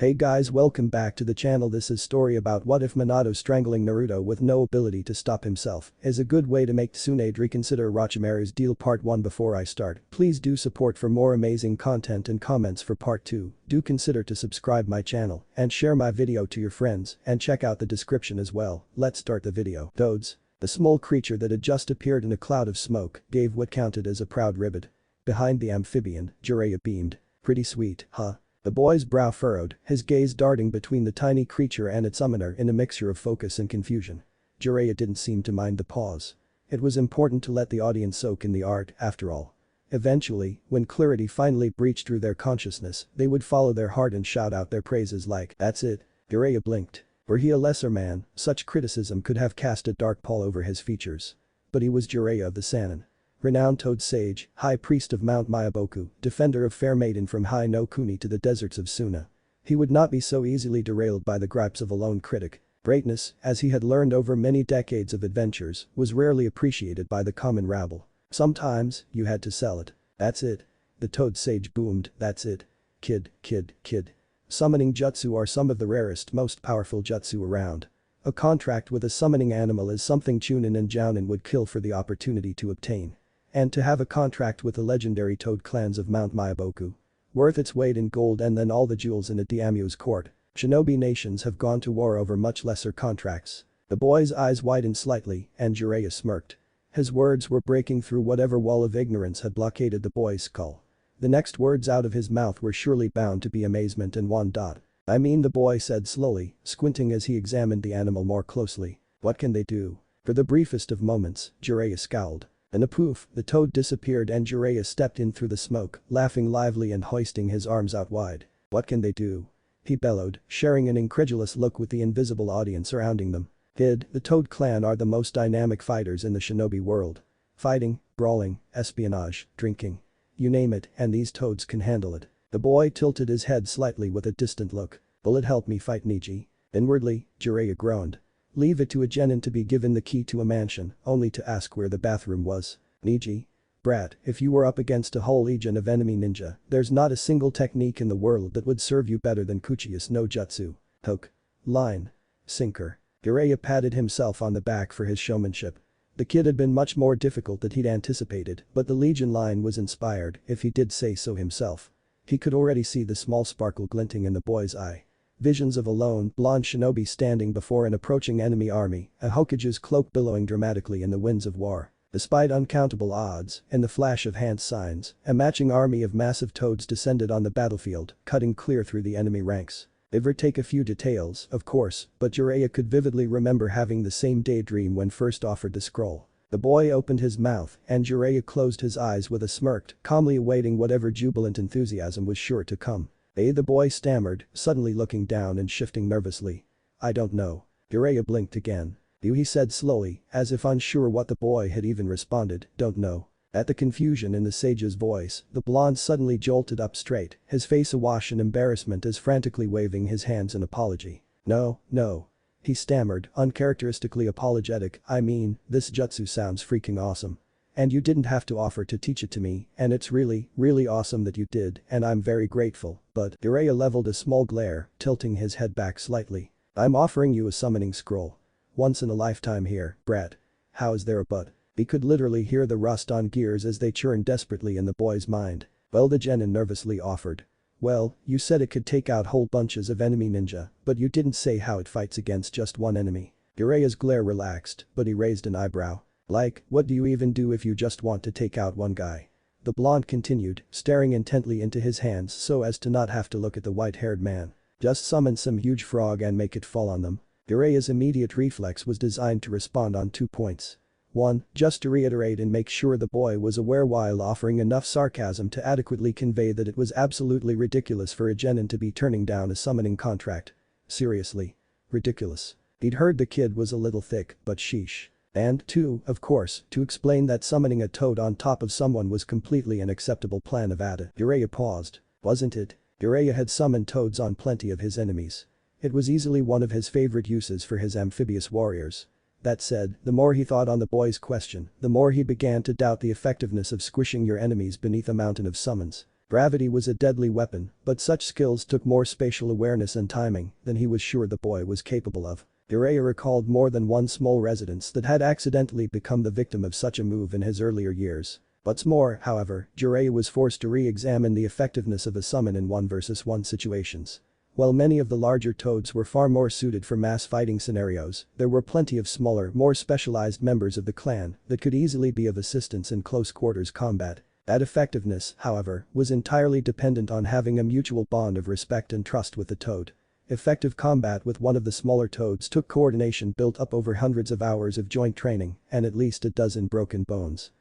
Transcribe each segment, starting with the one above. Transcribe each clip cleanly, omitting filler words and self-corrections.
Hey guys, welcome back to the channel. This is story about what if Minato strangling Naruto with no ability to stop himself is a good way to make Tsunade reconsider Orochimaru's deal. Part 1. Before I start, please do support for more amazing content and comments for part 2. Do consider to subscribe my channel and share my video to your friends and check out the description as well. Let's start the video. Toads. The small creature that had just appeared in a cloud of smoke gave what counted as a proud ribbit. Behind the amphibian, Jiraiya beamed. Pretty sweet, huh? The boy's brow furrowed, his gaze darting between the tiny creature and its summoner in a mixture of focus and confusion. Jiraiya didn't seem to mind the pause. It was important to let the audience soak in the art, after all. Eventually, when clarity finally breached through their consciousness, they would follow their heart and shout out their praises like, "That's it." Jiraiya blinked. Were he a lesser man, such criticism could have cast a dark pall over his features. But he was Jiraiya of the Sannin. Renowned Toad Sage, High Priest of Mount Myaboku, defender of Fair Maiden from Hai no Kuni to the deserts of Suna. He would not be so easily derailed by the gripes of a lone critic. Greatness, as he had learned over many decades of adventures, was rarely appreciated by the common rabble. Sometimes, you had to sell it. That's it. The Toad Sage boomed, that's it. Kid. Summoning jutsu are some of the rarest, most powerful jutsu around. A contract with a summoning animal is something Chunin and Jounin would kill for the opportunity to obtain. And to have a contract with the legendary Toad clans of Mount Myaboku. Worth its weight in gold and then all the jewels in a daimyo's court. Shinobi nations have gone to war over much lesser contracts. The boy's eyes widened slightly and Jiraiya smirked. His words were breaking through whatever wall of ignorance had blockaded the boy's skull. The next words out of his mouth were surely bound to be amazement and one. "I mean," the boy said slowly, squinting as he examined the animal more closely. "What can they do?" For the briefest of moments, Jiraiya scowled. In a poof, the toad disappeared and Jiraiya stepped in through the smoke, laughing lively and hoisting his arms out wide. "What can they do?" he bellowed, sharing an incredulous look with the invisible audience surrounding them. "The Toad clan are the most dynamic fighters in the shinobi world. Fighting, brawling, espionage, drinking. You name it, and these toads can handle it." The boy tilted his head slightly with a distant look. "Will it help me fight Niji?" Inwardly, Jiraiya groaned. Leave it to a genin to be given the key to a mansion, only to ask where the bathroom was. Niji? Brat, if you were up against a whole legion of enemy ninja, there's not a single technique in the world that would serve you better than Kuchi's no jutsu. Hook. Line. Sinker. Jiraiya patted himself on the back for his showmanship. The kid had been much more difficult than he'd anticipated, but the legion line was inspired, if he did say so himself. He could already see the small sparkle glinting in the boy's eye. Visions of a lone, blonde shinobi standing before an approaching enemy army, a Hokage's cloak billowing dramatically in the winds of war. Despite uncountable odds, in the flash of hand signs, a matching army of massive toads descended on the battlefield, cutting clear through the enemy ranks. They'd take a few details, of course, but Jiraiya could vividly remember having the same daydream when first offered the scroll. The boy opened his mouth and Jiraiya closed his eyes with a smirk, calmly awaiting whatever jubilant enthusiasm was sure to come. The boy stammered, suddenly looking down and shifting nervously. "I don't know." Jiraiya blinked again. He said slowly, as if unsure what the boy had even responded, "Don't know." At the confusion in the sage's voice, the blonde suddenly jolted up straight, his face awash in embarrassment as frantically waving his hands in apology. No. He stammered, uncharacteristically apologetic. "I mean, this jutsu sounds freaking awesome. And you didn't have to offer to teach it to me, and it's really awesome that you did, and I'm very grateful, but..." Jiraiya leveled a small glare, tilting his head back slightly. "I'm offering you a summoning scroll. Once in a lifetime here, brat. How is there a but?" He could literally hear the rust on gears as they churned desperately in the boy's mind. "Well," the genin nervously offered. "Well, you said it could take out whole bunches of enemy ninja, but you didn't say how it fights against just one enemy." Jiraiya's glare relaxed, but he raised an eyebrow. "Like, what do you even do if you just want to take out one guy?" The blonde continued, staring intently into his hands so as to not have to look at the white-haired man. "Just summon some huge frog and make it fall on them." Jiraiya's immediate reflex was designed to respond on 2 points. 1. Just to reiterate and make sure the boy was aware while offering enough sarcasm to adequately convey that it was absolutely ridiculous for a genin to be turning down a summoning contract. Seriously. Ridiculous. He'd heard the kid was a little thick, but sheesh. And 2, of course, to explain that summoning a toad on top of someone was completely an acceptable plan of Ada. Jiraiya paused. Wasn't it? Jiraiya had summoned toads on plenty of his enemies. It was easily one of his favorite uses for his amphibious warriors. That said, the more he thought on the boy's question, the more he began to doubt the effectiveness of squishing your enemies beneath a mountain of summons. Gravity was a deadly weapon, but such skills took more spatial awareness and timing than he was sure the boy was capable of. Jiraiya recalled more than one small residence that had accidentally become the victim of such a move in his earlier years. What's more, however, Jiraiya was forced to re-examine the effectiveness of a summon in 1 versus 1 situations. While many of the larger toads were far more suited for mass fighting scenarios, there were plenty of smaller, more specialized members of the clan that could easily be of assistance in close quarters combat. That effectiveness, however, was entirely dependent on having a mutual bond of respect and trust with the toad. Effective combat with one of the smaller toads took coordination built up over hundreds of hours of joint training and at least a dozen broken bones.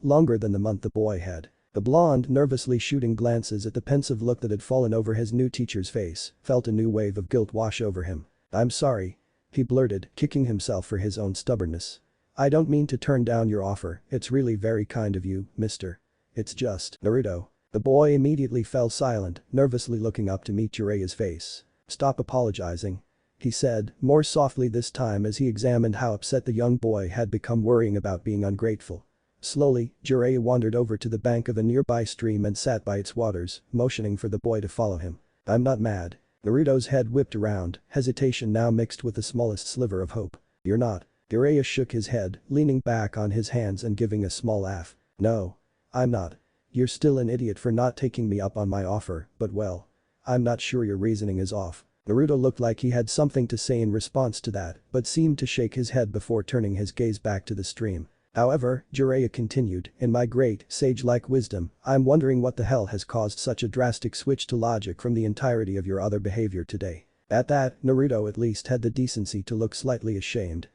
Longer than the month the boy had. The blonde, nervously shooting glances at the pensive look that had fallen over his new teacher's face, felt a new wave of guilt wash over him. "I'm sorry," he blurted, kicking himself for his own stubbornness. "I don't mean to turn down your offer, it's really very kind of you, mister. It's just, Naruto." The boy immediately fell silent, nervously looking up to meet Jiraiya's face. "Stop apologizing," he said, more softly this time as he examined how upset the young boy had become worrying about being ungrateful. Slowly, Jiraiya wandered over to the bank of a nearby stream and sat by its waters, motioning for the boy to follow him. "I'm not mad." Naruto's head whipped around, hesitation now mixed with the smallest sliver of hope. "You're not." Jiraiya shook his head, leaning back on his hands and giving a small laugh. "No. I'm not. You're still an idiot for not taking me up on my offer, but well. I'm not sure your reasoning is off." Naruto looked like he had something to say in response to that, but seemed to shake his head before turning his gaze back to the stream. "However," Jiraiya continued, "in my great, sage-like wisdom, I'm wondering what the hell has caused such a drastic switch to logic from the entirety of your other behavior today." At that, Naruto at least had the decency to look slightly ashamed.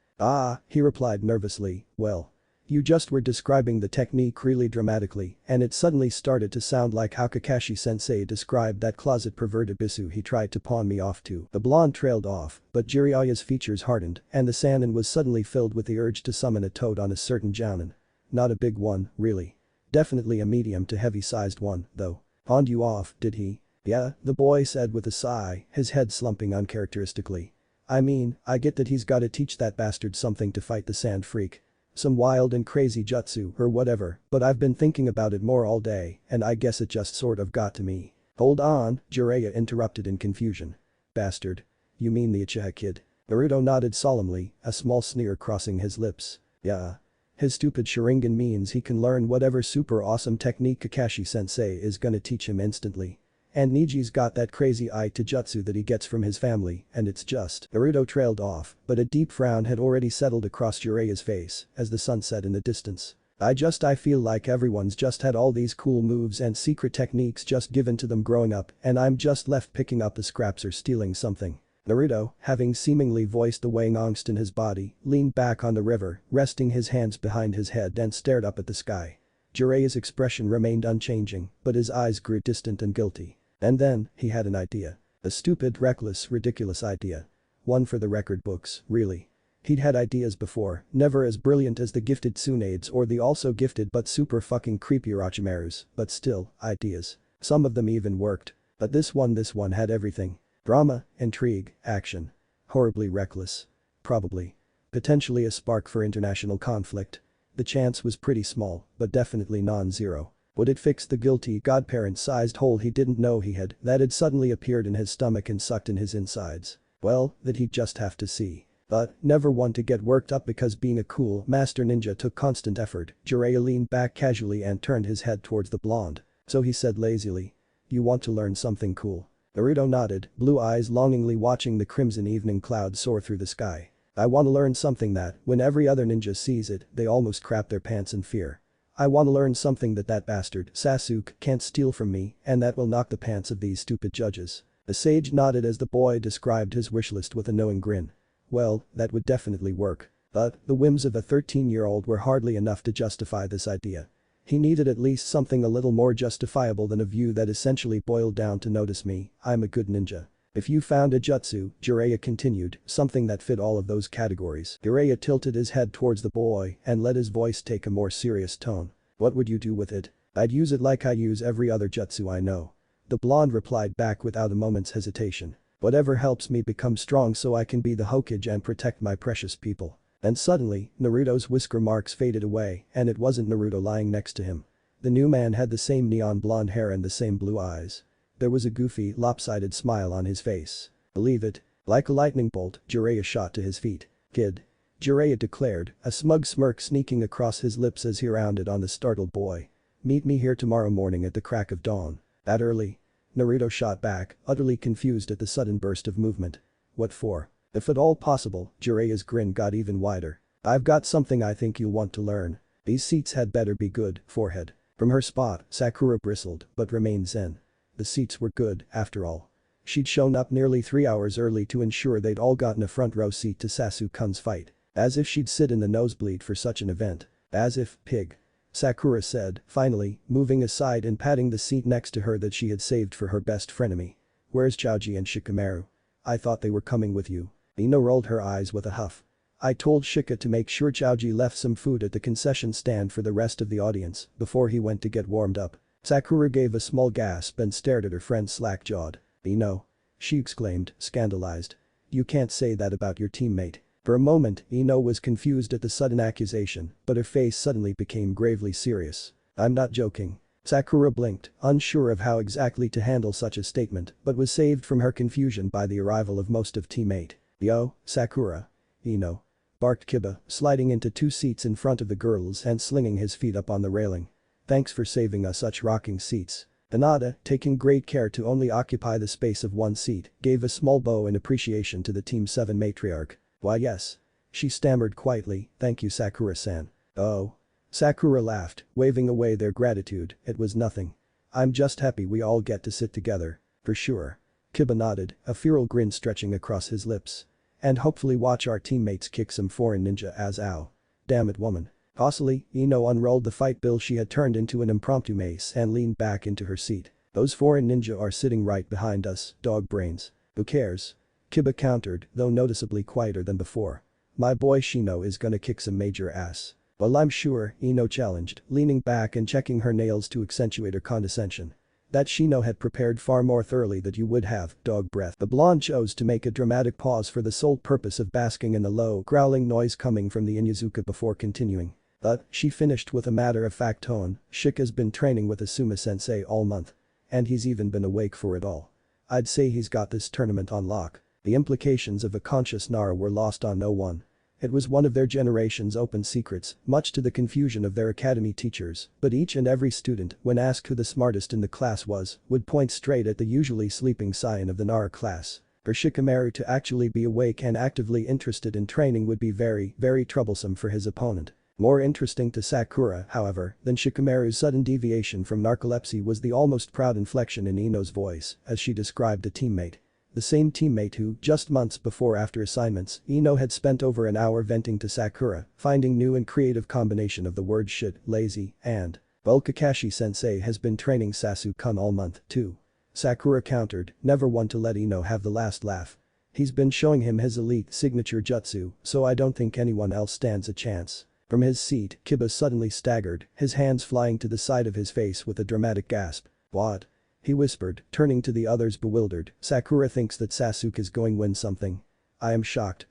He replied nervously, "Well. You just were describing the technique really dramatically, and it suddenly started to sound like how Kakashi-sensei described that closet perverted Bisu he tried to pawn me off to." The blonde trailed off, but Jiraiya's features hardened, and the Sannin was suddenly filled with the urge to summon a toad on a certain jounin. Not a big one, really. Definitely a medium to heavy-sized one, though. "Pawned you off, did he?" "Yeah," the boy said with a sigh, his head slumping uncharacteristically. "I mean, I get that he's gotta teach that bastard something to fight the sand freak. Some wild and crazy jutsu or whatever, but I've been thinking about it more all day and I guess it just sort of got to me." "Hold on," Jiraiya interrupted in confusion. "Bastard. You mean the Uchiha kid?" Naruto nodded solemnly, a small sneer crossing his lips. "Yeah. His stupid Sharingan means he can learn whatever super awesome technique Kakashi-sensei is gonna teach him instantly. And Niji's got that crazy eye to jutsu that he gets from his family, and it's just." Naruto trailed off, but a deep frown had already settled across Jiraiya's face as the sun set in the distance. I feel like everyone's just had all these cool moves and secret techniques just given to them growing up and I'm just left picking up the scraps or stealing something." Naruto, having seemingly voiced the weighing angst in his body, leaned back on the river, resting his hands behind his head and stared up at the sky. Jiraiya's expression remained unchanging, but his eyes grew distant and guilty. And then, he had an idea. A stupid, reckless, ridiculous idea. One for the record books, really. He'd had ideas before, never as brilliant as the gifted Tsunades or the also gifted but super fucking creepy Orochimarus, but still, ideas. Some of them even worked. But this one had everything. Drama, intrigue, action. Horribly reckless. Probably. Potentially a spark for international conflict. The chance was pretty small, but definitely non-zero. Would it fix the guilty godparent-sized hole he didn't know he had that had suddenly appeared in his stomach and sucked in his insides? Well, that he'd just have to see. But, never one to get worked up because being a cool master ninja took constant effort, Jiraiya leaned back casually and turned his head towards the blonde. So he said lazily. "You want to learn something cool?" Naruto nodded, blue eyes longingly watching the crimson evening cloud soar through the sky. "I want to learn something that, when every other ninja sees it, they almost crap their pants in fear. I want to learn something that bastard Sasuke can't steal from me and that will knock the pants of these stupid judges." The sage nodded as the boy described his wishlist with a knowing grin. Well, that would definitely work. But, the whims of a 13-year-old were hardly enough to justify this idea. He needed at least something a little more justifiable than a view that essentially boiled down to "notice me, I'm a good ninja." "If you found a jutsu," Jiraiya continued, "something that fit all of those categories." Jiraiya tilted his head towards the boy and let his voice take a more serious tone. "What would you do with it?" "I'd use it like I use every other jutsu I know." The blonde replied back without a moment's hesitation. "Whatever helps me become strong so I can be the Hokage and protect my precious people." And suddenly, Naruto's whisker marks faded away and it wasn't Naruto lying next to him. The new man had the same neon blonde hair and the same blue eyes. There was a goofy, lopsided smile on his face. Believe it. Like a lightning bolt, Jiraiya shot to his feet. Kid. Jiraiya declared, a smug smirk sneaking across his lips as he rounded on the startled boy. Meet me here tomorrow morning at the crack of dawn. That early? Naruto shot back, utterly confused at the sudden burst of movement. What for? If at all possible, Jiraiya's grin got even wider. I've got something I think you'll want to learn. These seats had better be good, forehead. From her spot, Sakura bristled, but remained zen. The seats were good, after all. She'd shown up nearly 3 hours early to ensure they'd all gotten a front row seat to Sasuke-kun's fight. As if she'd sit in the nosebleed for such an event. As if, pig. Sakura said, finally, moving aside and patting the seat next to her that she had saved for her best frenemy. Where's Choji and Shikamaru? I thought they were coming with you. Ino rolled her eyes with a huff. I told Shika to make sure Choji left some food at the concession stand for the rest of the audience before he went to get warmed up. Sakura gave a small gasp and stared at her friend slack-jawed. Ino? She exclaimed, scandalized. You can't say that about your teammate. For a moment, Ino was confused at the sudden accusation, but her face suddenly became gravely serious. I'm not joking. Sakura blinked, unsure of how exactly to handle such a statement, but was saved from her confusion by the arrival of most of teammate. Yo, Sakura. Ino. Barked Kiba, sliding into 2 seats in front of the girls and slinging his feet up on the railing. Thanks for saving us such rocking seats. Hinata, taking great care to only occupy the space of 1 seat, gave a small bow in appreciation to the Team 7 matriarch. Why yes. She stammered quietly, thank you Sakura-san. Oh. Sakura laughed, waving away their gratitude, it was nothing. I'm just happy we all get to sit together. For sure. Kiba nodded, a feral grin stretching across his lips. And hopefully watch our teammates kick some foreign ninja ass ow. Damn it woman. Tossily, Ino unrolled the fight bill she had turned into an impromptu mace and leaned back into her seat. Those foreign ninja are sitting right behind us, dog brains. Who cares? Kiba countered, though noticeably quieter than before. My boy Shino is gonna kick some major ass. Well I'm sure, Ino challenged, leaning back and checking her nails to accentuate her condescension. That Shino had prepared far more thoroughly than you would have, dog breath. The blonde chose to make a dramatic pause for the sole purpose of basking in the low, growling noise coming from the Inyazuka before continuing. But, she finished with a matter-of-fact tone, Shika's been training with Asuma-sensei all month. And he's even been awake for it all. I'd say he's got this tournament on lock. The implications of a conscious Nara were lost on no one. It was one of their generation's open secrets, much to the confusion of their academy teachers, but each and every student, when asked who the smartest in the class was, would point straight at the usually sleeping scion of the Nara class. For Shikamaru to actually be awake and actively interested in training would be very, very troublesome for his opponent. More interesting to Sakura, however, than Shikamaru's sudden deviation from narcolepsy was the almost proud inflection in Ino's voice as she described a teammate. The same teammate who, just months before after assignments, Ino had spent over an hour venting to Sakura, finding new and creative combination of the word shit, lazy, and well Kakashi-sensei has been training Sasuke-kun all month, too. Sakura countered, never one to let Ino have the last laugh. He's been showing him his elite signature jutsu, so I don't think anyone else stands a chance. From his seat, Kiba suddenly staggered, his hands flying to the side of his face with a dramatic gasp. What? He whispered, turning to the others bewildered, Sakura thinks that Sasuke is going win something. I am shocked,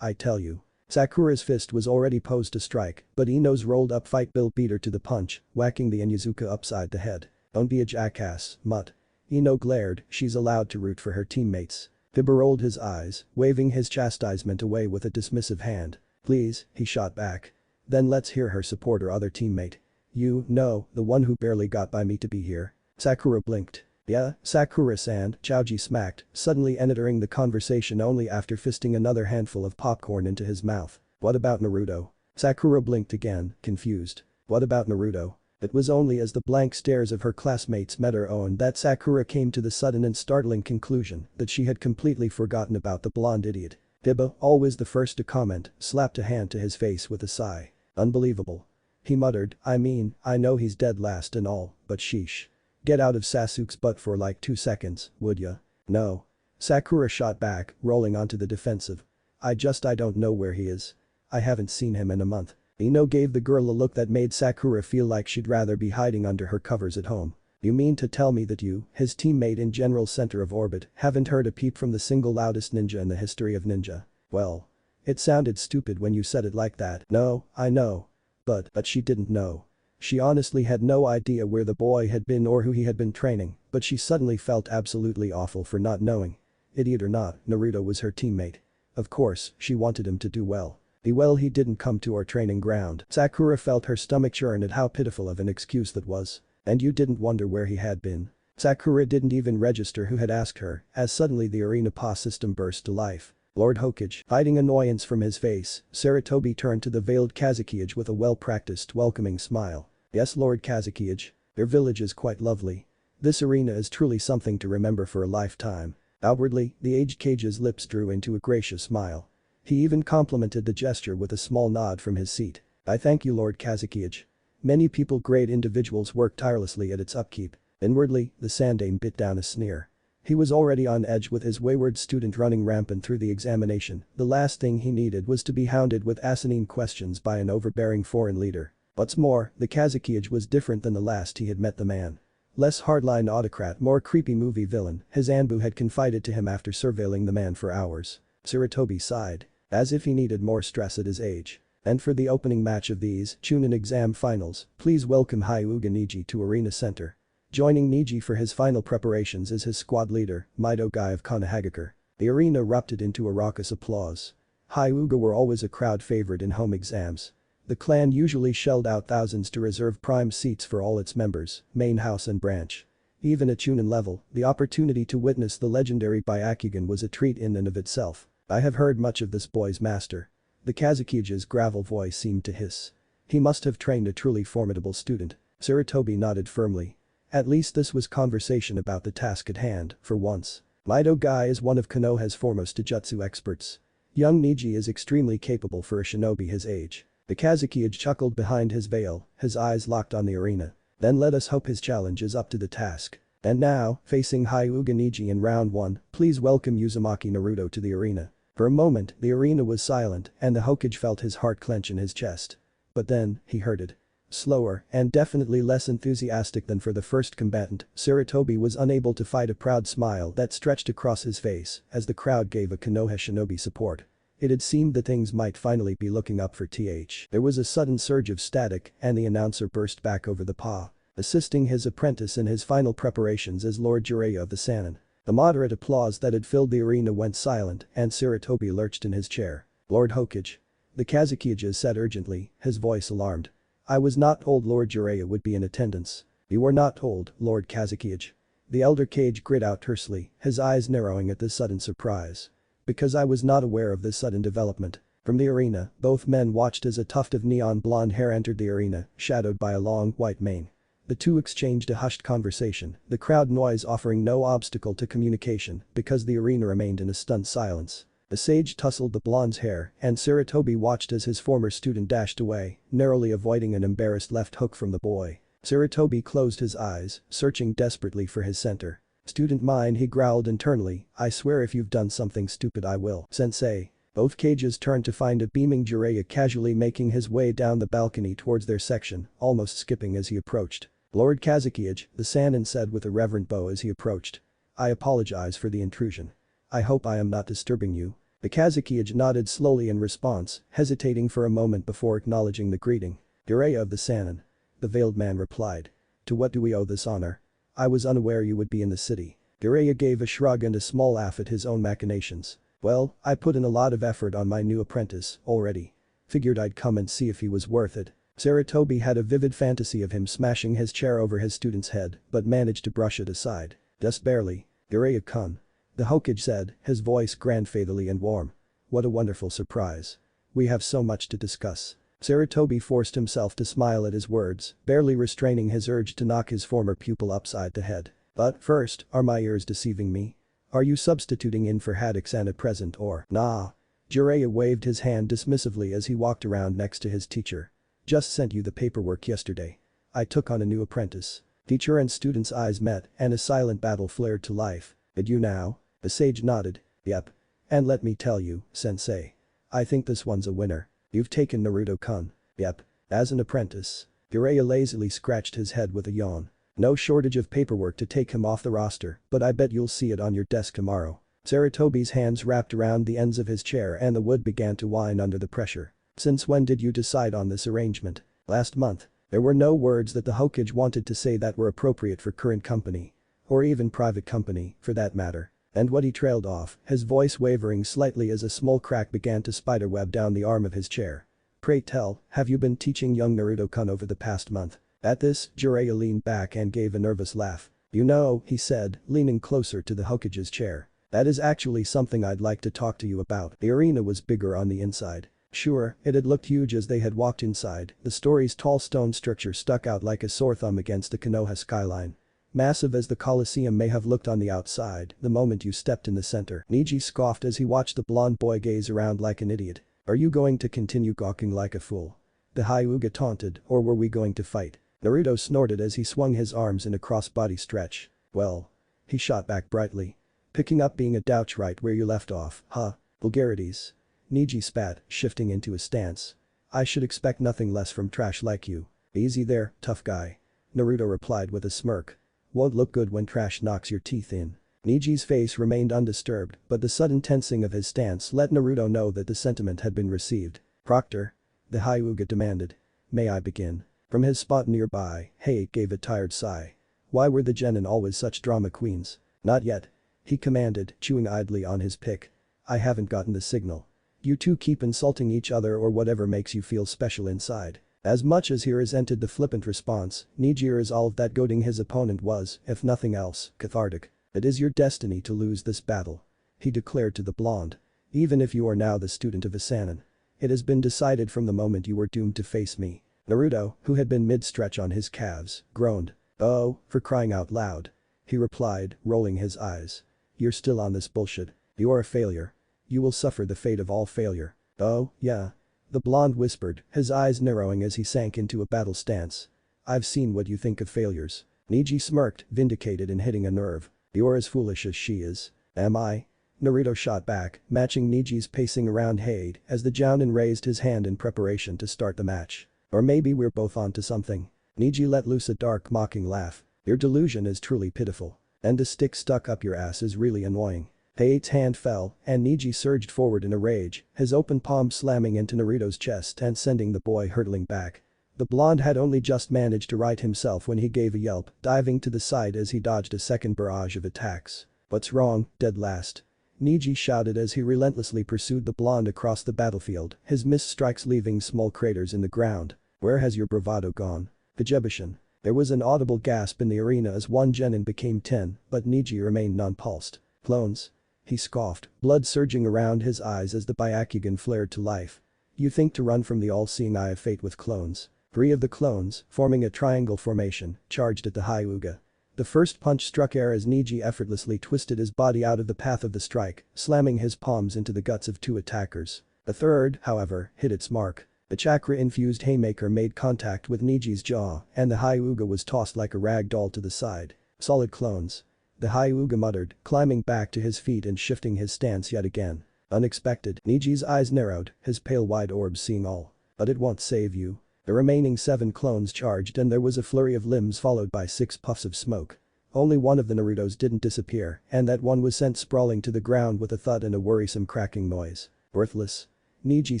I tell you. Sakura's fist was already posed to strike, but Ino's rolled up fight bill beat her to the punch, whacking the Inyazuka upside the head. Don't be a jackass, mutt. Ino glared, she's allowed to root for her teammates. Kiba rolled his eyes, waving his chastisement away with a dismissive hand. Please, he shot back. Then let's hear her support her other teammate. You, no, the one who barely got by me to be here. Sakura blinked. Yeah, Sakura-san, Choji smacked, suddenly entering the conversation only after fisting another handful of popcorn into his mouth. What about Naruto? Sakura blinked again, confused. What about Naruto? It was only as the blank stares of her classmates met her own that Sakura came to the sudden and startling conclusion that she had completely forgotten about the blonde idiot. Kiba, always the first to comment, slapped a hand to his face with a sigh. Unbelievable. He muttered, I mean, I know he's dead last and all, but sheesh. Get out of Sasuke's butt for like 2 seconds, would ya? No. Sakura shot back, rolling onto the defensive. I don't know where he is. I haven't seen him in a month. Ino gave the girl a look that made Sakura feel like she'd rather be hiding under her covers at home. You mean to tell me that you, his teammate in general center of orbit, haven't heard a peep from the single loudest ninja in the history of ninja? Well. It sounded stupid when you said it like that. No, I know. But she didn't know. She honestly had no idea where the boy had been or who he had been training, but she suddenly felt absolutely awful for not knowing. Idiot or not, Naruto was her teammate. Of course, she wanted him to do well. Well, he didn't come to our training ground. Sakura felt her stomach churn at how pitiful of an excuse that was. And you didn't wonder where he had been. Sakura didn't even register who had asked her, as suddenly the arena PA system burst to life. Lord Hokage, hiding annoyance from his face, Sarutobi turned to the veiled Kazekage with a well-practiced welcoming smile. Yes, Lord Kazekage. Their village is quite lovely. This arena is truly something to remember for a lifetime. Outwardly, the aged Kage's lips drew into a gracious smile. He even complimented the gesture with a small nod from his seat. I thank you, Lord Kazekage. Many great individuals work tirelessly at its upkeep. Inwardly, the Sandaime bit down a sneer. He was already on edge with his wayward student running rampant through the examination. The last thing he needed was to be hounded with asinine questions by an overbearing foreign leader. What's more, the Kazekage was different than the last he had met. The man. Less hardline autocrat, more creepy movie villain, his Anbu had confided to him after surveilling the man for hours. Sarutobi sighed. As if he needed more stress at his age. And for the opening match of these Chunin exam finals, please welcome Hyuga Neji to Arena Center. Joining Neji for his final preparations is his squad leader, Mido Guy of Konohagakure. The arena erupted into a raucous applause. Hyuga were always a crowd favorite in home exams. The clan usually shelled out thousands to reserve prime seats for all its members, main house and branch. Even at Chunin level, the opportunity to witness the legendary Byakugan was a treat in and of itself. I have heard much of this boy's master. The Kazekige's gravel voice seemed to hiss. He must have trained a truly formidable student. Sarutobi nodded firmly. At least this was conversation about the task at hand, for once. Mido Guy is one of Konoha's foremost jutsu experts. Young Neji is extremely capable for a shinobi his age. The Kazekage chuckled behind his veil, his eyes locked on the arena. Then let us hope his challenge is up to the task. And now, facing Hyuga Neji in round 1, please welcome Uzumaki Naruto to the arena. For a moment, the arena was silent and the Hokage felt his heart clench in his chest. But then, he heard it. Slower, and definitely less enthusiastic than for the first combatant, Sarutobi was unable to fight a proud smile that stretched across his face as the crowd gave a Konoha shinobi support. It had seemed that things might finally be looking up for TH. There was a sudden surge of static and the announcer burst back over the PA, assisting his apprentice in his final preparations as Lord Jiraiya of the Sannin. The moderate applause that had filled the arena went silent and Sarutobi lurched in his chair. Lord Hokage. The Kazekage said urgently, his voice alarmed. I was not told Lord Jiraiya would be in attendance. You were not told, Lord Kazekage. The elder Kage grit out tersely, his eyes narrowing at this sudden surprise. Because I was not aware of this sudden development. From the arena, both men watched as a tuft of neon blonde hair entered the arena, shadowed by a long white mane. The two exchanged a hushed conversation, the crowd noise offering no obstacle to communication because the arena remained in a stunned silence. The sage tousled the blonde's hair and Sarutobi watched as his former student dashed away, narrowly avoiding an embarrassed left hook from the boy. Sarutobi closed his eyes, searching desperately for his center. Student mine, he growled internally, I swear if you've done something stupid I will. Sensei. Both Kages turned to find a beaming Jiraiya casually making his way down the balcony towards their section, almost skipping as he approached. Lord Kazekage, the Sannin said with a reverent bow as he approached. I apologize for the intrusion. I hope I am not disturbing you. The Kazekage nodded slowly in response, hesitating for a moment before acknowledging the greeting. Jiraiya of the Sannin. The veiled man replied. To what do we owe this honor? I was unaware you would be in the city. Jiraiya gave a shrug and a small laugh at his own machinations. Well, I put in a lot of effort on my new apprentice, already. Figured I'd come and see if he was worth it. Sarutobi had a vivid fantasy of him smashing his chair over his student's head, but managed to brush it aside. Just barely. Jiraiya-kun. The Hokage said, his voice grandfatherly and warm. What a wonderful surprise. We have so much to discuss. Sarutobi forced himself to smile at his words, barely restraining his urge to knock his former pupil upside the head. But first, are my ears deceiving me? Are you substituting in for Haddock-san at present or nah? Jiraiya waved his hand dismissively as he walked around next to his teacher. Just sent you the paperwork yesterday. I took on a new apprentice. Teacher and student's eyes met and a silent battle flared to life. Did you now? The sage nodded. Yep. And let me tell you, sensei. I think this one's a winner. You've taken Naruto-kun. Yep. As an apprentice. Jiraiya lazily scratched his head with a yawn. No shortage of paperwork to take him off the roster, but I bet you'll see it on your desk tomorrow. Sarutobi's hands wrapped around the ends of his chair and the wood began to whine under the pressure. Since when did you decide on this arrangement? Last month. There were no words that the Hokage wanted to say that were appropriate for current company. Or even private company, for that matter. And what he trailed off, his voice wavering slightly as a small crack began to spiderweb down the arm of his chair. Pray tell, have you been teaching young Naruto-kun over the past month? At this, Jiraiya leaned back and gave a nervous laugh. You know, he said, leaning closer to the Hokage's chair. That is actually something I'd like to talk to you about. The arena was bigger on the inside. Sure, it had looked huge as they had walked inside, the story's tall stone structure stuck out like a sore thumb against the Konoha skyline. Massive as the Colosseum may have looked on the outside, the moment you stepped in the center. Neji scoffed as he watched the blonde boy gaze around like an idiot. Are you going to continue gawking like a fool? The Hyuga taunted, or were we going to fight? Naruto snorted as he swung his arms in a cross-body stretch. Well. He shot back brightly. Picking up being a douche right where you left off, huh? Vulgarities. Neji spat, shifting into his stance. I should expect nothing less from trash like you. Easy there, tough guy. Naruto replied with a smirk. Won't look good when trash knocks your teeth in. Neji's face remained undisturbed, but the sudden tensing of his stance let Naruto know that the sentiment had been received. Proctor? The Hyuga demanded. May I begin? From his spot nearby, Heiei gave a tired sigh. Why were the genin always such drama queens? Not yet. He commanded, chewing idly on his pick. I haven't gotten the signal. You two keep insulting each other or whatever makes you feel special inside. As much as he resented the flippant response, Neji resolved that goading his opponent was, if nothing else, cathartic. It is your destiny to lose this battle. He declared to the blonde. Even if you are now the student of a Sannin. It has been decided from the moment you were doomed to face me. Naruto, who had been mid-stretch on his calves, groaned. Oh, for crying out loud. He replied, rolling his eyes. You're still on this bullshit. You're a failure. You will suffer the fate of all failure. Oh, yeah. The blonde whispered, his eyes narrowing as he sank into a battle stance. I've seen what you think of failures. Neji smirked, vindicated in hitting a nerve. You're as foolish as she is. Am I? Naruto shot back, matching Neji's pacing around Heiei as the Jounin raised his hand in preparation to start the match. Or maybe we're both onto something. Neji let loose a dark mocking laugh. Your delusion is truly pitiful. And the stick stuck up your ass is really annoying. Heiei's hand fell, and Neji surged forward in a rage, his open palm slamming into Naruto's chest and sending the boy hurtling back. The blonde had only just managed to right himself when he gave a yelp, diving to the side as he dodged a second barrage of attacks. What's wrong, dead last? Neji shouted as he relentlessly pursued the blonde across the battlefield, his missed strikes leaving small craters in the ground. Where has your bravado gone? Vijebushin. There was an audible gasp in the arena as one genin became 10, but Neji remained nonplussed. Clones? He scoffed, blood surging around his eyes as the Byakugan flared to life. You think to run from the all-seeing eye of fate with clones? 3 of the clones, forming a triangle formation, charged at the Hyuga. The first punch struck air as Neji effortlessly twisted his body out of the path of the strike, slamming his palms into the guts of 2 attackers. The third, however, hit its mark. The chakra-infused haymaker made contact with Neji's jaw, and the Hyuga was tossed like a rag doll to the side. Solid clones. The Hyuga muttered, climbing back to his feet and shifting his stance yet again. Unexpected. Neji's eyes narrowed, his pale wide orbs seeing all. But it won't save you. The remaining 7 clones charged and there was a flurry of limbs followed by 6 puffs of smoke. Only one of the Narutos didn't disappear, and that one was sent sprawling to the ground with a thud and a worrisome cracking noise. Worthless. Neji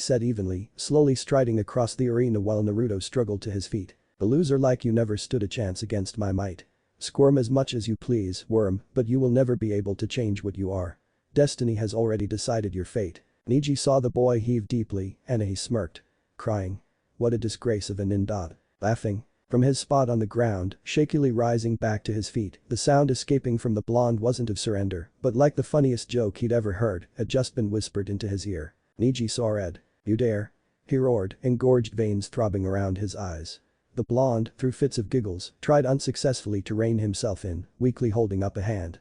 said evenly, slowly striding across the arena while Naruto struggled to his feet. A loser like you never stood a chance against my might. Squirm as much as you please, worm, but you will never be able to change what you are. Destiny has already decided your fate. Neji saw the boy heave deeply, and he smirked. Crying. What a disgrace of a nin. Laughing. From his spot on the ground, shakily rising back to his feet, the sound escaping from the blonde wasn't of surrender, but like the funniest joke he'd ever heard, had just been whispered into his ear. Neji saw red. You dare? He roared, engorged veins throbbing around his eyes. The blonde, through fits of giggles, tried unsuccessfully to rein himself in, weakly holding up a hand.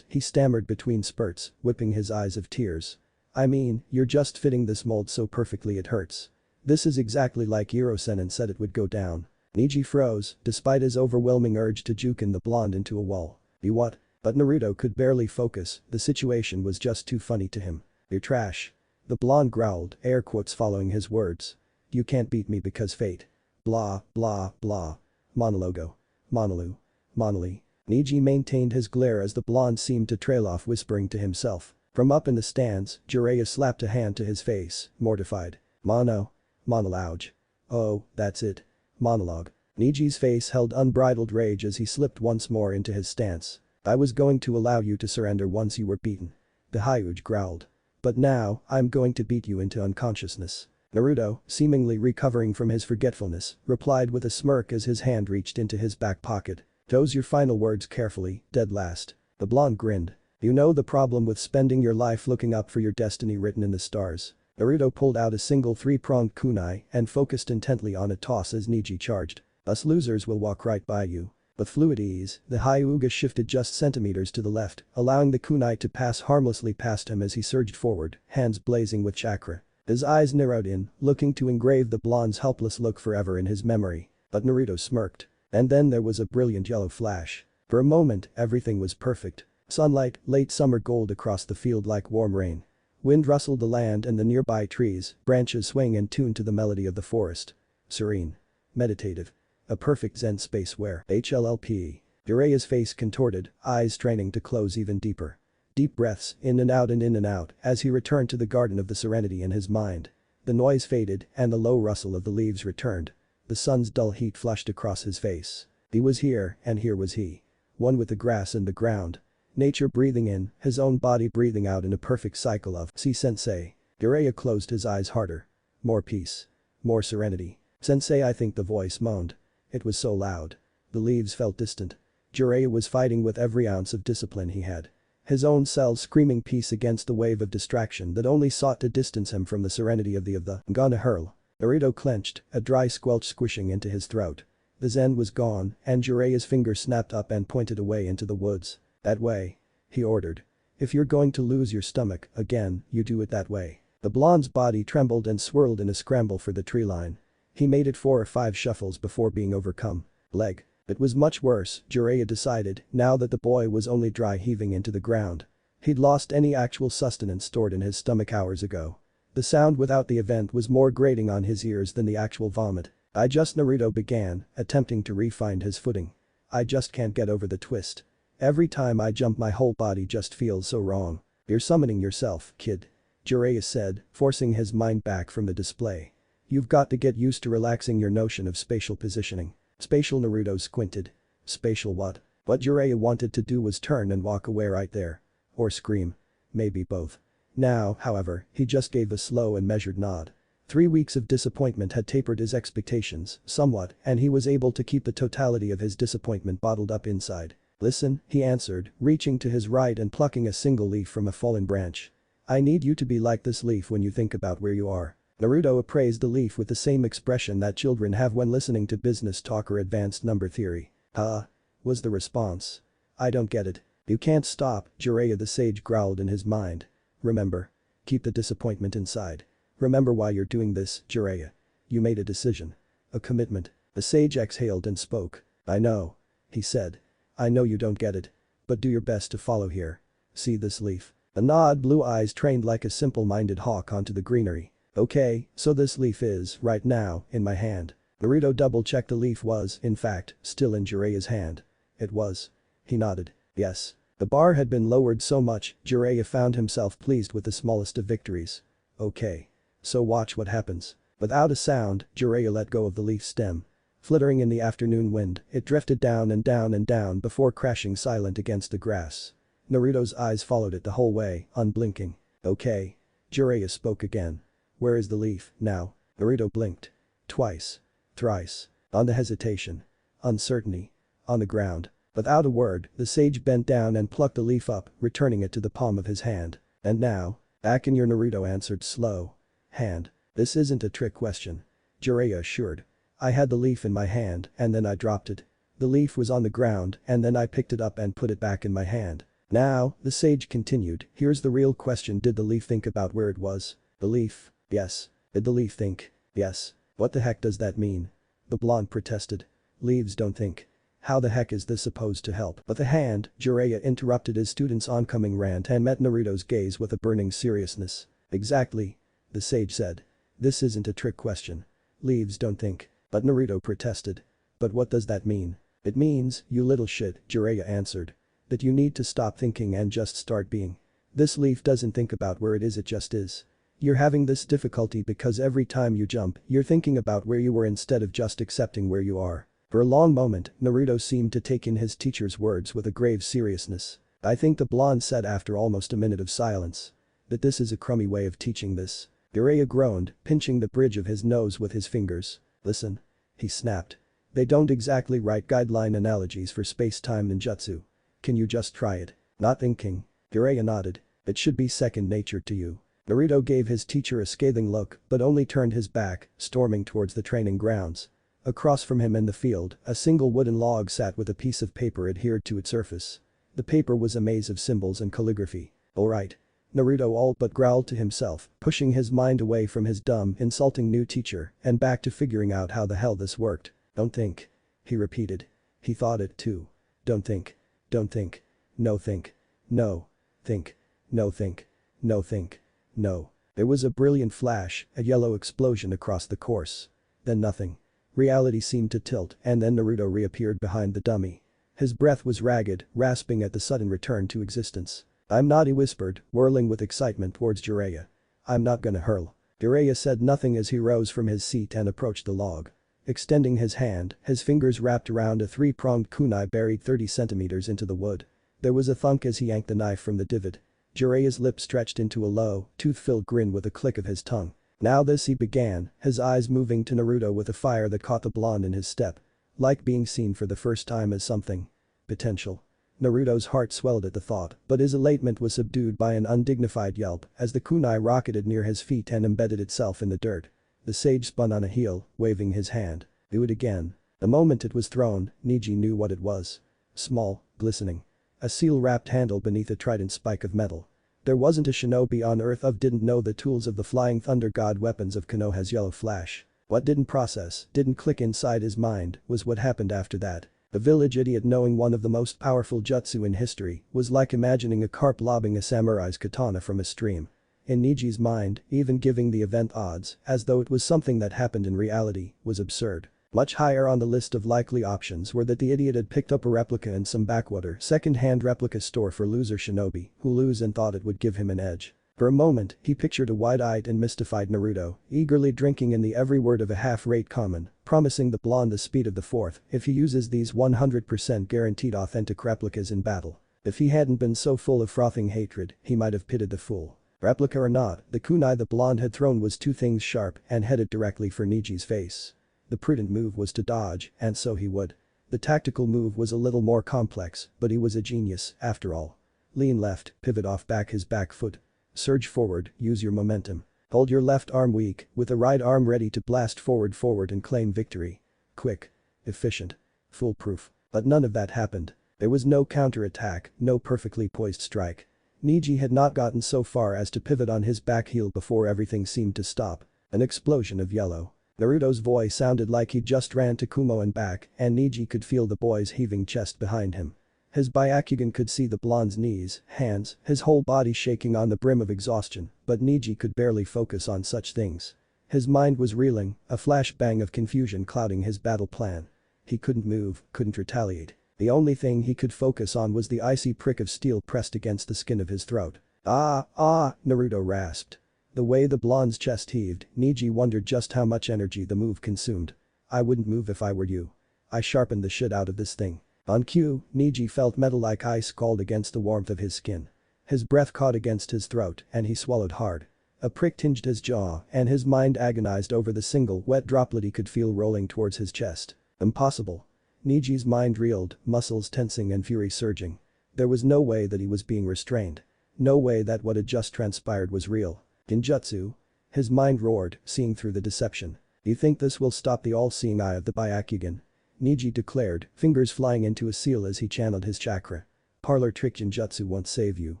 He stammered between spurts, whipping his eyes of tears. I mean, you're just fitting this mold so perfectly it hurts. This is exactly like Hiruzen said it would go down. Neji froze, despite his overwhelming urge to juke the blonde into a wall. You what? But Naruto could barely focus, the situation was just too funny to him. You're trash. The blonde growled, air quotes following his words. You can't beat me because fate. Blah, blah, blah. Monologo. Monolu. Monoli. Neji maintained his glare as the blonde seemed to trail off whispering to himself. From up in the stands, Jiraiya slapped a hand to his face, mortified. Monologue. Oh, that's it. Monologue. Niji's face held unbridled rage as he slipped once more into his stance. I was going to allow you to surrender once you were beaten. The Hyuge growled. But now, I'm going to beat you into unconsciousness. Naruto, seemingly recovering from his forgetfulness, replied with a smirk as his hand reached into his back pocket. Choose your final words carefully, dead last. The blonde grinned. You know the problem with spending your life looking up for your destiny written in the stars. Naruto pulled out a single three-pronged kunai and focused intently on a toss as Niji charged. Us losers will walk right by you. With fluid ease, the Hyuga shifted just centimeters to the left, allowing the kunai to pass harmlessly past him as he surged forward, hands blazing with chakra. His eyes narrowed in, looking to engrave the blonde's helpless look forever in his memory. But Naruto smirked. And then there was a brilliant yellow flash. For a moment, everything was perfect. Sunlight, late summer gold across the field like warm rain. Wind rustled the land and the nearby trees, branches swaying in tune to the melody of the forest. Serene. Meditative. A perfect zen space where HLLP. Jiraiya's face contorted, eyes straining to close even deeper. Deep breaths, in and out, as he returned to the garden of the serenity in his mind. The noise faded and the low rustle of the leaves returned. The sun's dull heat flushed across his face. He was here, and here was he. One with the grass and the ground. Nature breathing in, his own body breathing out in a perfect cycle of "See sensei." Jiraiya closed his eyes harder. More peace. More serenity. "Sensei," I think the voice moaned. It was so loud. The leaves felt distant. Jiraiya was fighting with every ounce of discipline he had. His own cells screaming peace against the wave of distraction that only sought to distance him from the serenity of the "I'm gonna hurl." Naruto clenched, a dry squelch squishing into his throat. The zen was gone, and Jiraiya's finger snapped up and pointed away into the woods. "That way," he ordered. "If you're going to lose your stomach again, you do it that way." The blonde's body trembled and swirled in a scramble for the tree line. He made it 4 or 5 shuffles before being overcome. Leg. It was much worse, Jiraiya decided, now that the boy was only dry heaving into the ground. He'd lost any actual sustenance stored in his stomach hours ago. The sound without the event was more grating on his ears than the actual vomit. Naruto began, attempting to re-find his footing. "I just can't get over the twist. Every time I jump my whole body just feels so wrong." "You're summoning yourself, kid," Jiraiya said, forcing his mind back from the display. "You've got to get used to relaxing your notion of spatial positioning." Spatial. Naruto squinted. Spatial what? What Jiraiya wanted to do was turn and walk away right there. Or scream. Maybe both. Now, however, he just gave a slow and measured nod. 3 weeks of disappointment had tapered his expectations somewhat, and he was able to keep the totality of his disappointment bottled up inside. "Listen," he answered, reaching to his right and plucking a single leaf from a fallen branch. "I need you to be like this leaf when you think about where you are." Naruto appraised the leaf with the same expression that children have when listening to business talk or advanced number theory. "Huh?" was the response. "I don't get it." "You can't stop," Jiraiya the sage growled in his mind. "Remember. Keep the disappointment inside. Remember why you're doing this, Jiraiya. You made a decision. A commitment." The sage exhaled and spoke. "I know," he said. "I know you don't get it. But do your best to follow here. See this leaf?" A nod, blue eyes trained like a simple-minded hawk onto the greenery. "Okay, so this leaf is, right now, in my hand." Naruto double-checked the leaf was, in fact, still in Jiraiya's hand. It was. He nodded. Yes. The bar had been lowered so much, Jiraiya found himself pleased with the smallest of victories. "Okay. So watch what happens." Without a sound, Jiraiya let go of the leaf stem. Flittering in the afternoon wind, it drifted down and down and down before crashing silent against the grass. Naruto's eyes followed it the whole way, unblinking. "Okay." Jiraiya spoke again. "Where is the leaf, now?" Naruto blinked. Twice. Thrice. On the hesitation. Uncertainty. On the ground. Without a word, the sage bent down and plucked the leaf up, returning it to the palm of his hand. "And now?" "Back in your," Naruto answered slow. "Hand. This isn't a trick question," Jiraiya assured. "I had the leaf in my hand and then I dropped it. The leaf was on the ground and then I picked it up and put it back in my hand. Now," the sage continued, "here's the real question, did the leaf think about where it was?" "The leaf? Yes." "Did the leaf think?" "Yes." "What the heck does that mean?" the blonde protested. "Leaves don't think. How the heck is this supposed to help?" "But the hand," Jiraiya interrupted his student's oncoming rant and met Naruto's gaze with a burning seriousness. "Exactly," the sage said. "This isn't a trick question. Leaves don't think." But Naruto protested. "But what does that mean?" "It means, you little shit," Jiraiya answered, "that you need to stop thinking and just start being. This leaf doesn't think about where it is, it just is. You're having this difficulty because every time you jump, you're thinking about where you were instead of just accepting where you are. For a long moment, Naruto seemed to take in his teacher's words with a grave seriousness. I think the blonde said after almost a minute of silence. That this is a crummy way of teaching this. Jiraiya groaned, pinching the bridge of his nose with his fingers. Listen. He snapped. They don't exactly write guideline analogies for space-time ninjutsu. Can you just try it? Not thinking. Jiraiya nodded. It should be second nature to you. Naruto gave his teacher a scathing look but only turned his back, storming towards the training grounds. Across from him in the field, a single wooden log sat with a piece of paper adhered to its surface. The paper was a maze of symbols and calligraphy. Alright. Naruto all but growled to himself, pushing his mind away from his dumb, insulting new teacher and back to figuring out how the hell this worked. Don't think. He repeated. He thought it too. Don't think. Don't think. No think. No. Think. No think. No think. No. There was a brilliant flash, a yellow explosion across the course. Then nothing. Reality seemed to tilt and then Naruto reappeared behind the dummy. His breath was ragged, rasping at the sudden return to existence. I'm not, he whispered, whirling with excitement towards Jiraiya. I'm not gonna hurl. Jiraiya said nothing as he rose from his seat and approached the log. Extending his hand, his fingers wrapped around a three-pronged kunai buried 30 centimeters into the wood. There was a thunk as he yanked the knife from the divot. Jiraiya's lips stretched into a low, tooth-filled grin with a click of his tongue. Now this, he began, his eyes moving to Naruto with a fire that caught the blonde in his step. Like being seen for the first time as something. Potential. Naruto's heart swelled at the thought, but his elatement was subdued by an undignified yelp as the kunai rocketed near his feet and embedded itself in the dirt. The sage spun on a heel, waving his hand. Do it again. The moment it was thrown, Neji knew what it was. Small, glistening. A seal-wrapped handle beneath a trident spike of metal. There wasn't a shinobi on Earth who didn't know the tools of the flying thunder god weapons of Konoha's yellow flash. What didn't process, didn't click inside his mind, was what happened after that. The village idiot knowing one of the most powerful jutsu in history was like imagining a carp lobbing a samurai's katana from a stream. In Neji's mind, even giving the event odds, as though it was something that happened in reality, was absurd. Much higher on the list of likely options were that the idiot had picked up a replica in some backwater second-hand replica store for loser shinobi who lose and thought it would give him an edge. For a moment, he pictured a wide-eyed and mystified Naruto, eagerly drinking in the every word of a half-rate comment, promising the blonde the speed of the fourth if he uses these 100% guaranteed authentic replicas in battle. If he hadn't been so full of frothing hatred, he might have pitied the fool. Replica or not, the kunai the blonde had thrown was two things sharp and headed directly for Neji's face. The prudent move was to dodge, and so he would. The tactical move was a little more complex, but he was a genius, after all. Lean left, pivot off back his back foot. Surge forward, use your momentum. Hold your left arm weak, with the right arm ready to blast forward and claim victory. Quick. Efficient. Foolproof. But none of that happened. There was no counter-attack, no perfectly poised strike. Neji had not gotten so far as to pivot on his back heel before everything seemed to stop. An explosion of yellow. Naruto's voice sounded like he just ran to Kumo and back, and Neji could feel the boy's heaving chest behind him. His Byakugan could see the blonde's knees, hands, his whole body shaking on the brim of exhaustion, but Neji could barely focus on such things. His mind was reeling, a flashbang of confusion clouding his battle plan. He couldn't move, couldn't retaliate. The only thing he could focus on was the icy prick of steel pressed against the skin of his throat. Naruto rasped. The way the blonde's chest heaved, Neji wondered just how much energy the move consumed. I wouldn't move if I were you. I sharpened the shit out of this thing. On cue, Neji felt metal like ice scald against the warmth of his skin. His breath caught against his throat and he swallowed hard. A prick tinged his jaw and his mind agonized over the single wet droplet he could feel rolling towards his chest. Impossible. Neji's mind reeled, muscles tensing and fury surging. There was no way that he was being restrained. No way that what had just transpired was real. Genjutsu? His mind roared, seeing through the deception. You think this will stop the all-seeing eye of the Byakugan? Neji declared, fingers flying into a seal as he channeled his chakra. Parlor trick Genjutsu won't save you.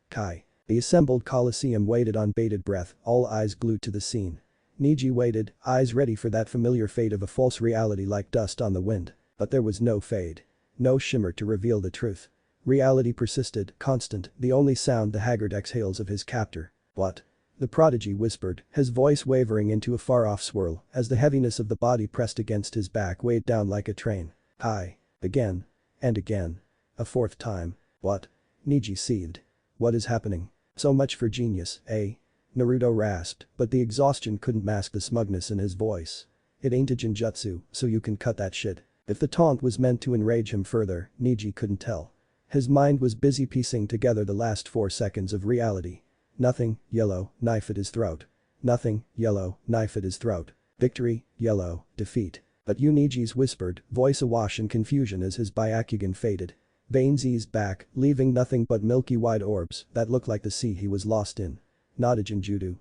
Kai. The assembled Colosseum waited on bated breath, all eyes glued to the scene. Neji waited, eyes ready for that familiar fate of a false reality like dust on the wind. But there was no fade. No shimmer to reveal the truth. Reality persisted, constant, the only sound the haggard exhales of his captor. What? The prodigy whispered, his voice wavering into a far-off swirl as the heaviness of the body pressed against his back weighed down like a train. Hi. Again. And again. A fourth time. What? Neji seethed. What is happening? So much for genius, eh? Naruto rasped, but the exhaustion couldn't mask the smugness in his voice. It ain't a genjutsu, so you can cut that shit. If the taunt was meant to enrage him further, Neji couldn't tell. His mind was busy piecing together the last 4 seconds of reality. Nothing, yellow, knife at his throat. Nothing, yellow, knife at his throat. Victory, yellow, defeat. But Neji's whispered, voice awash in confusion as his Byakugan faded. Veins eased back, leaving nothing but milky white orbs that looked like the sea he was lost in. Not a genjutsu.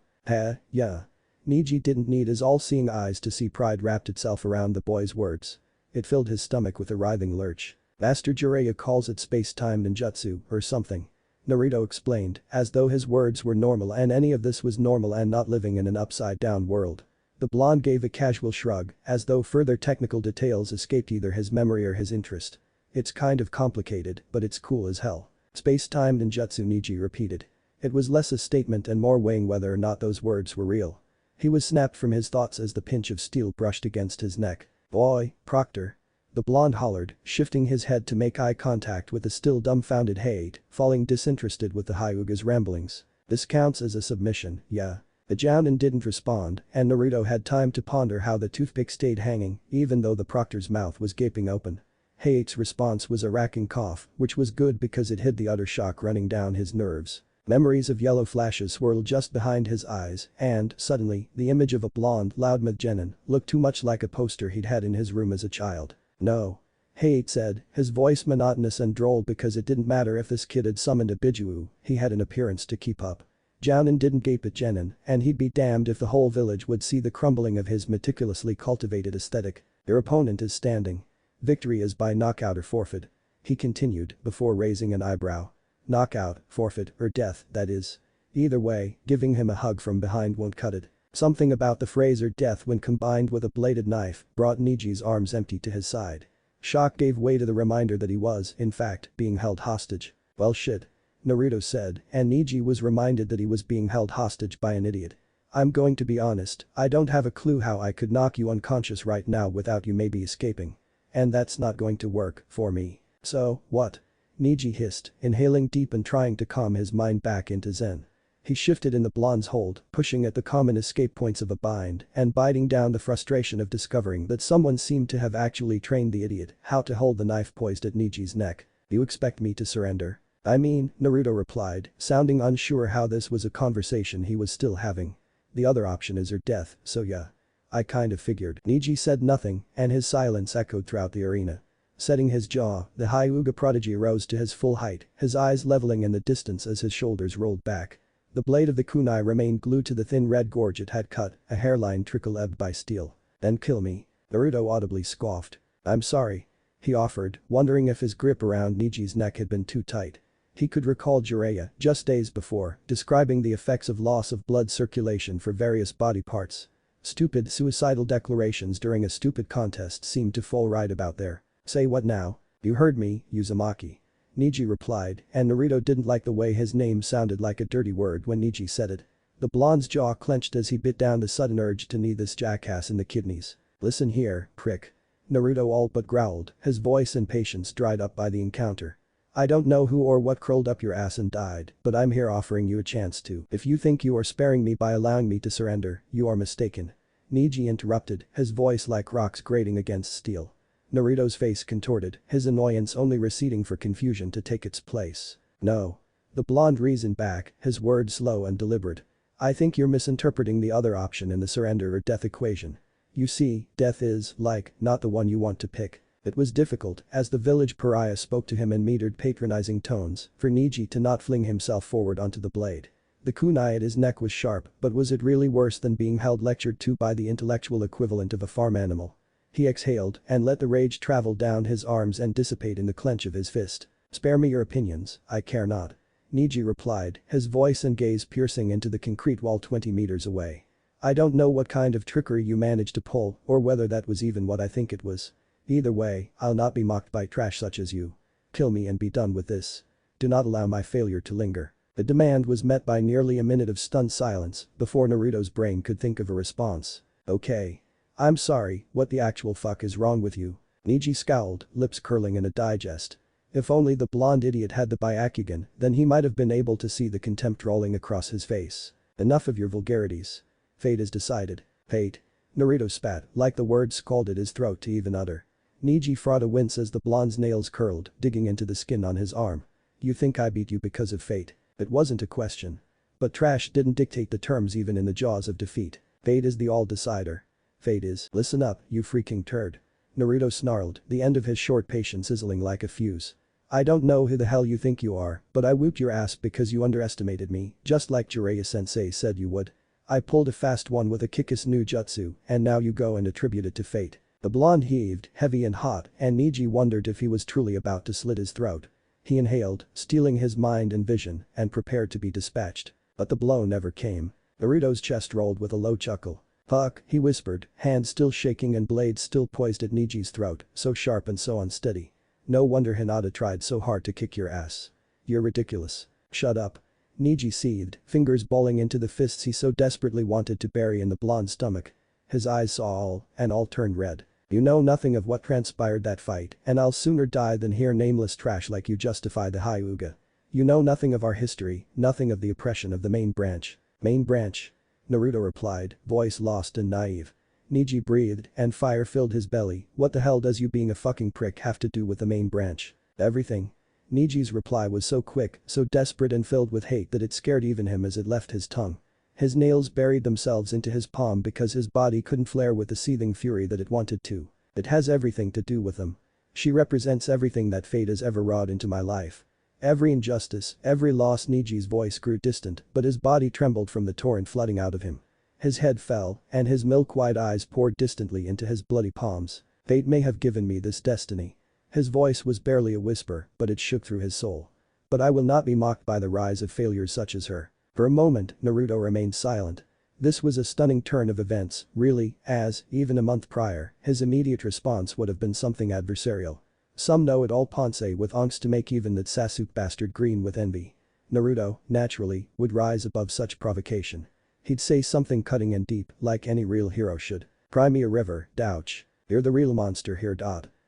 Yeah. Neji didn't need his all-seeing eyes to see pride wrapped itself around the boy's words. It filled his stomach with a writhing lurch. Master Jiraiya calls it space-time ninjutsu or something. Naruto explained, as though his words were normal and any of this was normal and not living in an upside-down world. The blonde gave a casual shrug, as though further technical details escaped either his memory or his interest. It's kind of complicated, but it's cool as hell. Space-time ninjutsu, Neji repeated. It was less a statement and more weighing whether or not those words were real. He was snapped from his thoughts as the pinch of steel brushed against his neck. Boy, Proctor. The blonde hollered, shifting his head to make eye contact with the still dumbfounded Hate, falling disinterested with the Hyuga's ramblings. This counts as a submission, yeah. The Jounin didn't respond, and Naruto had time to ponder how the toothpick stayed hanging, even though the Proctor's mouth was gaping open. Hate's response was a racking cough, which was good because it hid the utter shock running down his nerves. Memories of yellow flashes swirled just behind his eyes, and, suddenly, the image of a blonde, loudmouth genin looked too much like a poster he'd had in his room as a child. No. Hate said, his voice monotonous and droll because it didn't matter if this kid had summoned a Biju, he had an appearance to keep up. Jounin didn't gape at genin, and he'd be damned if the whole village would see the crumbling of his meticulously cultivated aesthetic. Your opponent is standing. Victory is by knockout or forfeit. He continued, before raising an eyebrow. Knockout, forfeit, or death, that is. Either way, giving him a hug from behind won't cut it. Something about the phrase or death when combined with a bladed knife brought Neji's arms empty to his side. Shock gave way to the reminder that he was, in fact, being held hostage. Well shit. Naruto said, and Neji was reminded that he was being held hostage by an idiot. I'm going to be honest, I don't have a clue how I could knock you unconscious right now without you maybe escaping. And that's not going to work, for me. So, what? Neji hissed, inhaling deep and trying to calm his mind back into zen. He shifted in the blonde's hold, pushing at the common escape points of a bind and biting down the frustration of discovering that someone seemed to have actually trained the idiot how to hold the knife poised at Neji's neck. Do you expect me to surrender? I mean, Naruto replied, sounding unsure how this was a conversation he was still having. The other option is her death, so yeah. I kind of figured. Neji said nothing, and his silence echoed throughout the arena. Setting his jaw, the Hyuga prodigy rose to his full height, his eyes leveling in the distance as his shoulders rolled back. The blade of the kunai remained glued to the thin red gorge it had cut, a hairline trickle ebbed by steel. Then kill me. Naruto audibly scoffed. I'm sorry. He offered, wondering if his grip around Neji's neck had been too tight. He could recall Jiraiya, just days before, describing the effects of loss of blood circulation for various body parts. Stupid suicidal declarations during a stupid contest seemed to fall right about there. Say what now? You heard me, Uzumaki. Neji replied, and Naruto didn't like the way his name sounded like a dirty word when Neji said it. The blonde's jaw clenched as he bit down the sudden urge to knee this jackass in the kidneys. Listen here, prick. Naruto all but growled, his voice and patience dried up by the encounter. I don't know who or what curled up your ass and died, but I'm here offering you a chance to. If you think you are sparing me by allowing me to surrender, you are mistaken. Neji interrupted, his voice like rocks grating against steel. Naruto's face contorted, his annoyance only receding for confusion to take its place. No. The blonde reasoned back, his words slow and deliberate. I think you're misinterpreting the other option in the surrender or death equation. You see, death is, like, not the one you want to pick. It was difficult, as the village pariah spoke to him in metered patronizing tones, for Neji to not fling himself forward onto the blade. The kunai at his neck was sharp, but was it really worse than being held lectured to by the intellectual equivalent of a farm animal? He exhaled and let the rage travel down his arms and dissipate in the clench of his fist. Spare me your opinions, I care not. Neji replied, his voice and gaze piercing into the concrete wall 20 meters away. I don't know what kind of trickery you managed to pull or whether that was even what I think it was. Either way, I'll not be mocked by trash such as you. Kill me and be done with this. Do not allow my failure to linger. The demand was met by nearly a minute of stunned silence before Naruto's brain could think of a response. Okay. I'm sorry, what the actual fuck is wrong with you? Neji scowled, lips curling in a digest. If only the blonde idiot had the Byakugan, then he might have been able to see the contempt rolling across his face. Enough of your vulgarities. Fate is decided. Fate. Naruto spat, like the word scalded his throat to even utter. Neji fought a wince as the blonde's nails curled, digging into the skin on his arm. You think I beat you because of fate? It wasn't a question. But trash didn't dictate the terms even in the jaws of defeat. Fate is the all-decider. Fate is, listen up, you freaking turd. Naruto snarled, the end of his short patience sizzling like a fuse. I don't know who the hell you think you are, but I whooped your ass because you underestimated me, just like Jiraiya-sensei said you would. I pulled a fast one with a Kikis new jutsu, and now you go and attribute it to fate. The blonde heaved, heavy and hot, and Neji wondered if he was truly about to slit his throat. He inhaled, stealing his mind and vision, and prepared to be dispatched. But the blow never came. Naruto's chest rolled with a low chuckle. Fuck, he whispered, hands still shaking and blades still poised at Neji's throat, so sharp and so unsteady. No wonder Hinata tried so hard to kick your ass. You're ridiculous. Shut up. Neji seethed, fingers balling into the fists he so desperately wanted to bury in the blonde's stomach. His eyes saw all, and all turned red. You know nothing of what transpired that fight, and I'll sooner die than hear nameless trash like you justify the Hyuga. You know nothing of our history, nothing of the oppression of the main branch. Main branch? Naruto replied, voice lost and naive. Neji breathed, and fire filled his belly. What the hell does you being a fucking prick have to do with the main branch? Everything. Neji's reply was so quick, so desperate and filled with hate that it scared even him as it left his tongue. His nails buried themselves into his palm because his body couldn't flare with the seething fury that it wanted to. It has everything to do with them. She represents everything that fate has ever wrought into my life. Every injustice, every loss. Neji's voice grew distant, but his body trembled from the torrent flooding out of him. His head fell, and his milk-white eyes poured distantly into his bloody palms. Fate may have given me this destiny. His voice was barely a whisper, but it shook through his soul. But I will not be mocked by the rise of failures such as her. For a moment, Naruto remained silent. This was a stunning turn of events, really, as, even a month prior, his immediate response would have been something adversarial. Some know it all Ponce with angst to make even that Sasuke bastard green with envy. Naruto, naturally, would rise above such provocation. He'd say something cutting and deep, like any real hero should. Cry me a river, douch. You're the real monster here.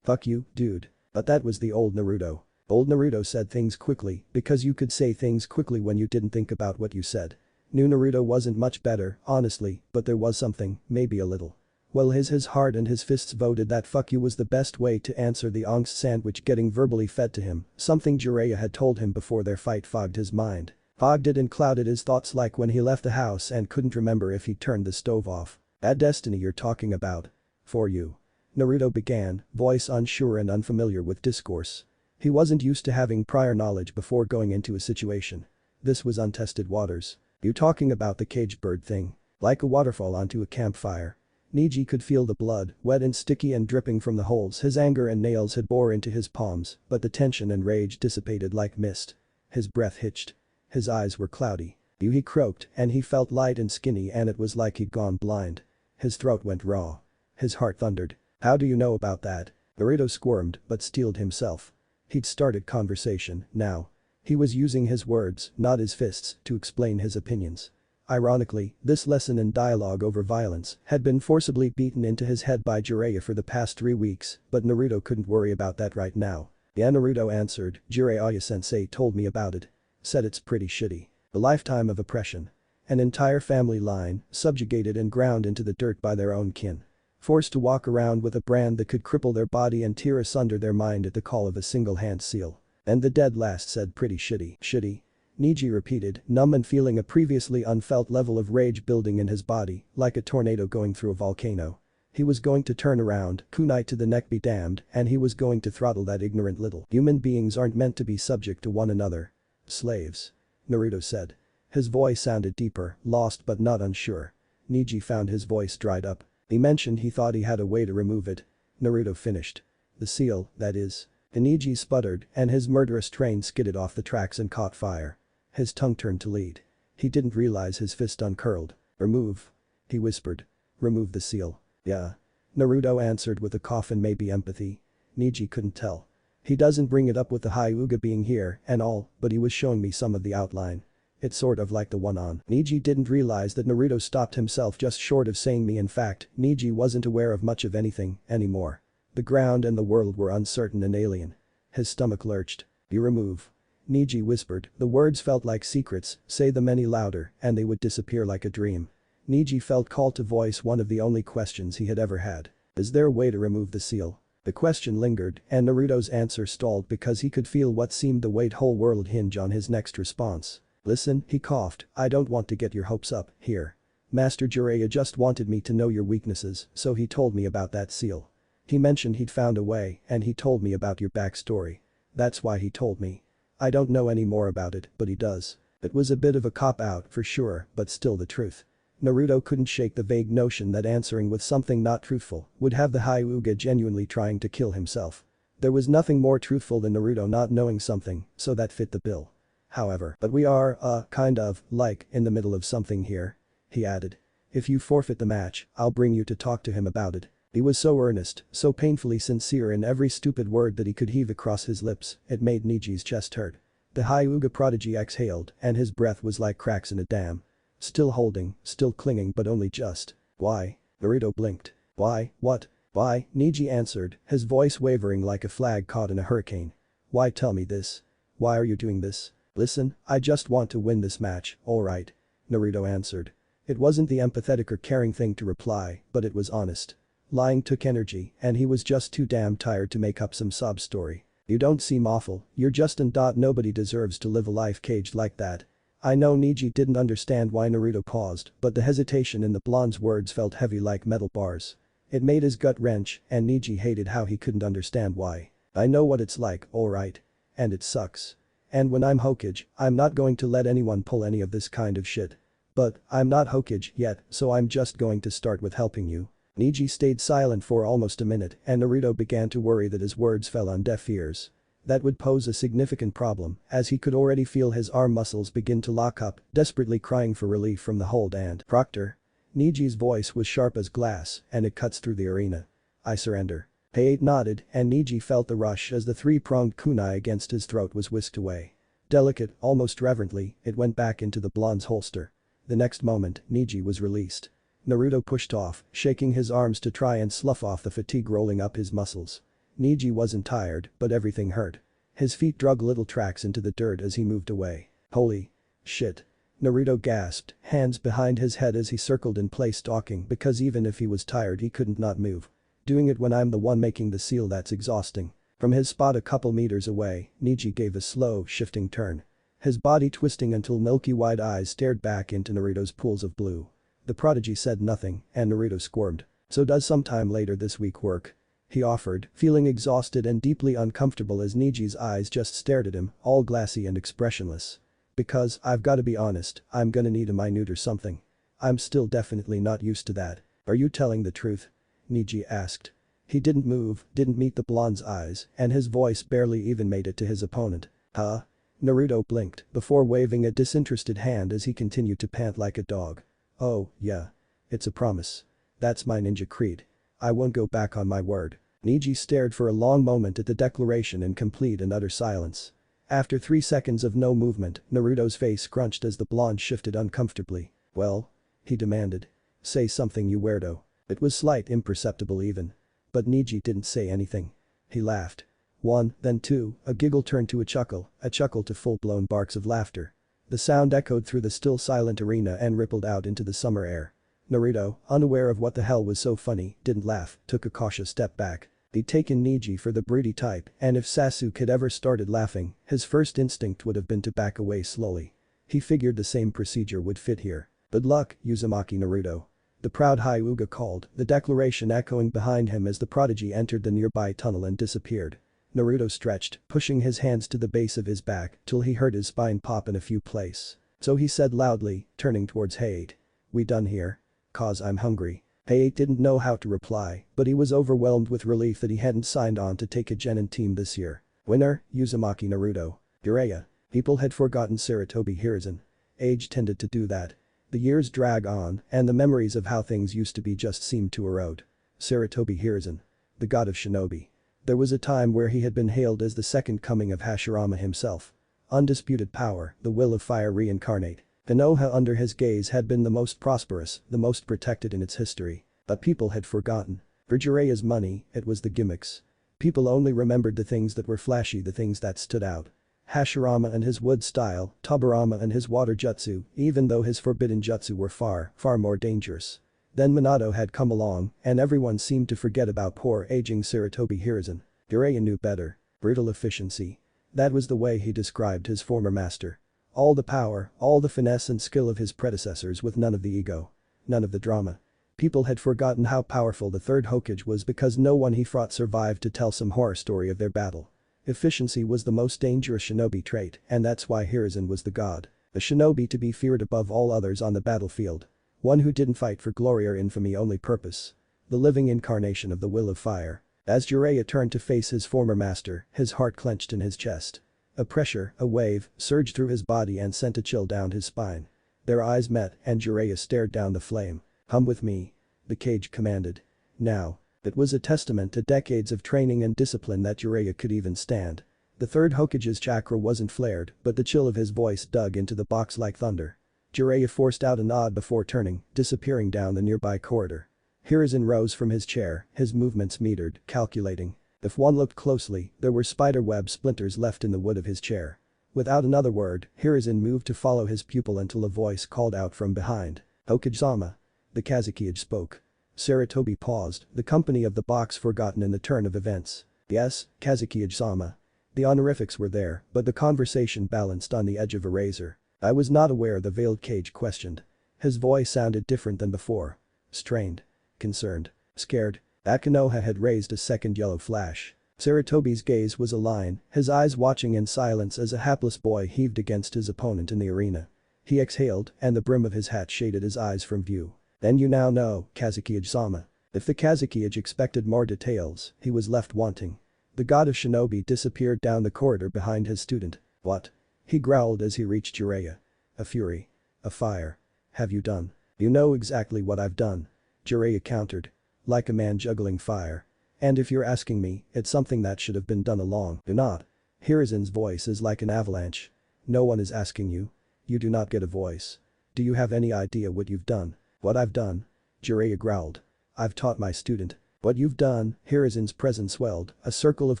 Fuck you, dude. But that was the old Naruto. Old Naruto said things quickly because you could say things quickly when you didn't think about what you said. New Naruto wasn't much better, honestly, but there was something, maybe a little. Well, his heart and his fists voted that fuck you was the best way to answer the angst sandwich getting verbally fed to him, something Jiraiya had told him before their fight fogged his mind. Fogged it and clouded his thoughts like when he left the house and couldn't remember if he turned the stove off. That destiny you're talking about. For you. Naruto began, voice unsure and unfamiliar with discourse. He wasn't used to having prior knowledge before going into a situation. This was untested waters. You talking about the caged bird thing? Like a waterfall onto a campfire. Neji could feel the blood, wet and sticky and dripping from the holes his anger and nails had bore into his palms, but the tension and rage dissipated like mist. His breath hitched. His eyes were cloudy. He croaked, and he felt light and skinny and it was like he'd gone blind. His throat went raw. His heart thundered. How do you know about that? Naruto squirmed but steeled himself. He'd started conversation, now. He was using his words, not his fists, to explain his opinions. Ironically, this lesson in dialogue over violence had been forcibly beaten into his head by Jiraiya for the past 3 weeks, but Naruto couldn't worry about that right now. Yeah, Naruto answered, Jiraiya-sensei told me about it. Said it's pretty shitty. A lifetime of oppression. An entire family line, subjugated and ground into the dirt by their own kin. Forced to walk around with a brand that could cripple their body and tear asunder their mind at the call of a single hand seal. And the dead last said pretty shitty. Shitty. Neji repeated, numb and feeling a previously unfelt level of rage building in his body, like a tornado going through a volcano. He was going to turn around, kunai to the neck be damned, and he was going to throttle that ignorant little. Human beings aren't meant to be subject to one another. Slaves. Naruto said. His voice sounded deeper, lost but not unsure. Neji found his voice dried up. He mentioned he thought he had a way to remove it. Naruto finished. The seal, that is. Neji sputtered and his murderous train skidded off the tracks and caught fire. His tongue turned to lead. He didn't realize his fist uncurled. Remove. He whispered. Remove the seal. Yeah. Naruto answered with a cough and maybe empathy. Neji couldn't tell. He doesn't bring it up with the Hyuga being here and all, but he was showing me some of the outline. It's sort of like the one on. Neji didn't realize that Naruto stopped himself just short of saying me. In fact, Neji wasn't aware of much of anything anymore. The ground and the world were uncertain and alien. His stomach lurched. You remove. Niji whispered, the words felt like secrets, say them any louder, and they would disappear like a dream. Niji felt called to voice one of the only questions he had ever had. Is there a way to remove the seal? The question lingered, and Naruto's answer stalled because he could feel what seemed the weight whole world hinge on his next response. Listen, he coughed, I don't want to get your hopes up, here. Master Jiraiya just wanted me to know your weaknesses, so he told me about that seal. He mentioned he'd found a way, and he told me about your backstory. That's why he told me. I don't know any more about it, but he does. It was a bit of a cop-out, for sure, but still the truth. Naruto couldn't shake the vague notion that answering with something not truthful would have the Hyuga genuinely trying to kill himself. There was nothing more truthful than Naruto not knowing something, so that fit the bill. However, but we are, kind of, like, in the middle of something here. He added. If you forfeit the match, I'll bring you to talk to him about it. He was so earnest, so painfully sincere in every stupid word that he could heave across his lips, it made Niji's chest hurt. The Hyuga prodigy exhaled, and his breath was like cracks in a dam. Still holding, still clinging but only just. Why? Naruto blinked. Why, what? Why? Niji answered, his voice wavering like a flag caught in a hurricane. Why tell me this? Why are you doing this? Listen, I just want to win this match, alright. Naruto answered. It wasn't the empathetic or caring thing to reply, but it was honest. Lying took energy, and he was just too damn tired to make up some sob story. You don't seem awful, you're just an. Nobody deserves to live a life caged like that. I know Niji didn't understand why Naruto paused, but the hesitation in the blonde's words felt heavy like metal bars. It made his gut wrench, and Niji hated how he couldn't understand why. I know what it's like, alright. And it sucks. And when I'm Hokage, I'm not going to let anyone pull any of this kind of shit. But, I'm not Hokage yet, so I'm just going to start with helping you. Niji stayed silent for almost a minute, and Naruto began to worry that his words fell on deaf ears. That would pose a significant problem, as he could already feel his arm muscles begin to lock up, desperately crying for relief from the hold and Proctor. Niji's voice was sharp as glass, and it cuts through the arena. I surrender. Hayate nodded, and Niji felt the rush as the three-pronged kunai against his throat was whisked away. Delicate, almost reverently, it went back into the blonde's holster. The next moment, Niji was released. Naruto pushed off, shaking his arms to try and slough off the fatigue rolling up his muscles. Niji wasn't tired, but everything hurt. His feet dug little tracks into the dirt as he moved away. Holy shit. Naruto gasped, hands behind his head as he circled in place stalking because even if he was tired he couldn't not move. Doing it when I'm the one making the seal, that's exhausting. From his spot a couple meters away, Niji gave a slow, shifting turn. His body twisting until milky-white eyes stared back into Naruto's pools of blue. The prodigy said nothing, and Naruto squirmed. So does sometime later this week work? He offered, feeling exhausted and deeply uncomfortable as Niji's eyes just stared at him, all glassy and expressionless. Because, I've gotta be honest, I'm gonna need a minute or something. I'm still definitely not used to that. Are you telling the truth? Niji asked. He didn't move, didn't meet the blonde's eyes, and his voice barely even made it to his opponent. Huh? Naruto blinked, before waving a disinterested hand as he continued to pant like a dog. Oh, yeah. It's a promise. That's my ninja creed. I won't go back on my word. Niji stared for a long moment at the declaration in complete and utter silence. After 3 seconds of no movement, Naruto's face scrunched as the blonde shifted uncomfortably. Well? He demanded. Say something, you weirdo. It was slight, imperceptible even. But Niji didn't say anything. He laughed. 1, then 2, a giggle turned to a chuckle to full-blown barks of laughter. The sound echoed through the still silent arena and rippled out into the summer air. Naruto, unaware of what the hell was so funny, didn't laugh, took a cautious step back. He'd taken Niji for the broody type, and if Sasuke had ever started laughing, his first instinct would have been to back away slowly. He figured the same procedure would fit here. Good luck, Uzumaki Naruto. The proud Hyuga called, the declaration echoing behind him as the prodigy entered the nearby tunnel and disappeared. Naruto stretched, pushing his hands to the base of his back till he heard his spine pop in a few places. So he said loudly, turning towards Hayate. We done here? Cause I'm hungry. Hayate didn't know how to reply, but he was overwhelmed with relief that he hadn't signed on to take a genin team this year. Winner, Uzumaki Naruto. Jiraiya. People had forgotten Sarutobi Hiruzen. Age tended to do that. The years drag on, and the memories of how things used to be just seemed to erode. Sarutobi Hiruzen. The god of Shinobi. There was a time where he had been hailed as the second coming of Hashirama himself. Undisputed power, the will of fire reincarnate. Konoha under his gaze had been the most prosperous, the most protected in its history. But people had forgotten. For Jiraiya's money, it was the gimmicks. People only remembered the things that were flashy, the things that stood out. Hashirama and his wood style, Tobirama and his water jutsu, even though his forbidden jutsu were far, far more dangerous. Then Minato had come along, and everyone seemed to forget about poor aging Sarutobi Hiruzen. Jiraiya knew better. Brutal efficiency. That was the way he described his former master. All the power, all the finesse and skill of his predecessors with none of the ego. None of the drama. People had forgotten how powerful the third Hokage was because no one he fought survived to tell some horror story of their battle. Efficiency was the most dangerous shinobi trait, and that's why Hiruzen was the god. A shinobi to be feared above all others on the battlefield. One who didn't fight for glory or infamy, only purpose. The living incarnation of the will of fire. As Jiraiya turned to face his former master, his heart clenched in his chest. A pressure, a wave, surged through his body and sent a chill down his spine. Their eyes met and Jiraiya stared down the flame. "Come with me," the Cage commanded. Now. It was a testament to decades of training and discipline that Jiraiya could even stand. The third Hokage's chakra wasn't flared, but the chill of his voice dug into the box like thunder. Jiraiya forced out a nod before turning, disappearing down the nearby corridor. Hiruzen rose from his chair, his movements metered, calculating. If one looked closely, there were spiderweb splinters left in the wood of his chair. Without another word, Hiruzen moved to follow his pupil until a voice called out from behind. "Hokage-sama." The Kazekage spoke. Sarutobi paused, the company of the box forgotten in the turn of events. "Yes, Kazekage-sama." The honorifics were there, but the conversation balanced on the edge of a razor. "I was not aware," the veiled Cage questioned. His voice sounded different than before. Strained. Concerned. Scared. Akinoha had raised a second yellow flash. Sarutobi's gaze was a line, his eyes watching in silence as a hapless boy heaved against his opponent in the arena. He exhaled, and the brim of his hat shaded his eyes from view. "Then you now know, Kazekage-sama." If the Kazekage expected more details, he was left wanting. The god of shinobi disappeared down the corridor behind his student. "What?" he growled as he reached Jiraiya. "A fury. A fire. Have you done?" "You know exactly what I've done." Jiraiya countered. "Like a man juggling fire. And if you're asking me, it's something that should have been done along." "Do not." Hiruzen's voice is like an avalanche. "No one is asking you. You do not get a voice. Do you have any idea what you've done?" "What I've done?" Jiraiya growled. "I've taught my student." "What you've done," Hiruzen's presence swelled, a circle of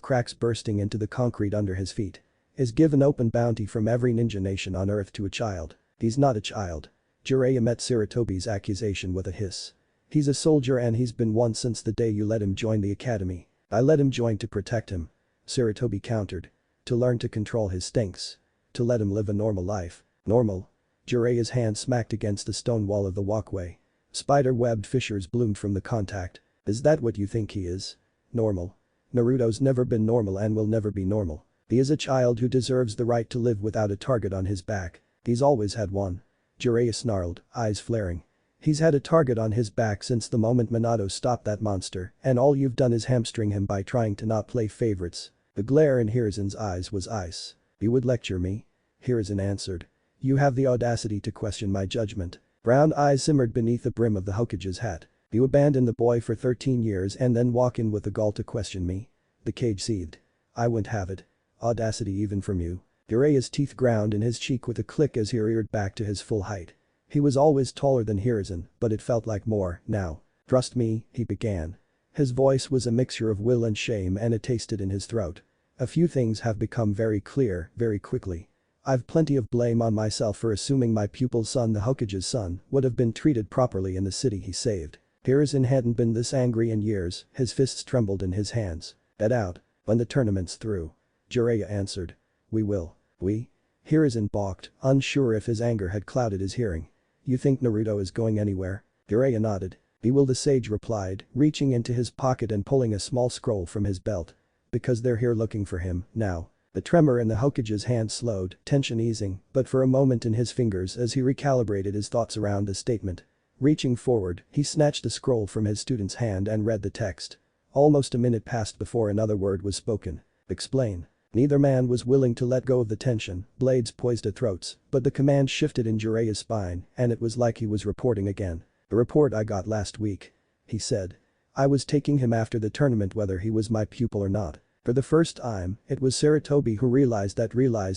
cracks bursting into the concrete under his feet. "Is give an open bounty from every ninja nation on earth to a child." "He's not a child." Jiraiya met Sarutobi's accusation with a hiss. "He's a soldier and he's been one since the day you let him join the academy." "I let him join to protect him." Sarutobi countered. "To learn to control his stinks. To let him live a normal life." "Normal?" Jiraiya's hand smacked against the stone wall of the walkway. Spider-webbed fissures bloomed from the contact. "Is that what you think he is? Normal? Naruto's never been normal and will never be normal. He is a child who deserves the right to live without a target on his back. He's always had one." Jiraiya snarled, eyes flaring. "He's had a target on his back since the moment Minato stopped that monster, and all you've done is hamstring him by trying to not play favorites." The glare in Hiruzen's eyes was ice. "You would lecture me?" Hiruzen answered. "You have the audacity to question my judgment." Brown eyes simmered beneath the brim of the Hokage's hat. "You abandon the boy for 13 years and then walk in with the gall to question me?" The Cage seethed. "I wouldn't have it. Audacity even from you." Jiraiya's teeth ground in his cheek with a click as he reared back to his full height. He was always taller than Hiruzen, but it felt like more, now. "Trust me," he began. His voice was a mixture of will and shame and it tasted in his throat. "A few things have become very clear, very quickly. I've plenty of blame on myself for assuming my pupil's son, the Hokage's son, would have been treated properly in the city he saved." Hiruzen hadn't been this angry in years, his fists trembled in his hands. "Bet out. When the tournament's through." Jiraiya answered. "We will." "We?" Hiruzen balked, unsure if his anger had clouded his hearing. "You think Naruto is going anywhere?" Jiraiya nodded. "He will," the sage replied, reaching into his pocket and pulling a small scroll from his belt. "Because they're here looking for him, now." The tremor in the Hokage's hand slowed, tension easing, but for a moment in his fingers as he recalibrated his thoughts around the statement. Reaching forward, he snatched the scroll from his student's hand and read the text. Almost a minute passed before another word was spoken. "Explain." Neither man was willing to let go of the tension, blades poised at throats, but the command shifted in Jiraiya's spine and it was like he was reporting again. "A report I got last week," he said. "I was taking him after the tournament whether he was my pupil or not." For the first time, it was Sarutobi who realized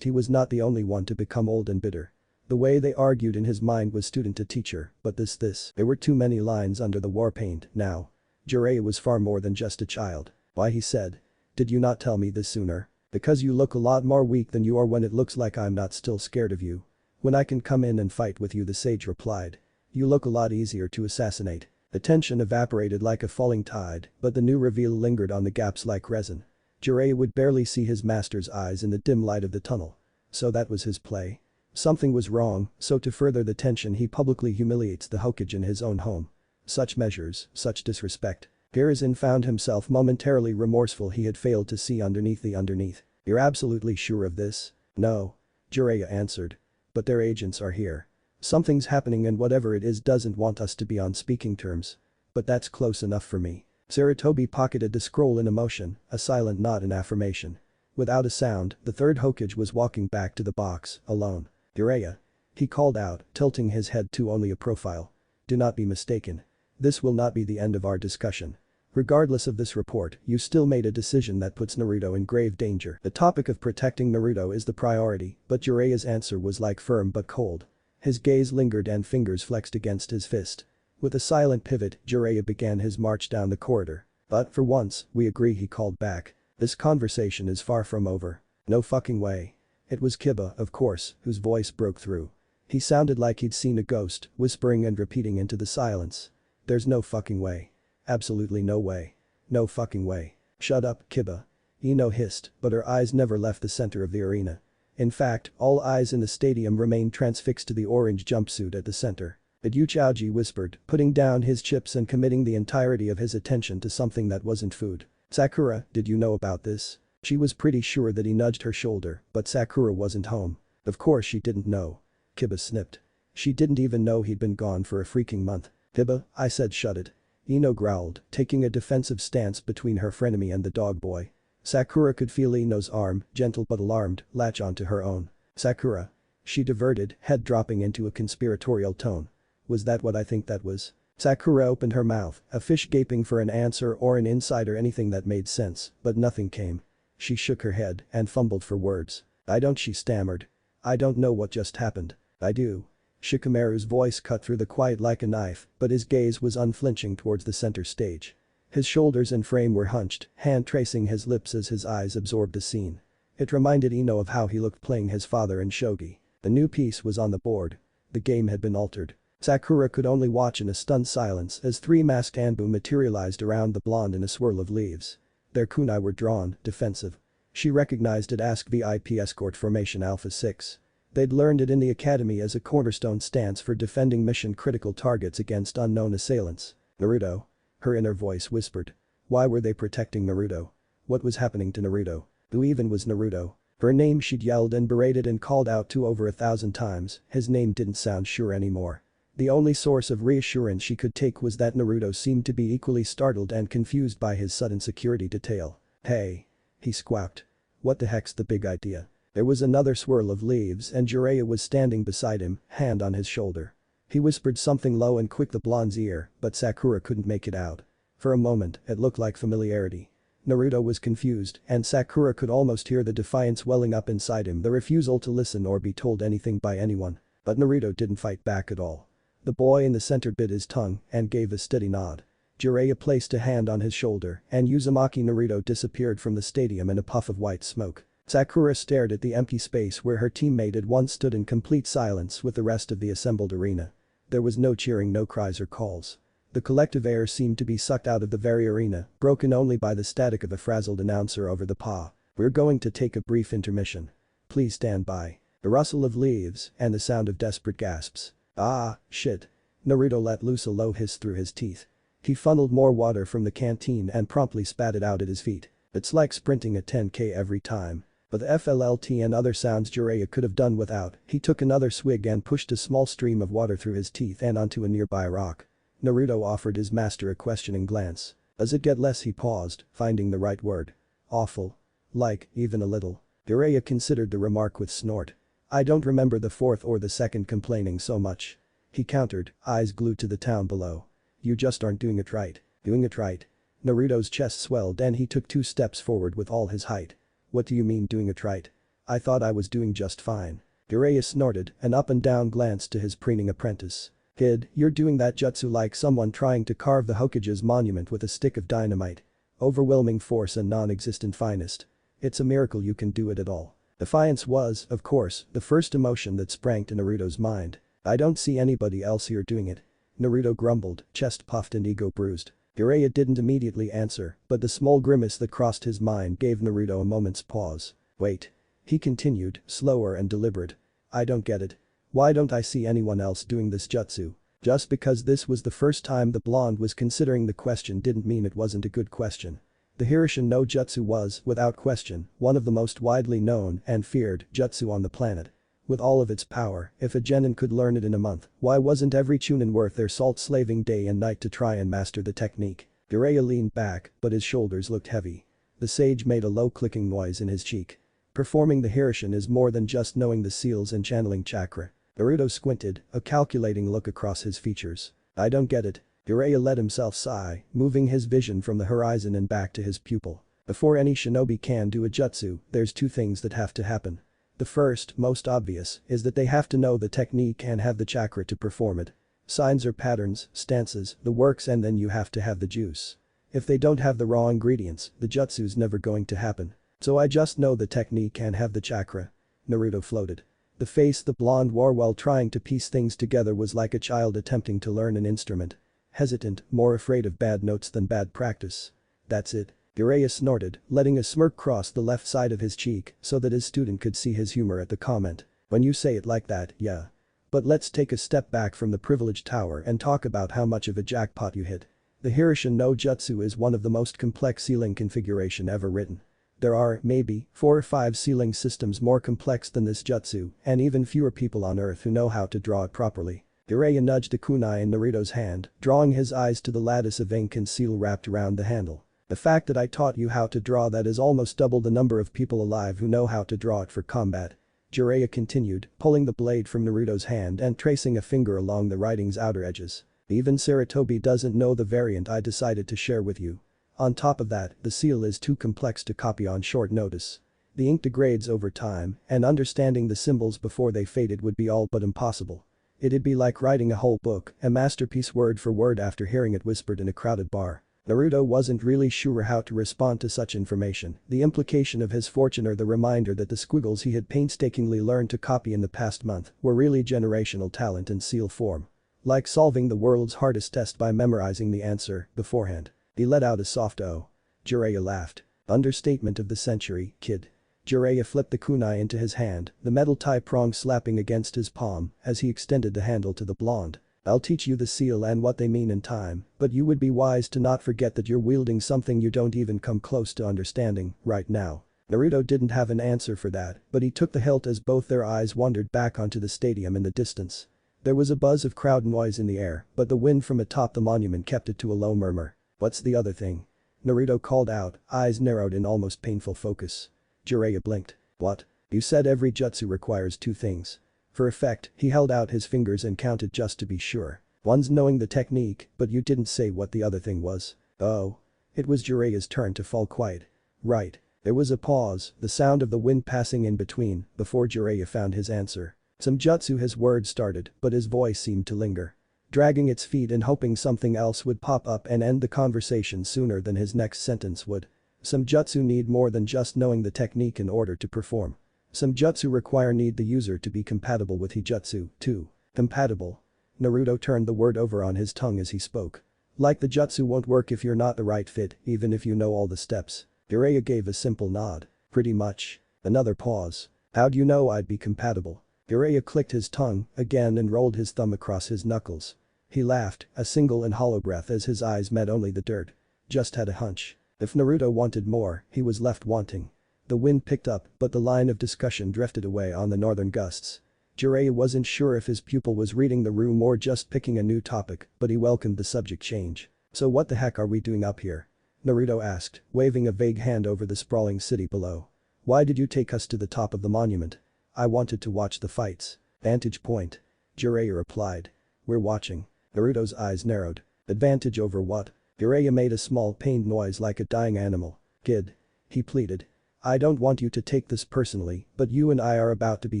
he was not the only one to become old and bitter. The way they argued in his mind was student to teacher, but there were too many lines under the war paint now. Jiraiya was far more than just a child. "Why," he said. "Did you not tell me this sooner?" Because you look a lot more weak than you are when it looks like I'm not still scared of you. When I can come in and fight with you, the sage replied. You look a lot easier to assassinate. The tension evaporated like a falling tide, but the new reveal lingered on the gaps like resin. Jiraiya would barely see his master's eyes in the dim light of the tunnel. So that was his play. Something was wrong, so to further the tension he publicly humiliates the Hokage in his own home. Such measures, such disrespect. Hiruzen found himself momentarily remorseful he had failed to see underneath the underneath. You're absolutely sure of this? No. Jiraiya answered. But their agents are here. Something's happening and whatever it is doesn't want us to be on speaking terms. But that's close enough for me. Sarutobi pocketed the scroll in emotion, a silent nod in affirmation. Without a sound, the third Hokage was walking back to the box, alone. Jiraiya. He called out, tilting his head to only a profile. Do not be mistaken. This will not be the end of our discussion. Regardless of this report, you still made a decision that puts Naruto in grave danger. The topic of protecting Naruto is the priority, but Jiraiya's answer was like firm but cold. His gaze lingered and fingers flexed against his fist. With a silent pivot, Jiraiya began his march down the corridor. But for once, we agree, he called back. This conversation is far from over. No fucking way. It was Kiba, of course, whose voice broke through. He sounded like he'd seen a ghost, whispering and repeating into the silence. There's no fucking way. Absolutely no way. No fucking way. Shut up, Kiba. Ino hissed, but her eyes never left the center of the arena. In fact, all eyes in the stadium remained transfixed to the orange jumpsuit at the center. But Yuchauji whispered, putting down his chips and committing the entirety of his attention to something that wasn't food. Sakura, did you know about this? She was pretty sure that he nudged her shoulder, but Sakura wasn't home. Of course she didn't know. Kiba snipped. She didn't even know he'd been gone for a freaking month. Kiba, I said shut it. Ino growled, taking a defensive stance between her frenemy and the dog boy. Sakura could feel Ino's arm, gentle but alarmed, latch onto her own. Sakura. She diverted, head dropping into a conspiratorial tone. Was that what I think that was? Sakura opened her mouth, a fish gaping for an answer or an insight or anything that made sense, but nothing came. She shook her head and fumbled for words. I don't, she stammered. I don't know what just happened. I do. Shikamaru's voice cut through the quiet like a knife, but his gaze was unflinching towards the center stage. His shoulders and frame were hunched, hand tracing his lips as his eyes absorbed the scene. It reminded Ino of how he looked playing his father in shogi. The new piece was on the board. The game had been altered. Sakura could only watch in a stunned silence as three masked Anbu materialized around the blonde in a swirl of leaves. Their kunai were drawn, defensive. She recognized it. Ask VIP Escort Formation Alpha 6. They'd learned it in the academy as a cornerstone stance for defending mission-critical targets against unknown assailants. Naruto. Her inner voice whispered. Why were they protecting Naruto? What was happening to Naruto? Who even was Naruto? Her name she'd yelled and berated and called out to over 1,000 times, his name didn't sound sure anymore. The only source of reassurance she could take was that Naruto seemed to be equally startled and confused by his sudden security detail. Hey. He squawked. What the heck's the big idea? There was another swirl of leaves and Jiraiya was standing beside him, hand on his shoulder. He whispered something low and quick the blonde's ear, but Sakura couldn't make it out. For a moment, it looked like familiarity. Naruto was confused, and Sakura could almost hear the defiance welling up inside him, the refusal to listen or be told anything by anyone. But Naruto didn't fight back at all. The boy in the center bit his tongue and gave a steady nod. Jiraiya placed a hand on his shoulder and Uzumaki Naruto disappeared from the stadium in a puff of white smoke. Sakura stared at the empty space where her teammate had once stood in complete silence with the rest of the assembled arena. There was no cheering, no cries or calls. The collective air seemed to be sucked out of the very arena, broken only by the static of a frazzled announcer over the PA. We're going to take a brief intermission. Please stand by. The rustle of leaves and the sound of desperate gasps. Ah, shit. Naruto let loose a low hiss through his teeth. He funneled more water from the canteen and promptly spat it out at his feet. It's like sprinting a 10K every time. But the FLLT and other sounds Jiraiya could have done without, he took another swig and pushed a small stream of water through his teeth and onto a nearby rock. Naruto offered his master a questioning glance. Does it get less? He paused, finding the right word. Awful. Like, even a little. Jiraiya considered the remark with snort. I don't remember the fourth or the second complaining so much. He countered, eyes glued to the town below. You just aren't doing it right. Doing it right. Naruto's chest swelled and he took 2 steps forward with all his height. What do you mean doing it right? I thought I was doing just fine. Jiraiya snorted, an up and down glance to his preening apprentice. Kid, you're doing that jutsu like someone trying to carve the Hokage's monument with a stick of dynamite. Overwhelming force and non-existent finest. It's a miracle you can do it at all. Defiance was, of course, the first emotion that sprang to Naruto's mind. I don't see anybody else here doing it. Naruto grumbled, chest puffed and ego bruised. Jiraiya didn't immediately answer, but the small grimace that crossed his mind gave Naruto a moment's pause. Wait. He continued, slower and deliberate. I don't get it. Why don't I see anyone else doing this jutsu? Just because this was the first time the blonde was considering the question didn't mean it wasn't a good question. The Hiruzen no jutsu was, without question, one of the most widely known and feared jutsu on the planet. With all of its power, if a genin could learn it in a month, why wasn't every chunin worth their salt slaving day and night to try and master the technique? Jiraiya leaned back, but his shoulders looked heavy. The sage made a low clicking noise in his cheek. Performing the Hiruzen is more than just knowing the seals and channeling chakra. Naruto squinted, a calculating look across his features. I don't get it. Jiraiya let himself sigh, moving his vision from the horizon and back to his pupil. Before any shinobi can do a jutsu, there's two things that have to happen. The first, most obvious, is that they have to know the technique and have the chakra to perform it. Signs or patterns, stances, the works, and then you have to have the juice. If they don't have the raw ingredients, the jutsu's never going to happen. So I just know the technique and have the chakra. Naruto floated. The face the blonde wore while trying to piece things together was like a child attempting to learn an instrument. Hesitant, more afraid of bad notes than bad practice. That's it. Jiraiya snorted, letting a smirk cross the left side of his cheek so that his student could see his humor at the comment. When you say it like that, yeah. But let's take a step back from the privileged tower and talk about how much of a jackpot you hit. The Hiruzen no jutsu is one of the most complex sealing configuration ever written. There are, maybe, 4 or 5 sealing systems more complex than this jutsu, and even fewer people on Earth who know how to draw it properly. Jiraiya nudged a kunai in Naruto's hand, drawing his eyes to the lattice of ink and seal wrapped around the handle. The fact that I taught you how to draw that is almost double the number of people alive who know how to draw it for combat. Jiraiya continued, pulling the blade from Naruto's hand and tracing a finger along the writing's outer edges. Even Sarutobi doesn't know the variant I decided to share with you. On top of that, the seal is too complex to copy on short notice. The ink degrades over time, and understanding the symbols before they faded would be all but impossible. It'd be like writing a whole book, a masterpiece word for word after hearing it whispered in a crowded bar. Naruto wasn't really sure how to respond to such information, the implication of his fortune or the reminder that the squiggles he had painstakingly learned to copy in the past month were really generational talent in seal form. Like solving the world's hardest test by memorizing the answer beforehand. He let out a soft "oh." Jiraiya laughed. Understatement of the century, kid. Jiraiya flipped the kunai into his hand, the metal tie prong slapping against his palm as he extended the handle to the blonde. I'll teach you the seal and what they mean in time, but you would be wise to not forget that you're wielding something you don't even come close to understanding right now. Naruto didn't have an answer for that, but he took the hilt as both their eyes wandered back onto the stadium in the distance. There was a buzz of crowd noise in the air, but the wind from atop the monument kept it to a low murmur. What's the other thing? Naruto called out, eyes narrowed in almost painful focus. Jiraiya blinked. What? You said every jutsu requires 2 things. For effect, he held out his fingers and counted just to be sure. One's knowing the technique, but you didn't say what the other thing was. Oh. It was Jiraiya's turn to fall quiet. Right. There was a pause, the sound of the wind passing in between, before Jiraiya found his answer. Some jutsu his words started, but his voice seemed to linger. Dragging its feet and hoping something else would pop up and end the conversation sooner than his next sentence would. Some jutsu need more than just knowing the technique in order to perform. Some jutsu require need the user to be compatible with Hijutsu, too. Compatible. Naruto turned the word over on his tongue as he spoke. Like the jutsu won't work if you're not the right fit, even if you know all the steps. Jiraiya gave a simple nod. Pretty much. Another pause. How'd you know I'd be compatible? Jiraiya clicked his tongue again and rolled his thumb across his knuckles. He laughed, a single and hollow breath as his eyes met only the dirt. Just had a hunch. If Naruto wanted more, he was left wanting. The wind picked up, but the line of discussion drifted away on the northern gusts. Jiraiya wasn't sure if his pupil was reading the room or just picking a new topic, but he welcomed the subject change. So what the heck are we doing up here? Naruto asked, waving a vague hand over the sprawling city below. Why did you take us to the top of the monument? I wanted to watch the fights. Vantage point. Jiraiya replied. We're watching. Naruto's eyes narrowed. Advantage over what? Jiraiya made a small pained noise like a dying animal. Kid. He pleaded. I don't want you to take this personally, but you and I are about to be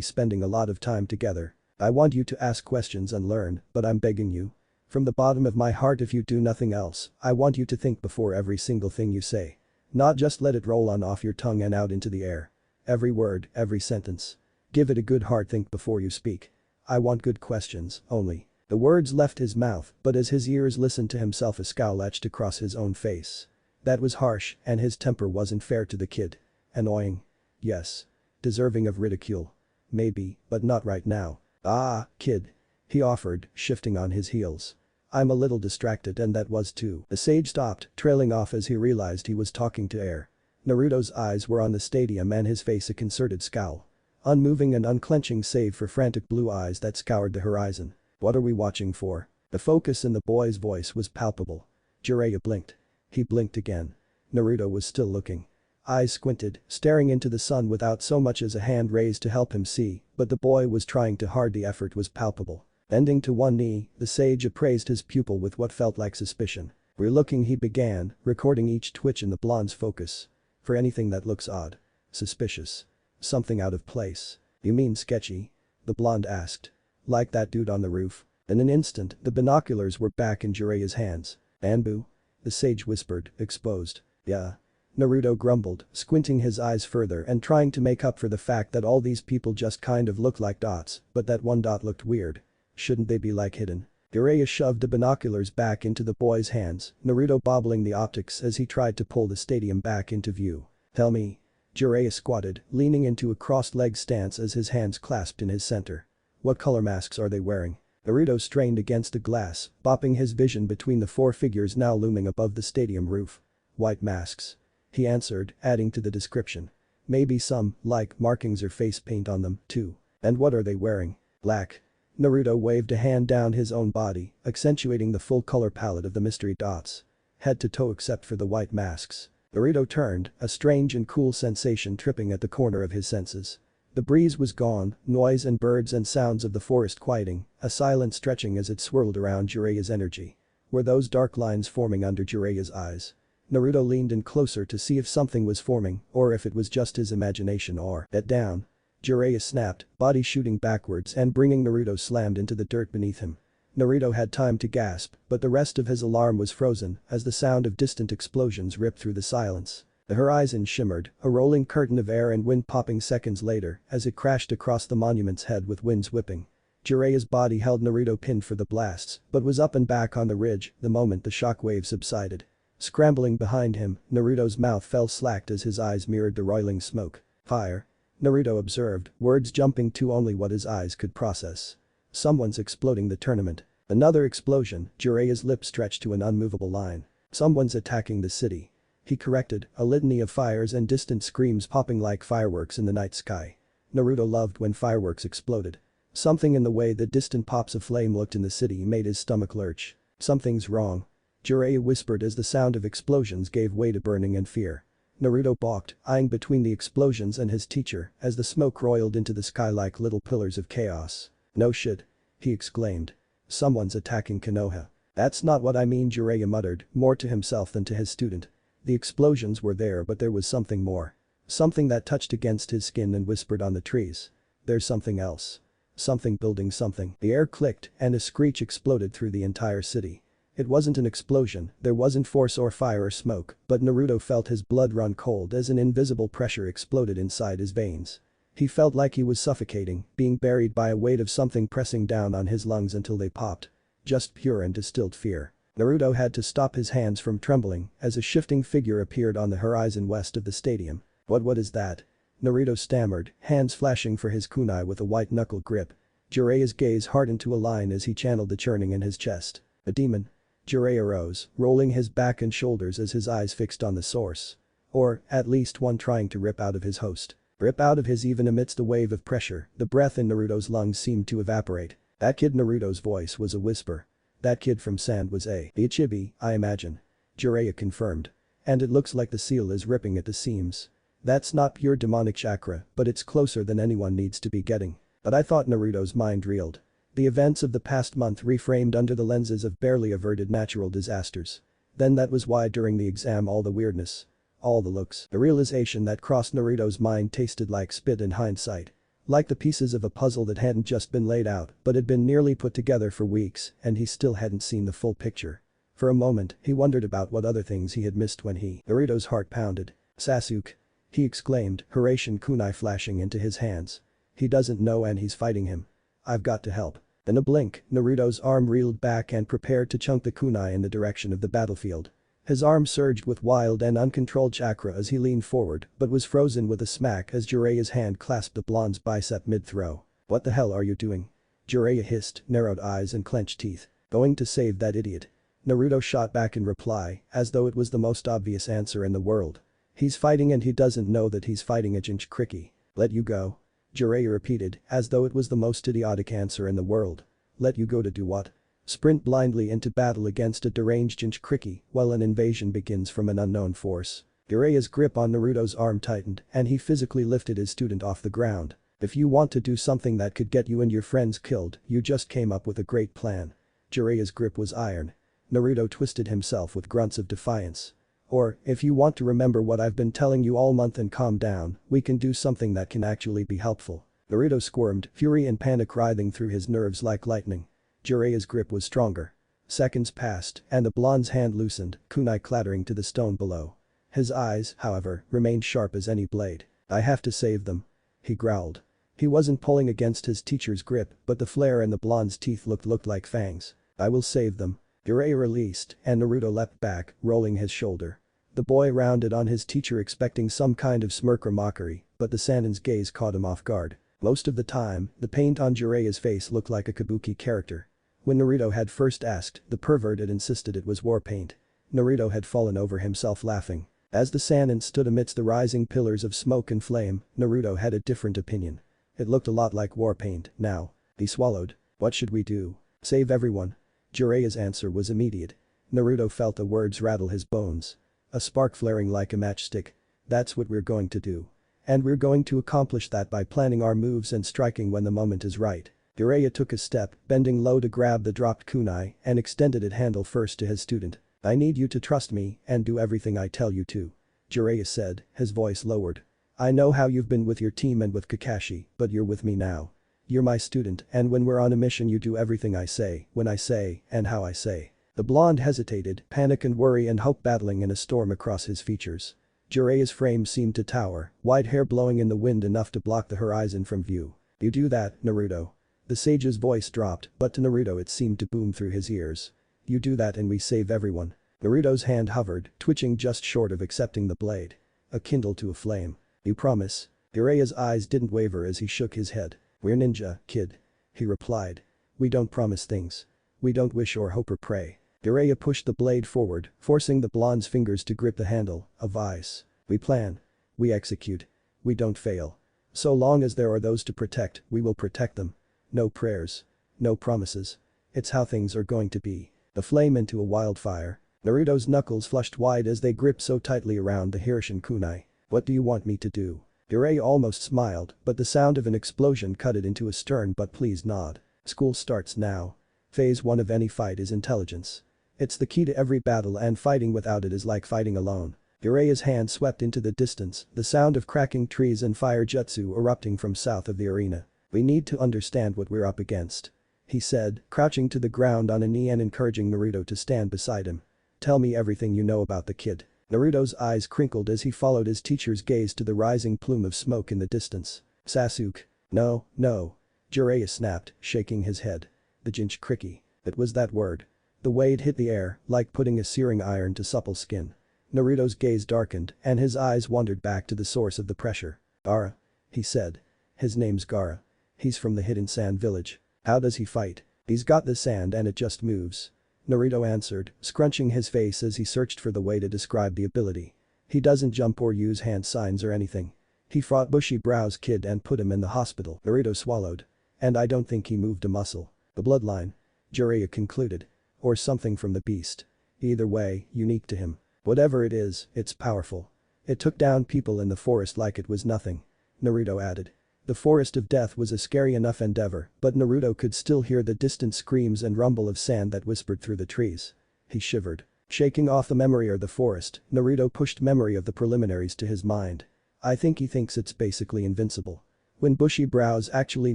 spending a lot of time together. I want you to ask questions and learn, but I'm begging you. From the bottom of my heart, if you do nothing else, I want you to think before every single thing you say. Not just let it roll on off your tongue and out into the air. Every word, every sentence. Give it a good hard think before you speak. I want good questions, only. The words left his mouth, but as his ears listened to himself a scowl etched across his own face. That was harsh, and his temper wasn't fair to the kid. Annoying. Yes. Deserving of ridicule. Maybe, but not right now. Ah, kid. He offered, shifting on his heels. I'm a little distracted and that was too. The sage stopped, trailing off as he realized he was talking to air. Naruto's eyes were on the stadium and his face a concerted scowl. Unmoving and unclenching save for frantic blue eyes that scoured the horizon. What are we watching for? The focus in the boy's voice was palpable. Jiraiya blinked. He blinked again. Naruto was still looking. Eyes squinted, staring into the sun without so much as a hand raised to help him see, but the boy was trying too hard. The effort was palpable. Bending to one knee, the sage appraised his pupil with what felt like suspicion. We're looking, he began, recording each twitch in the blonde's focus. For anything that looks odd. Suspicious. Something out of place. You mean sketchy? The blonde asked. Like that dude on the roof. In an instant, the binoculars were back in Jiraiya's hands. Anbu? The sage whispered, exposed. Yeah. Naruto grumbled, squinting his eyes further and trying to make up for the fact that all these people just kind of looked like dots, but that one dot looked weird. Shouldn't they be like hidden? Jiraiya shoved the binoculars back into the boy's hands, Naruto bobbling the optics as he tried to pull the stadium back into view. Tell me. Jiraiya squatted, leaning into a crossed-legged stance as his hands clasped in his center. What color masks are they wearing? Naruto strained against the glass, bopping his vision between the four figures now looming above the stadium roof. White masks. He answered, adding to the description. Maybe some, like, markings or face paint on them, too. And what are they wearing? Black. Naruto waved a hand down his own body, accentuating the full color palette of the mystery dots. Head to toe except for the white masks. Naruto turned, a strange and cool sensation tripping at the corner of his senses. The breeze was gone, noise and birds and sounds of the forest quieting, a silence stretching as it swirled around Jiraiya's energy. Were those dark lines forming under Jiraiya's eyes? Naruto leaned in closer to see if something was forming, or if it was just his imagination or get down. Jiraiya snapped, body shooting backwards and bringing Naruto slammed into the dirt beneath him. Naruto had time to gasp, but the rest of his alarm was frozen as the sound of distant explosions ripped through the silence. The horizon shimmered, a rolling curtain of air and wind popping seconds later as it crashed across the monument's head with winds whipping. Jiraiya's body held Naruto pinned for the blasts, but was up and back on the ridge the moment the shockwave subsided. Scrambling behind him, Naruto's mouth fell slack as his eyes mirrored the roiling smoke. Fire. Naruto observed, words jumping to only what his eyes could process. Someone's exploding the tournament. Another explosion, Jiraiya's lips stretched to an unmovable line. Someone's attacking the city. He corrected, a litany of fires and distant screams popping like fireworks in the night sky. Naruto loved when fireworks exploded. Something in the way the distant pops of flame looked in the city made his stomach lurch. Something's wrong. Jiraiya whispered as the sound of explosions gave way to burning and fear. Naruto balked, eyeing between the explosions and his teacher as the smoke roiled into the sky like little pillars of chaos. No shit. He exclaimed. Someone's attacking Konoha. That's not what I mean, Jiraiya muttered, more to himself than to his student. The explosions were there, but there was something more. Something that touched against his skin and whispered on the trees. There's something else. Something building something. The air clicked and a screech exploded through the entire city. It wasn't an explosion, there wasn't force or fire or smoke, but Naruto felt his blood run cold as an invisible pressure exploded inside his veins. He felt like he was suffocating, being buried by a weight of something pressing down on his lungs until they popped. Just pure and distilled fear. Naruto had to stop his hands from trembling as a shifting figure appeared on the horizon west of the stadium. What is that? Naruto stammered, hands flashing for his kunai with a white-knuckle grip. Jiraiya's gaze hardened to a line as he channeled the churning in his chest. A demon. Jiraiya rose, rolling his back and shoulders as his eyes fixed on the source. Or, at least one trying to rip out of his host. Rip out of his even amidst a wave of pressure, the breath in Naruto's lungs seemed to evaporate. That kid. Naruto's voice was a whisper. That kid from Sand was the Ichibi, I imagine. Jiraiya confirmed. And it looks like the seal is ripping at the seams. That's not pure demonic chakra, but it's closer than anyone needs to be getting. But I thought. Naruto's mind reeled. The events of the past month reframed under the lenses of barely averted natural disasters. Then that was why during the exam all the weirdness. All the looks. The realization that crossed Naruto's mind tasted like spit in hindsight. Like the pieces of a puzzle that hadn't just been laid out but had been nearly put together for weeks and he still hadn't seen the full picture. For a moment, he wondered about what other things he had missed when Naruto's heart pounded. "Sasuke!" he exclaimed, Hiraishin kunai flashing into his hands. "He doesn't know and he's fighting him. I've got to help." In a blink, Naruto's arm reeled back and prepared to chunk the kunai in the direction of the battlefield. His arm surged with wild and uncontrolled chakra as he leaned forward but was frozen with a smack as Jiraiya's hand clasped the blonde's bicep mid-throw. "What the hell are you doing?" Jiraiya hissed, narrowed eyes and clenched teeth. "Going to save that idiot." Naruto shot back in reply, as though it was the most obvious answer in the world. "He's fighting and he doesn't know that he's fighting a ginch cricky." "Let you go?" Jiraiya repeated, as though it was the most idiotic answer in the world. "Let you go to do what?" "Sprint blindly into battle against a deranged ginch cricky while an invasion begins from an unknown force." Jiraiya's grip on Naruto's arm tightened and he physically lifted his student off the ground. "If you want to do something that could get you and your friends killed, you just came up with a great plan." Jiraiya's grip was iron. Naruto twisted himself with grunts of defiance. "Or, if you want to remember what I've been telling you all month and calm down, we can do something that can actually be helpful." Naruto squirmed, fury and panic writhing through his nerves like lightning. Jiraiya's grip was stronger. Seconds passed, and the blonde's hand loosened, kunai clattering to the stone below. His eyes, however, remained sharp as any blade. "I have to save them," he growled. He wasn't pulling against his teacher's grip, but the flare in the blonde's teeth looked like fangs. "I will save them." Jiraiya released, and Naruto leapt back, rolling his shoulder. The boy rounded on his teacher expecting some kind of smirk or mockery, but the Sanin's gaze caught him off guard. Most of the time, the paint on Jiraiya's face looked like a kabuki character. When Naruto had first asked, the pervert had insisted it was war paint. Naruto had fallen over himself laughing. As the Sanin stood amidst the rising pillars of smoke and flame, Naruto had a different opinion. It looked a lot like war paint, now. He swallowed. "What should we do?" "Save everyone." Jiraiya's answer was immediate. Naruto felt the words rattle his bones. A spark flaring like a matchstick. "That's what we're going to do. And we're going to accomplish that by planning our moves and striking when the moment is right." Jiraiya took a step, bending low to grab the dropped kunai and extended it handle first to his student. "I need you to trust me and do everything I tell you to." Jiraiya said, his voice lowered. "I know how you've been with your team and with Kakashi, but you're with me now. You're my student and when we're on a mission you do everything I say, when I say, and how I say." The blonde hesitated, panic and worry and hope battling in a storm across his features. Jiraiya's frame seemed to tower, white hair blowing in the wind enough to block the horizon from view. "You do that, Naruto." The sage's voice dropped, but to Naruto it seemed to boom through his ears. "You do that and we save everyone." Naruto's hand hovered, twitching just short of accepting the blade. A kindle to a flame. "You promise?" Jiraiya's eyes didn't waver as he shook his head. "We're ninja, kid." He replied. "We don't promise things. We don't wish or hope or pray." Jiraiya pushed the blade forward, forcing the blonde's fingers to grip the handle, a vice. "We plan. We execute. We don't fail. So long as there are those to protect, we will protect them. No prayers. No promises. It's how things are going to be." The flame into a wildfire. Naruto's knuckles flushed wide as they gripped so tightly around the Hiruzen kunai. "What do you want me to do?" Jiraiya almost smiled, but the sound of an explosion cut it into a stern but pleased nod. "School starts now. Phase 1 of any fight is intelligence. It's the key to every battle and fighting without it is like fighting alone." Jiraiya's hand swept into the distance, the sound of cracking trees and fire jutsu erupting from south of the arena. "We need to understand what we're up against," he said, crouching to the ground on a knee and encouraging Naruto to stand beside him. "Tell me everything you know about the kid." Naruto's eyes crinkled as he followed his teacher's gaze to the rising plume of smoke in the distance. "Sasuke." "No, no." Jiraiya snapped, shaking his head. "The ginch cricky." It was that word. The way it hit the air, like putting a searing iron to supple skin. Naruto's gaze darkened and his eyes wandered back to the source of the pressure. "Gaara," he said. "His name's Gaara. He's from the hidden sand village." "How does he fight?" "He's got the sand and it just moves." Naruto answered, scrunching his face as he searched for the way to describe the ability. "He doesn't jump or use hand signs or anything. He fought Bushy Brow's kid and put him in the hospital." Naruto swallowed. "And I don't think he moved a muscle." "The bloodline," Jiraiya concluded. "Or something from the beast. Either way, unique to him. Whatever it is, it's powerful. It took down people in the forest like it was nothing." Naruto added. The forest of death was a scary enough endeavor, but Naruto could still hear the distant screams and rumble of sand that whispered through the trees. He shivered. Shaking off the memory of the forest, Naruto pushed memory of the preliminaries to his mind. "I think he thinks it's basically invincible." When Bushy Brows actually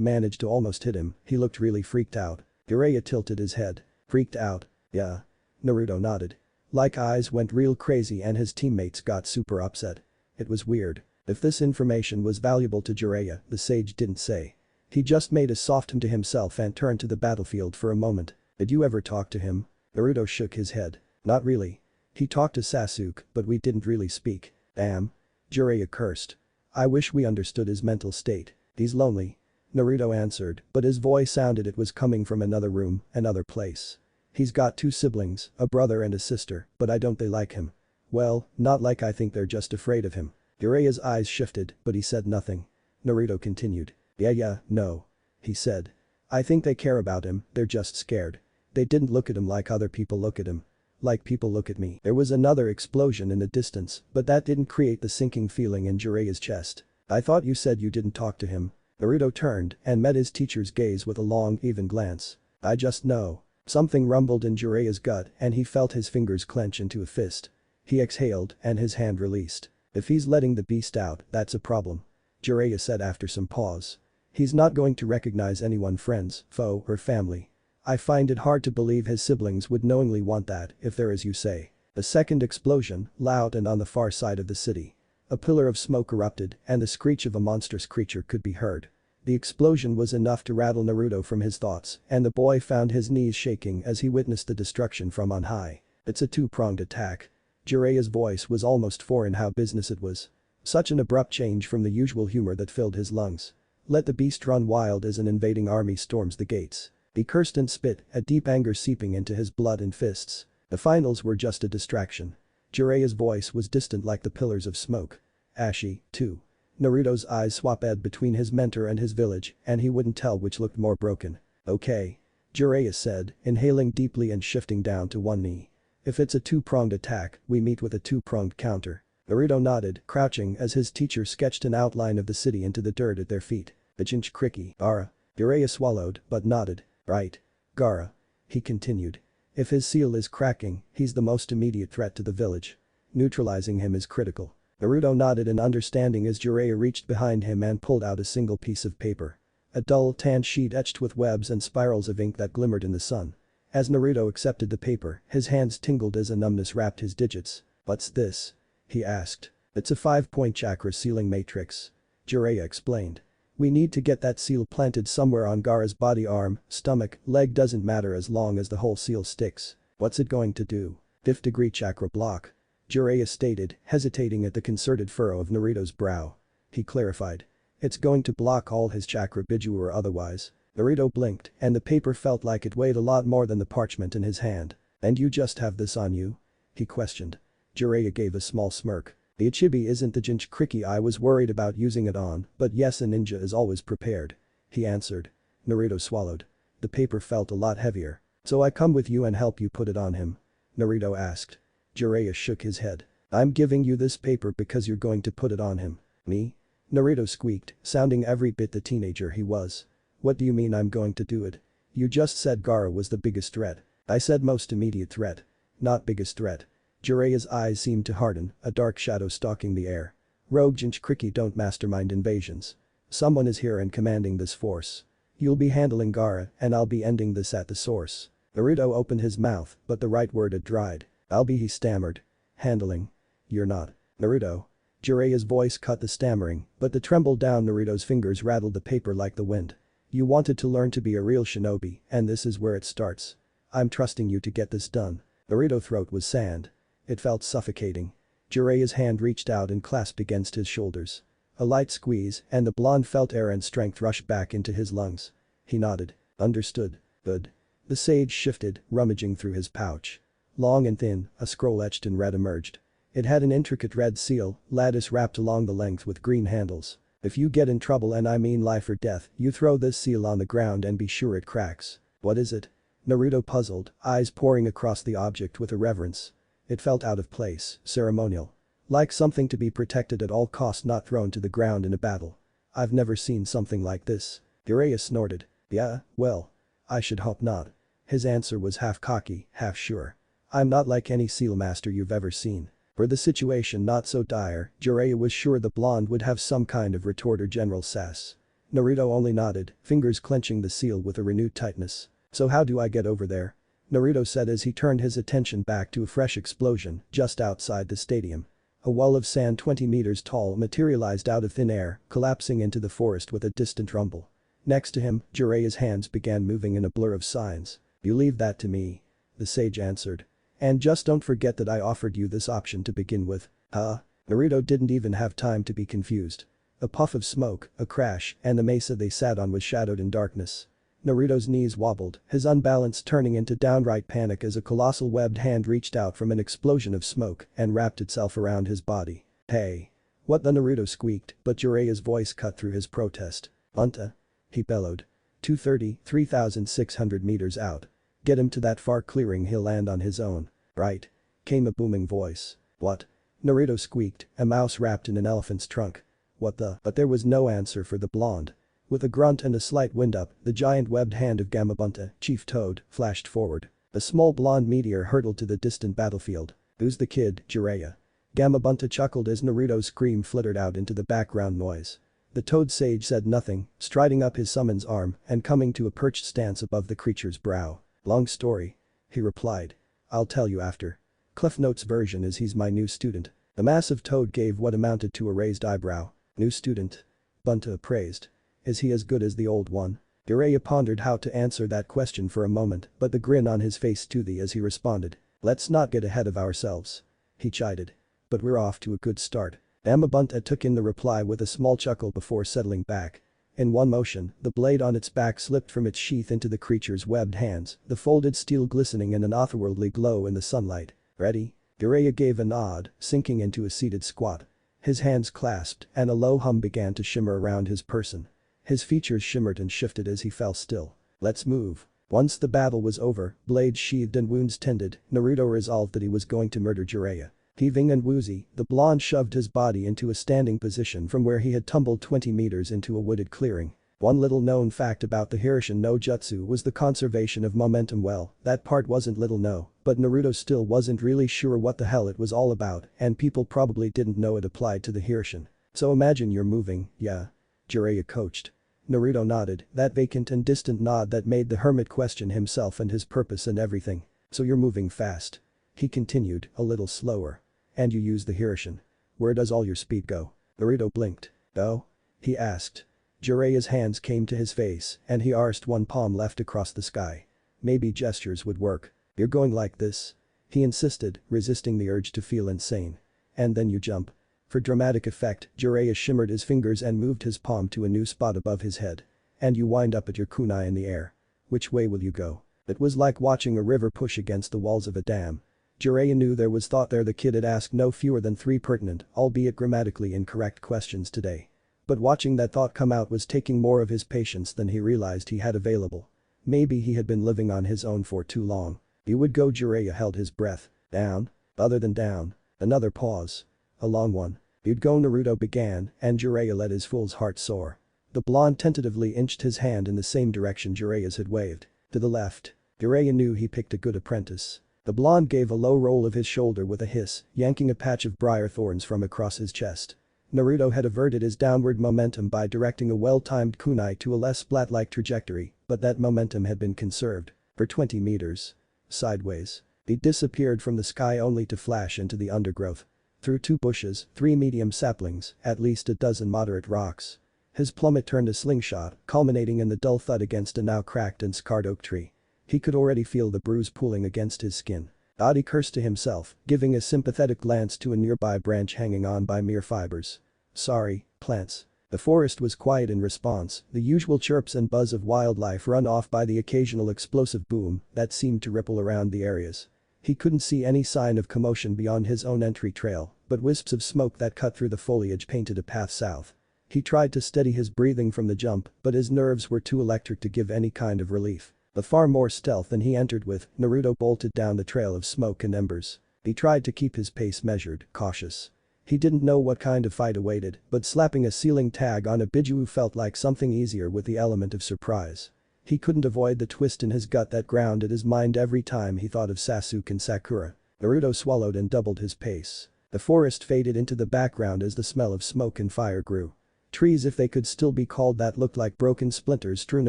managed to almost hit him, he looked really freaked out. Jiraiya tilted his head. "Freaked out? Yeah. Naruto nodded. Like eyes went real crazy and his teammates got super upset. It was weird. If this information was valuable to Jiraiya, the sage didn't say. He just made a soft hum to himself and turned to the battlefield for a moment. Did you ever talk to him? Naruto shook his head. Not really. He talked to Sasuke, but we didn't really speak. Damn. Jiraiya cursed. I wish we understood his mental state. He's lonely. Naruto answered, but his voice sounded it was coming from another room, another place. He's got 2 siblings, a brother and a sister, but I don't they like him. Well, not like I think they're just afraid of him. Jiraiya's eyes shifted, but he said nothing. Naruto continued. Yeah, no. He said. I think they care about him, they're just scared. They didn't look at him like other people look at him. Like people look at me. There was another explosion in the distance, but that didn't create the sinking feeling in Jiraiya's chest. I thought you said you didn't talk to him. Naruto turned and met his teacher's gaze with a long, even glance. I just know. Something rumbled in Jiraiya's gut and he felt his fingers clench into a fist. He exhaled and his hand released. If he's letting the beast out, that's a problem. Jiraiya said after some pause. He's not going to recognize anyone friends, foe, or family. I find it hard to believe his siblings would knowingly want that, if they're as you say. A second explosion, loud and on the far side of the city. A pillar of smoke erupted and the screech of a monstrous creature could be heard. The explosion was enough to rattle Naruto from his thoughts and the boy found his knees shaking as he witnessed the destruction from on high. It's a two-pronged attack. Jiraiya's voice was almost foreign how business it was. Such an abrupt change from the usual humor that filled his lungs. Let the beast run wild as an invading army storms the gates. He cursed and spit, a deep anger seeping into his blood and fists. The finals were just a distraction. Jiraiya's voice was distant like the pillars of smoke. Ashy, too. Naruto's eyes swapped between his mentor and his village and he wouldn't tell which looked more broken. Okay. Jiraiya said, inhaling deeply and shifting down to one knee. If it's a two-pronged attack, we meet with a two-pronged counter. Naruto nodded, crouching as his teacher sketched an outline of the city into the dirt at their feet. The ginch cricky. Gaara. Jiraiya swallowed, but nodded. Right. Gaara. He continued. If his seal is cracking, he's the most immediate threat to the village. Neutralizing him is critical. Naruto nodded in understanding as Jiraiya reached behind him and pulled out a single piece of paper. A dull tan sheet etched with webs and spirals of ink that glimmered in the sun. As Naruto accepted the paper, his hands tingled as a numbness wrapped his digits. What's this? He asked. It's a 5-point chakra sealing matrix. Jiraiya explained. We need to get that seal planted somewhere on Gaara's body, arm, stomach, leg, doesn't matter as long as the whole seal sticks. What's it going to do? 5th-degree chakra block. Jiraiya stated, hesitating at the concerted furrow of Naruto's brow. He clarified. It's going to block all his chakra biju or otherwise. Naruto blinked and the paper felt like it weighed a lot more than the parchment in his hand. And you just have this on you? He questioned. Jiraiya gave a small smirk. The Ichibi isn't the ginch cricky I was worried about using it on, but yes, a ninja is always prepared. He answered. Naruto swallowed. The paper felt a lot heavier. So I come with you and help you put it on him? Naruto asked. Jiraiya shook his head. I'm giving you this paper because you're going to put it on him. Me? Naruto squeaked, sounding every bit the teenager he was. What do you mean I'm going to do it? You just said Gaara was the biggest threat. I said most immediate threat. Not biggest threat. Jiraiya's eyes seemed to harden, a dark shadow stalking the air. Rogue ginch cricky don't mastermind invasions. Someone is here and commanding this force. You'll be handling Gaara and I'll be ending this at the source. Naruto opened his mouth, but the right word had dried. I'll be, he stammered. Handling. You're not. Naruto. Jiraiya's voice cut the stammering, but the tremble down Naruto's fingers rattled the paper like the wind. You wanted to learn to be a real shinobi, and this is where it starts. I'm trusting you to get this done. Naruto's throat was sand. It felt suffocating. Jiraiya's hand reached out and clasped against his shoulders. A light squeeze, and the blonde felt air and strength rush back into his lungs. He nodded. Understood. Good. The sage shifted, rummaging through his pouch. Long and thin, a scroll etched in red emerged. It had an intricate red seal, lattice wrapped along the length with green handles. If you get in trouble, and I mean life or death, you throw this seal on the ground and be sure it cracks. What is it? Naruto puzzled, eyes poring across the object with irreverence. It felt out of place, ceremonial. Like something to be protected at all costs, not thrown to the ground in a battle. I've never seen something like this. Jiraiya snorted. Yeah, well. I should hope not. His answer was half cocky, half sure. I'm not like any seal master you've ever seen. Were the situation not so dire, Jiraiya was sure the blonde would have some kind of retort or general sass. Naruto only nodded, fingers clenching the seal with a renewed tightness. So how do I get over there? Naruto said as he turned his attention back to a fresh explosion just outside the stadium. A wall of sand 20 meters tall materialized out of thin air, collapsing into the forest with a distant rumble. Next to him, Jiraiya's hands began moving in a blur of signs. "You leave that to me," the sage answered. "And just don't forget that I offered you this option to begin with." Huh? Naruto didn't even have time to be confused. A puff of smoke, a crash, and the mesa they sat on was shadowed in darkness. Naruto's knees wobbled, his unbalance turning into downright panic as a colossal webbed hand reached out from an explosion of smoke and wrapped itself around his body. "Hey." "What the?" Naruto squeaked, but Jiraiya's voice cut through his protest. "Bunta?" he bellowed. 230, 3,600 meters out. "Get him to that far clearing, he'll land on his own." "Right," came a booming voice. "What?" Naruto squeaked, a mouse wrapped in an elephant's trunk. "What the?" But there was no answer for the blonde. With a grunt and a slight wind-up, the giant webbed hand of Gamabunta, Chief Toad, flashed forward. A small blonde meteor hurtled to the distant battlefield. "Who's the kid, Jiraiya?" Gamabunta chuckled as Naruto's scream fluttered out into the background noise. The Toad Sage said nothing, striding up his summons arm and coming to a perched stance above the creature's brow. "Long story," he replied. "I'll tell you after." Cliff Notes version is he's my new student. The massive toad gave what amounted to a raised eyebrow. "New student?" Bunta appraised. "Is he as good as the old one?" Jiraiya pondered how to answer that question for a moment, but the grin on his face toothed as he responded. "Let's not get ahead of ourselves," he chided. "But we're off to a good start." Gamabunta took in the reply with a small chuckle before settling back. In one motion, the blade on its back slipped from its sheath into the creature's webbed hands, the folded steel glistening in an otherworldly glow in the sunlight. "Ready?" Jiraiya gave a nod, sinking into a seated squat. His hands clasped, and a low hum began to shimmer around his person. His features shimmered and shifted as he fell still. "Let's move." Once the battle was over, blades sheathed and wounds tended, Naruto resolved that he was going to murder Jiraiya. Heaving and woozy, the blonde shoved his body into a standing position from where he had tumbled 20 meters into a wooded clearing. One little known fact about the Hiruzen no jutsu was the conservation of momentum. Well, that part wasn't little no, but Naruto still wasn't really sure what the hell it was all about, and people probably didn't know it applied to the Hiruzen. "So imagine you're moving, yeah?" Jiraiya coached. Naruto nodded, that vacant and distant nod that made the hermit question himself and his purpose and everything. "So you're moving fast." He continued, a little slower. "And you use the Hiruzen. Where does all your speed go?" Naruto blinked. "Oh?" he asked. Jiraiya's hands came to his face and he arsed one palm left across the sky. Maybe gestures would work. "You're going like this?" he insisted, resisting the urge to feel insane. "And then you jump." For dramatic effect, Jiraiya shimmered his fingers and moved his palm to a new spot above his head. "And you wind up at your kunai in the air. Which way will you go?" It was like watching a river push against the walls of a dam. Jiraiya knew there was thought there. The kid had asked no fewer than 3 pertinent, albeit grammatically incorrect questions today. But watching that thought come out was taking more of his patience than he realized he had available. Maybe he had been living on his own for too long. "You would go." Jiraiya held his breath. "Down?" "Other than down." Another pause. A long one. "You'd go." Naruto began, and Jiraiya let his fool's heart soar. The blonde tentatively inched his hand in the same direction Jiraiya's had waved. "To the left." Jiraiya knew he picked a good apprentice. The blonde gave a low roll of his shoulder with a hiss, yanking a patch of briar thorns from across his chest. Naruto had averted his downward momentum by directing a well-timed kunai to a less splat-like trajectory, but that momentum had been conserved. For 20 meters. Sideways. He disappeared from the sky only to flash into the undergrowth. Through 2 bushes, 3 medium saplings, at least a dozen moderate rocks. His plummet turned a slingshot, culminating in the dull thud against a now cracked and scarred oak tree. He could already feel the bruise pooling against his skin. He cursed to himself, giving a sympathetic glance to a nearby branch hanging on by mere fibers. "Sorry, plants." The forest was quiet in response, the usual chirps and buzz of wildlife run off by the occasional explosive boom that seemed to ripple around the areas. He couldn't see any sign of commotion beyond his own entry trail, but wisps of smoke that cut through the foliage painted a path south. He tried to steady his breathing from the jump, but his nerves were too electric to give any kind of relief. With far more stealth than he entered with, Naruto bolted down the trail of smoke and embers. He tried to keep his pace measured, cautious. He didn't know what kind of fight awaited, but slapping a ceiling tag on a Biju felt like something easier with the element of surprise. He couldn't avoid the twist in his gut that ground at his mind every time he thought of Sasuke and Sakura. Naruto swallowed and doubled his pace. The forest faded into the background as the smell of smoke and fire grew. Trees, if they could still be called that, looked like broken splinters strewn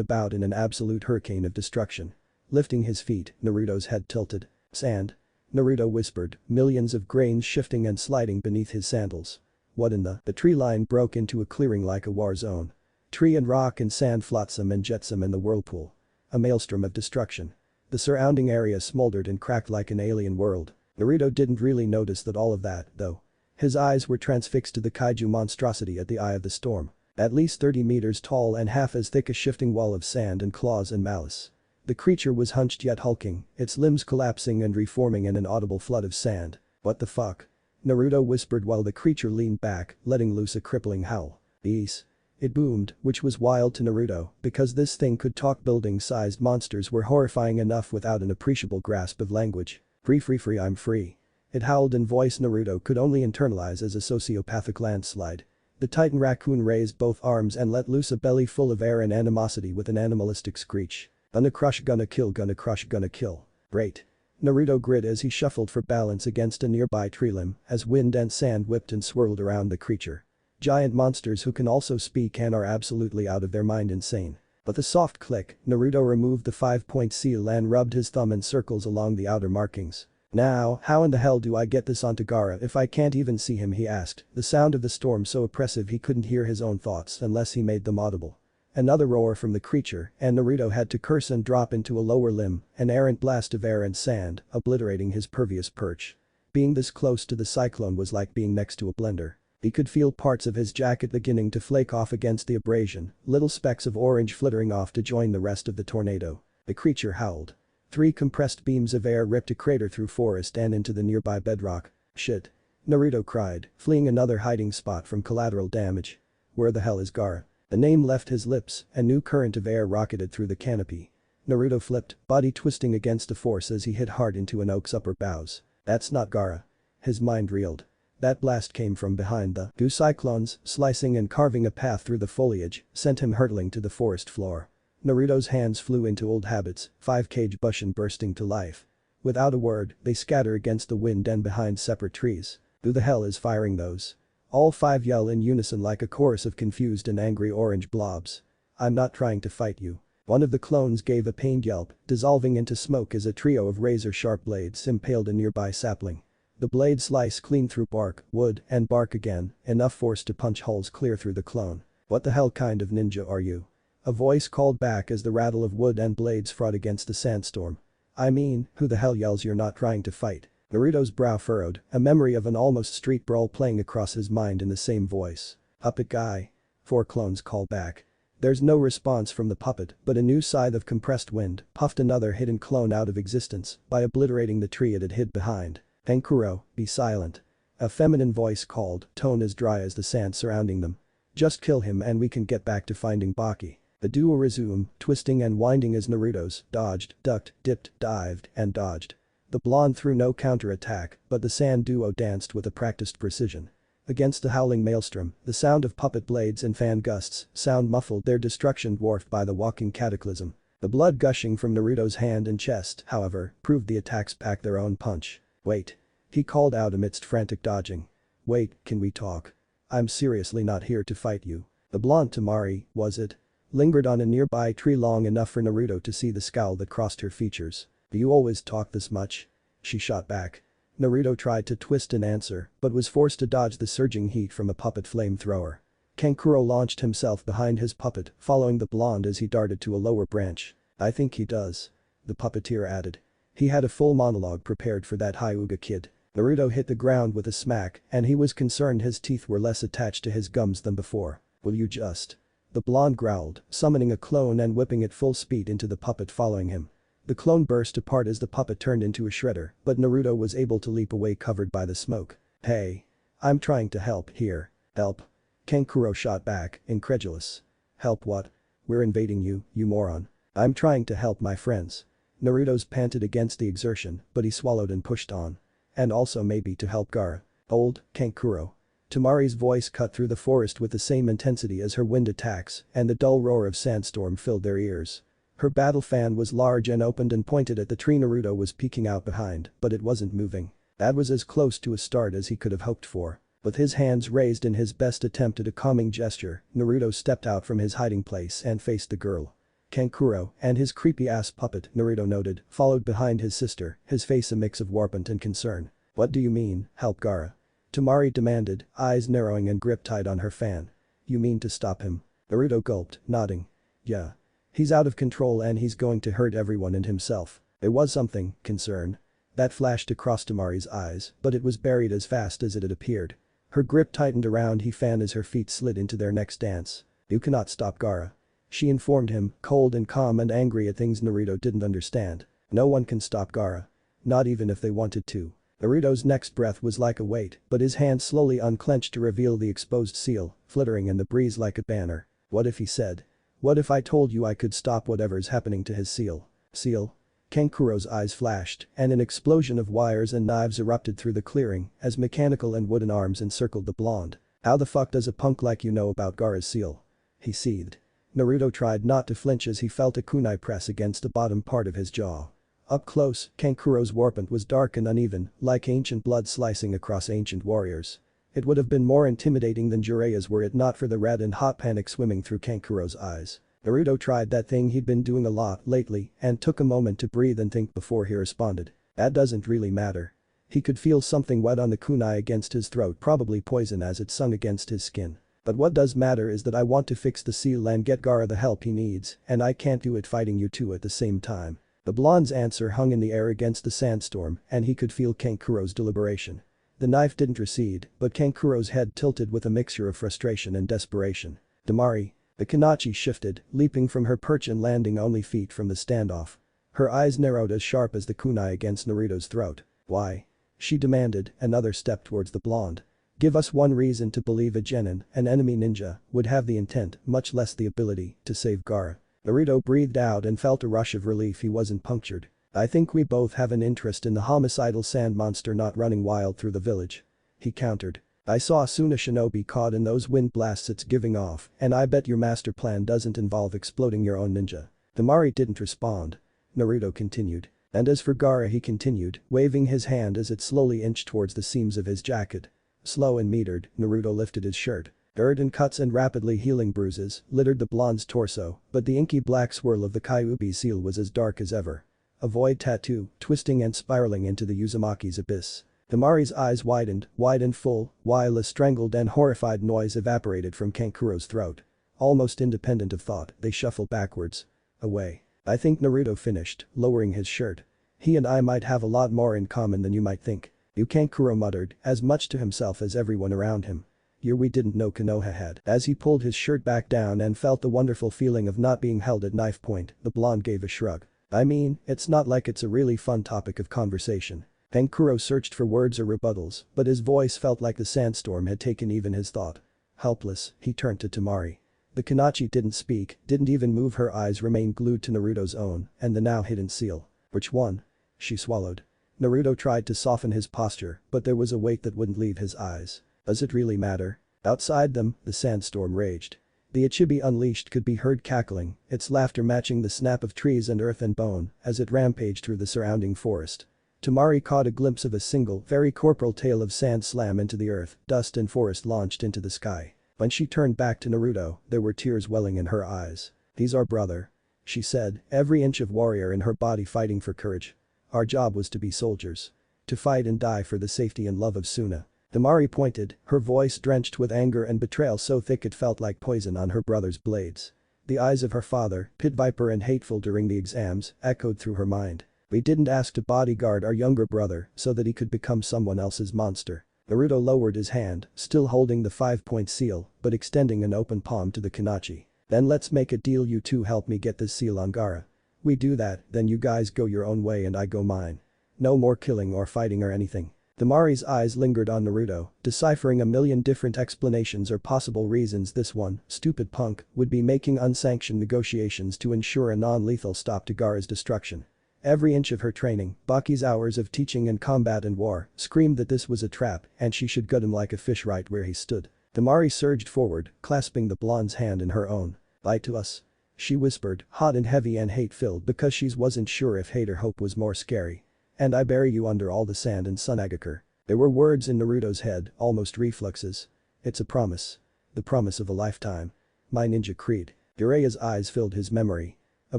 about in an absolute hurricane of destruction. Lifting his feet, Naruto's head tilted. Sand. Naruto whispered, millions of grains shifting and sliding beneath his sandals. What in the tree line broke into a clearing like a war zone. Tree and rock and sand flotsam and jetsam in the whirlpool. A maelstrom of destruction. The surrounding area smoldered and cracked like an alien world. Naruto didn't really notice all of that, though. His eyes were transfixed to the kaiju monstrosity at the eye of the storm. At least 30 meters tall and half as thick a shifting wall of sand and claws and malice. The creature was hunched yet hulking, its limbs collapsing and reforming in an audible flood of sand. What the fuck? Naruto whispered while the creature leaned back, letting loose a crippling howl. Peace. It boomed, which was wild to Naruto, because this thing could talk. Building-sized monsters were horrifying enough without an appreciable grasp of language. Free, I'm free. It howled in voice Naruto could only internalize as a sociopathic landslide. The titan raccoon raised both arms and let loose a belly full of air and animosity with an animalistic screech. Gonna crush, gonna kill, gonna crush, gonna kill. Great. Naruto grit as he shuffled for balance against a nearby tree limb as wind and sand whipped and swirled around the creature. Giant monsters who can also speak and are absolutely out of their mind insane. With a soft click, Naruto removed the 5-point seal and rubbed his thumb in circles along the outer markings. Now, how in the hell do I get this onto Gaara if I can't even see him, he asked, the sound of the storm so oppressive he couldn't hear his own thoughts unless he made them audible. Another roar from the creature, and Naruto had to curse and drop into a lower limb, an errant blast of air and sand, obliterating his pervious perch. Being this close to the cyclone was like being next to a blender. He could feel parts of his jacket beginning to flake off against the abrasion, little specks of orange flittering off to join the rest of the tornado. The creature howled. 3 compressed beams of air ripped a crater through forest and into the nearby bedrock. Shit. Naruto cried, fleeing another hiding spot from collateral damage. Where the hell is Gaara? The name left his lips, a new current of air rocketed through the canopy. Naruto flipped, body twisting against the force as he hit hard into an oak's upper boughs. That's not Gaara. His mind reeled. That blast came from behind the two cyclones, slicing and carving a path through the foliage, sent him hurtling to the forest floor. Naruto's hands flew into old habits, 5 bushin bursting to life. Without a word, they scatter against the wind and behind separate trees. Who the hell is firing those? All 5 yell in unison like a chorus of confused and angry orange blobs. I'm not trying to fight you. One of the clones gave a pained yelp, dissolving into smoke as a trio of razor-sharp blades impaled a nearby sapling. The blades slice clean through bark, wood, and bark again, enough force to punch holes clear through the clone. What the hell kind of ninja are you? A voice called back as the rattle of wood and blades fought against the sandstorm. I mean, who the hell yells you're not trying to fight? Naruto's brow furrowed, a memory of an almost street brawl playing across his mind in the same voice. Puppet guy. 4 clones call back. There's no response from the puppet, but a new scythe of compressed wind puffed another hidden clone out of existence by obliterating the tree it had hid behind. Tenkuro, be silent. A feminine voice called, tone as dry as the sand surrounding them. Just kill him and we can get back to finding Baki. The duo resumed, twisting and winding as Naruto's dodged, ducked, dipped, dived, and dodged. The blonde threw no counter-attack, but the sand duo danced with a practiced precision. Against the howling maelstrom, the sound of puppet blades and fan gusts sound muffled, their destruction dwarfed by the walking cataclysm. The blood gushing from Naruto's hand and chest, however, proved the attacks packed their own punch. Wait. He called out amidst frantic dodging. Wait, can we talk? I'm seriously not here to fight you. The blonde Temari, was it? Lingered on a nearby tree long enough for Naruto to see the scowl that crossed her features. Do you always talk this much? She shot back. Naruto tried to twist an answer, but was forced to dodge the surging heat from a puppet flamethrower. Kankuro launched himself behind his puppet, following the blonde as he darted to a lower branch. I think he does. The puppeteer added. He had a full monologue prepared for that Hyuga kid. Naruto hit the ground with a smack, and he was concerned his teeth were less attached to his gums than before. Will you just? The blonde growled, summoning a clone and whipping it full speed into the puppet following him. The clone burst apart as the puppet turned into a shredder, but Naruto was able to leap away covered by the smoke. Hey. I'm trying to help here. Help. Kankuro shot back, incredulous. Help what? We're invading you, you moron. I'm trying to help my friends. Naruto's panted against the exertion, but he swallowed and pushed on. And also maybe to help Gaara. Old, Kankuro. Temari's voice cut through the forest with the same intensity as her wind attacks, and the dull roar of sandstorm filled their ears. Her battle fan was large and opened and pointed at the tree Naruto was peeking out behind, but it wasn't moving. That was as close to a start as he could have hoped for. With his hands raised in his best attempt at a calming gesture, Naruto stepped out from his hiding place and faced the girl. Kankuro, and his creepy-ass puppet, Naruto noted, followed behind his sister, his face a mix of warpant and concern. What do you mean, help Gaara? Temari demanded, eyes narrowing and grip tight on her fan. You mean to stop him? Naruto gulped, nodding. Yeah. He's out of control and he's going to hurt everyone and himself. There was something, concern. That flashed across Temari's eyes, but it was buried as fast as it had appeared. Her grip tightened around his fan as her feet slid into their next dance. You cannot stop Gaara. She informed him, cold and calm and angry at things Naruto didn't understand. No one can stop Gaara. Not even if they wanted to. Naruto's next breath was like a weight, but his hand slowly unclenched to reveal the exposed seal, flittering in the breeze like a banner. What if he said? What if I told you I could stop whatever's happening to his seal? Seal? Kankuro's eyes flashed, and an explosion of wires and knives erupted through the clearing as mechanical and wooden arms encircled the blonde. How the fuck does a punk like you know about Gaara's seal? He seethed. Naruto tried not to flinch as he felt a kunai press against the bottom part of his jaw. Up close, Kankuro's warpant was dark and uneven, like ancient blood slicing across ancient warriors. It would have been more intimidating than Jiraiya's were it not for the red and hot panic swimming through Kankuro's eyes. Naruto tried that thing he'd been doing a lot lately and took a moment to breathe and think before he responded. That doesn't really matter. He could feel something wet on the kunai against his throat, probably poison as it sung against his skin. But what does matter is that I want to fix the seal and get Gaara the help he needs, and I can't do it fighting you two at the same time. The blonde's answer hung in the air against the sandstorm and he could feel Kankuro's deliberation. The knife didn't recede, but Kankuro's head tilted with a mixture of frustration and desperation. Temari. The Kanachi shifted, leaping from her perch and landing only feet from the standoff. Her eyes narrowed as sharp as the kunai against Naruto's throat. Why? She demanded, another step towards the blonde. Give us one reason to believe a genin, an enemy ninja, would have the intent, much less the ability, to save Gaara. Naruto breathed out and felt a rush of relief he wasn't punctured. I think we both have an interest in the homicidal sand monster not running wild through the village. He countered. I saw Asuna Shinobi caught in those wind blasts it's giving off, and I bet your master plan doesn't involve exploding your own ninja. Temari didn't respond. Naruto continued. And as for Gaara, he continued, waving his hand as it slowly inched towards the seams of his jacket. Slow and metered, Naruto lifted his shirt. Dirt and cuts and rapidly healing bruises littered the blonde's torso, but the inky black swirl of the Kyuubi seal was as dark as ever. A void tattoo, twisting and spiraling into the Uzumaki's abyss. Temari's eyes widened, wide and full, while a strangled and horrified noise evaporated from Kankuro's throat. Almost independent of thought, they shuffled backwards. Away. I think Naruto finished, lowering his shirt. He and I might have a lot more in common than you might think. You Kankuro muttered, as much to himself as everyone around him. We didn't know Konoha had. As he pulled his shirt back down and felt the wonderful feeling of not being held at knife point, the blonde gave a shrug. I mean, it's not like it's a really fun topic of conversation. Kankuro searched for words or rebuttals, but his voice felt like the sandstorm had taken even his thought. Helpless, he turned to Temari. The Kanachi didn't speak, didn't even move, her eyes remained glued to Naruto's own and the now hidden seal. Which one? She swallowed. Naruto tried to soften his posture, but there was a weight that wouldn't leave his eyes. Does it really matter? Outside them, the sandstorm raged. The Ichibi unleashed could be heard cackling, its laughter matching the snap of trees and earth and bone as it rampaged through the surrounding forest. Temari caught a glimpse of a single, very corporal tail of sand slam into the earth, dust and forest launched into the sky. When she turned back to Naruto, there were tears welling in her eyes. He's our brother. She said, every inch of warrior in her body fighting for courage. Our job was to be soldiers. To fight and die for the safety and love of Suna. Temari pointed, her voice drenched with anger and betrayal so thick it felt like poison on her brother's blades. The eyes of her father, pit viper and hateful during the exams, echoed through her mind. We didn't ask to bodyguard our younger brother so that he could become someone else's monster. Naruto lowered his hand, still holding the 5-point seal, but extending an open palm to the Kanachi. Then let's make a deal, you two help me get this seal on Gaara. We do that, then you guys go your own way and I go mine. No more killing or fighting or anything. Temari's eyes lingered on Naruto, deciphering a million different explanations or possible reasons this one, stupid punk, would be making unsanctioned negotiations to ensure a non-lethal stop to Gaara's destruction. Every inch of her training, Baki's hours of teaching and combat and war, screamed that this was a trap and she should gut him like a fish right where he stood. Temari surged forward, clasping the blonde's hand in her own. Lie to us. She whispered, hot and heavy and hate-filled because she wasn't sure if hate or hope was more scary. And I bury you under all the sand in Sunagakur. There were words in Naruto's head, almost reflexes. It's a promise. The promise of a lifetime. My ninja creed. Jiraiya's eyes filled his memory. A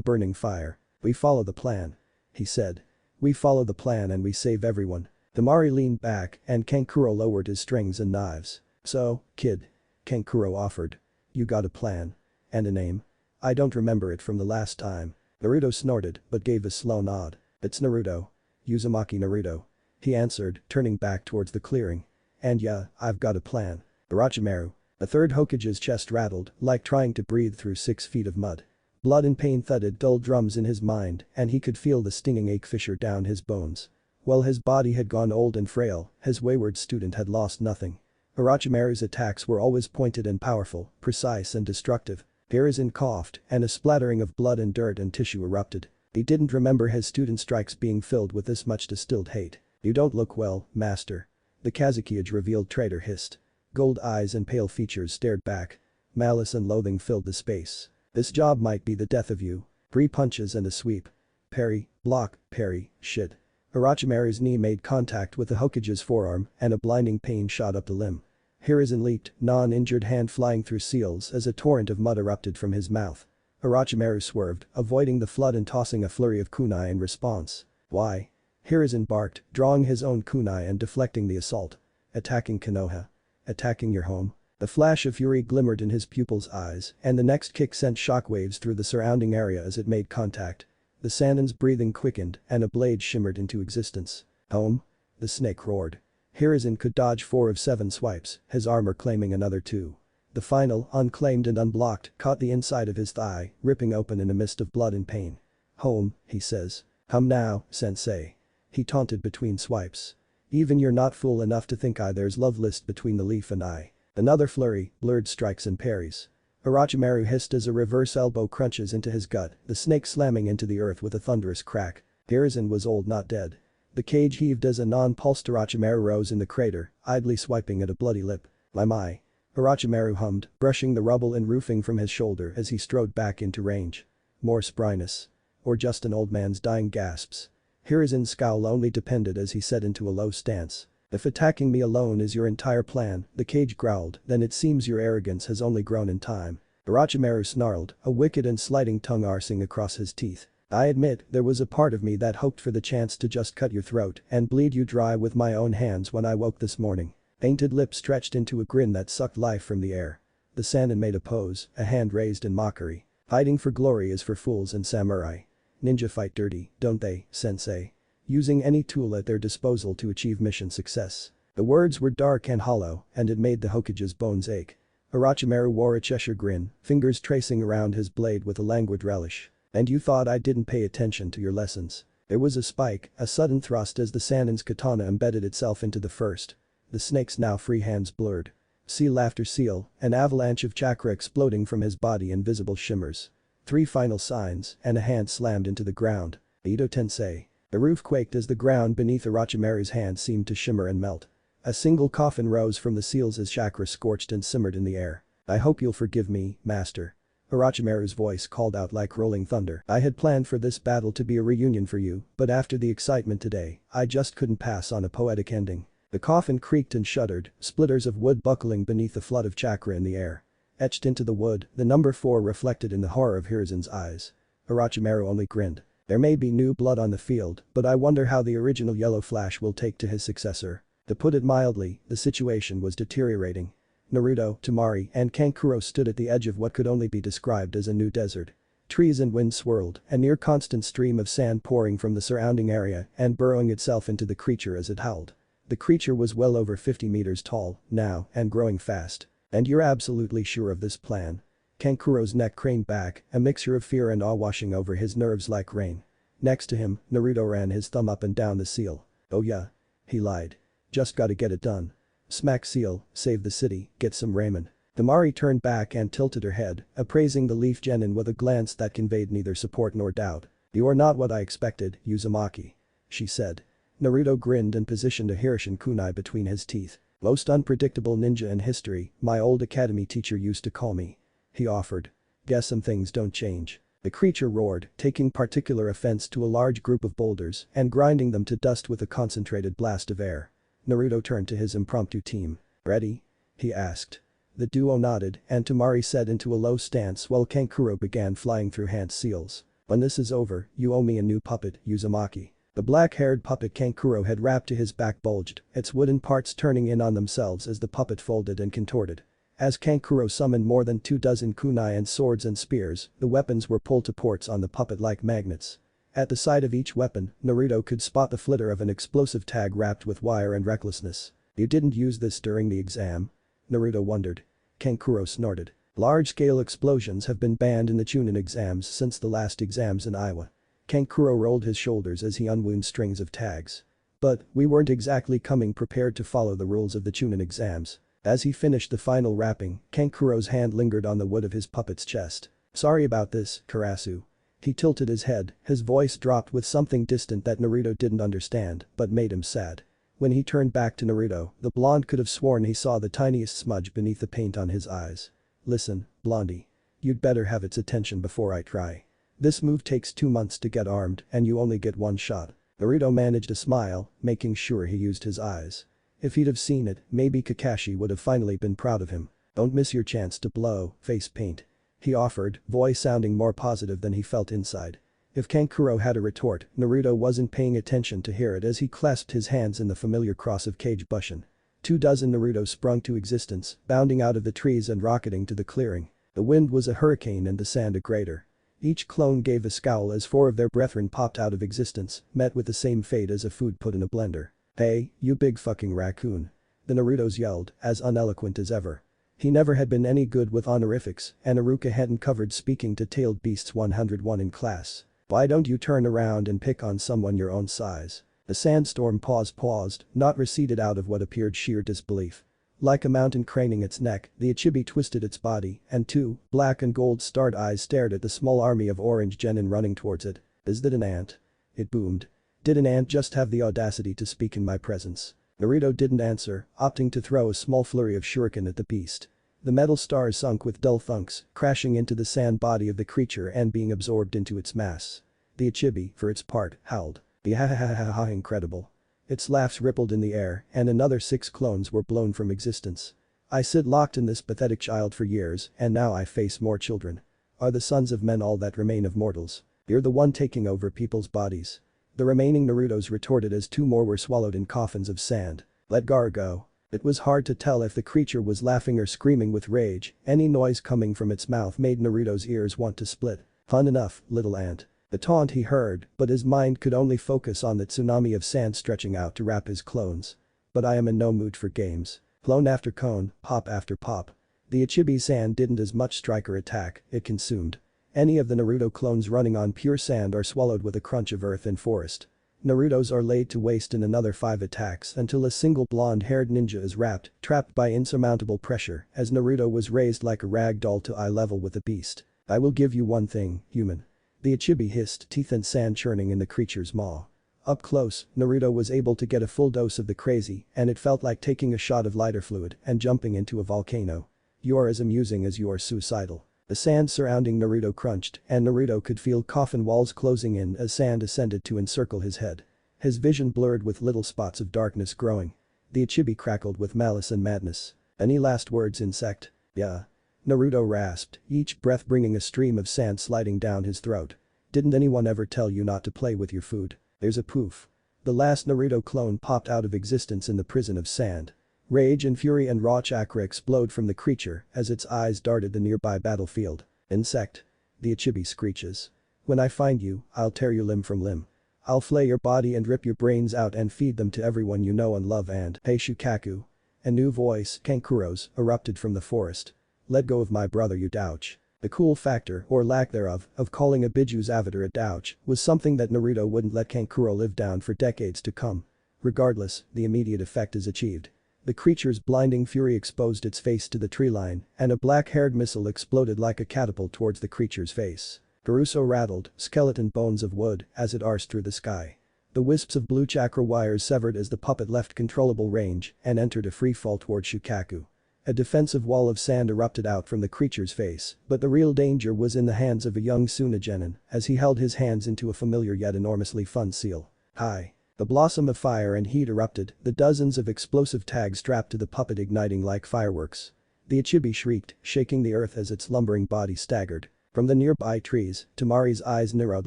burning fire. We follow the plan. He said. We follow the plan and we save everyone. Temari leaned back and Kankuro lowered his strings and knives. So, kid. Kankuro offered. You got a plan. And a name? I don't remember it from the last time. Naruto snorted but gave a slow nod. It's Naruto. Uzumaki Naruto. He answered, turning back towards the clearing. And yeah, I've got a plan. Orochimaru. A third Hokage's chest rattled, like trying to breathe through 6 feet of mud. Blood and pain thudded dull drums in his mind and he could feel the stinging ache fissure down his bones. While his body had gone old and frail, his wayward student had lost nothing. Orochimaru's attacks were always pointed and powerful, precise and destructive. Hiruzen coughed and a splattering of blood and dirt and tissue erupted. He didn't remember his student strikes being filled with this much distilled hate. You don't look well, master. The Kazukiage revealed traitor hissed. Gold eyes and pale features stared back. Malice and loathing filled the space. This job might be the death of you. 3 punches and a sweep. Parry, block, parry, shit. Orochimaru's knee made contact with the Hokage's forearm and a blinding pain shot up the limb. Hiruzen leaped, non-injured hand flying through seals as a torrent of mud erupted from his mouth. Orochimaru swerved, avoiding the flood and tossing a flurry of kunai in response. Why? Hiruzen barked, drawing his own kunai and deflecting the assault. Attacking Konoha. Attacking your home. The flash of fury glimmered in his pupil's eyes and the next kick sent shockwaves through the surrounding area as it made contact. The Sannin's breathing quickened and a blade shimmered into existence. Home? The snake roared. Hiruzen could dodge 4 of 7 swipes, his armor claiming another 2. The final, unclaimed and unblocked, caught the inside of his thigh, ripping open in a mist of blood and pain. Home, he says. Hum now, sensei. He taunted between swipes. Even you're not fool enough to think there's love list between the leaf and I. Another flurry, blurred strikes and parries. Orochimaru hissed as a reverse elbow crunches into his gut, the snake slamming into the earth with a thunderous crack. Hiruzen was old not dead. The cage heaved as a non-pulsed Orochimaru rose in the crater, idly swiping at a bloody lip. My. Orochimaru hummed, brushing the rubble and roofing from his shoulder as he strode back into range. More spryness. Or just an old man's dying gasps. Hiruzen's scowl only depended as he set into a low stance. If attacking me alone is your entire plan, the cage growled, then it seems your arrogance has only grown in time. Orochimaru snarled, a wicked and sliding tongue arsing across his teeth. I admit, there was a part of me that hoped for the chance to just cut your throat and bleed you dry with my own hands when I woke this morning. Painted lips stretched into a grin that sucked life from the air. The Sannin made a pose, a hand raised in mockery. Hiding for glory is for fools and samurai. Ninja fight dirty, don't they, sensei? Using any tool at their disposal to achieve mission success. The words were dark and hollow, and it made the Hokage's bones ache. Orochimaru wore a Cheshire grin, fingers tracing around his blade with a languid relish. And you thought I didn't pay attention to your lessons. There was a spike, a sudden thrust as the Sannin's katana embedded itself into the first. The snake's now free hands blurred. Seal after seal, an avalanche of chakra exploding from his body in visible shimmers. 3 final signs, and a hand slammed into the ground. Ito Tensei. The roof quaked as the ground beneath Orochimaru's hand seemed to shimmer and melt. A single coffin rose from the seals as chakra scorched and simmered in the air. I hope you'll forgive me, master. Orochimaru's voice called out like rolling thunder. I had planned for this battle to be a reunion for you, but after the excitement today, I just couldn't pass on a poetic ending. The coffin creaked and shuddered, splitters of wood buckling beneath the flood of chakra in the air. Etched into the wood, the number 4 reflected in the horror of Hiruzen's eyes. Orochimaru only grinned. There may be new blood on the field, but I wonder how the original Yellow Flash will take to his successor. To put it mildly, the situation was deteriorating. Naruto, Temari, and Kankuro stood at the edge of what could only be described as a new desert. Trees and wind swirled, a near-constant stream of sand pouring from the surrounding area and burrowing itself into the creature as it howled. The creature was well over 50 meters tall, now, and growing fast. And you're absolutely sure of this plan? Kankuro's neck craned back, a mixture of fear and awe washing over his nerves like rain. Next to him, Naruto ran his thumb up and down the seal. Oh yeah. He lied. Just gotta get it done. Smack seal, save the city, get some ramen. Temari turned back and tilted her head, appraising the leaf genin with a glance that conveyed neither support nor doubt. You are not what I expected, Uzumaki. She said. Naruto grinned and positioned a Hiruzen kunai between his teeth. Most unpredictable ninja in history, my old academy teacher used to call me. He offered. Guess some things don't change. The creature roared, taking particular offense to a large group of boulders and grinding them to dust with a concentrated blast of air. Naruto turned to his impromptu team. Ready? He asked. The duo nodded and Temari set into a low stance while Kankuro began flying through hand seals. When this is over, you owe me a new puppet, Uzumaki. The black-haired puppet Kankuro had wrapped to his back bulged, its wooden parts turning in on themselves as the puppet folded and contorted. As Kankuro summoned more than 24 kunai and swords and spears, the weapons were pulled to ports on the puppet like magnets. At the side of each weapon, Naruto could spot the flitter of an explosive tag wrapped with wire and recklessness. You didn't use this during the exam? Naruto wondered. Kankuro snorted. Large-scale explosions have been banned in the Chunin exams since the last exams in Iowa. Kankuro rolled his shoulders as he unwound strings of tags. But, we weren't exactly coming prepared to follow the rules of the Chunin exams. As he finished the final wrapping, Kankuro's hand lingered on the wood of his puppet's chest. Sorry about this, Karasu. He tilted his head, his voice dropped with something distant that Naruto didn't understand, but made him sad. When he turned back to Naruto, the blonde could have sworn he saw the tiniest smudge beneath the paint on his eyes. Listen, Blondie. You'd better have its attention before I try. This move takes 2 months to get armed and you only get 1 shot. Naruto managed a smile, making sure he used his eyes. If he'd have seen it, maybe Kakashi would have finally been proud of him. Don't miss your chance to blow, face paint. He offered, voice sounding more positive than he felt inside. If Kankuro had a retort, Naruto wasn't paying attention to hear it as he clasped his hands in the familiar cross of Kage Bushin. 24 Naruto sprung to existence, bounding out of the trees and rocketing to the clearing. The wind was a hurricane and the sand a greater. Each clone gave a scowl as 4 of their brethren popped out of existence, met with the same fate as a food put in a blender. Hey, you big fucking raccoon. The Narutos yelled, as uneloquent as ever. He never had been any good with honorifics, and Iruka hadn't covered speaking to tailed beasts 101 in class. Why don't you turn around and pick on someone your own size? The sandstorm paused, not receded out of what appeared sheer disbelief. Like a mountain craning its neck, the Ichibi twisted its body, and 2 black and gold starred eyes stared at the small army of orange genin running towards it. Is that an ant? It boomed. Did an ant just have the audacity to speak in my presence? Naruto didn't answer, opting to throw a small flurry of shuriken at the beast. The metal stars sunk with dull thunks, crashing into the sand body of the creature and being absorbed into its mass. The Ichibi, for its part, howled. Yahahaha, incredible. Its laughs rippled in the air, and another 6 clones were blown from existence. I sit locked in this pathetic child for years, and now I face more children. Are the sons of men all that remain of mortals? You're the one taking over people's bodies. The remaining Narutos retorted as 2 more were swallowed in coffins of sand. Let Gaara go. It was hard to tell if the creature was laughing or screaming with rage, any noise coming from its mouth made Naruto's ears want to split. Fun enough, little ant. The taunt he heard, but his mind could only focus on the tsunami of sand stretching out to wrap his clones. But I am in no mood for games. Clone after clone, pop after pop. The Ichibi's sand didn't as much strike or attack, it consumed. Any of the Naruto clones running on pure sand are swallowed with a crunch of earth and forest. Naruto's are laid to waste in another 5 attacks until a single blonde-haired ninja is trapped by insurmountable pressure as Naruto was raised like a rag doll to eye level with the beast. I will give you one thing, human. The Ichibi hissed, teeth and sand churning in the creature's maw. Up close, Naruto was able to get a full dose of the crazy, and it felt like taking a shot of lighter fluid and jumping into a volcano. You are as amusing as you are suicidal. The sand surrounding Naruto crunched, and Naruto could feel coffin walls closing in as sand ascended to encircle his head. His vision blurred with little spots of darkness growing. The Ichibi crackled with malice and madness. Any last words, insect? Yeah. Naruto rasped, each breath bringing a stream of sand sliding down his throat. Didn't anyone ever tell you not to play with your food? There's a poof. The last Naruto clone popped out of existence in the prison of sand. Rage and fury and raw chakra explode from the creature as its eyes darted the nearby battlefield. Insect. The Ichibi screeches. When I find you, I'll tear you limb from limb. I'll flay your body and rip your brains out and feed them to everyone you know and love and hey Shukaku. A new voice, Kankuro's, erupted from the forest. Let go of my brother you douche. The cool factor, or lack thereof, of calling a Biju's avatar a douche was something that Naruto wouldn't let Kankuro live down for decades to come. Regardless, the immediate effect is achieved. The creature's blinding fury exposed its face to the tree line, and a black-haired missile exploded like a catapult towards the creature's face. Caruso rattled, skeleton bones of wood, as it arced through the sky. The wisps of blue chakra wires severed as the puppet left controllable range and entered a free fall toward Shukaku. A defensive wall of sand erupted out from the creature's face, but the real danger was in the hands of a young Tsunagenin as he held his hands into a familiar yet enormously fun seal. Hi. The blossom of fire and heat erupted, the dozens of explosive tags strapped to the puppet igniting like fireworks. The Ichibi shrieked, shaking the earth as its lumbering body staggered. From the nearby trees, Tamari's eyes narrowed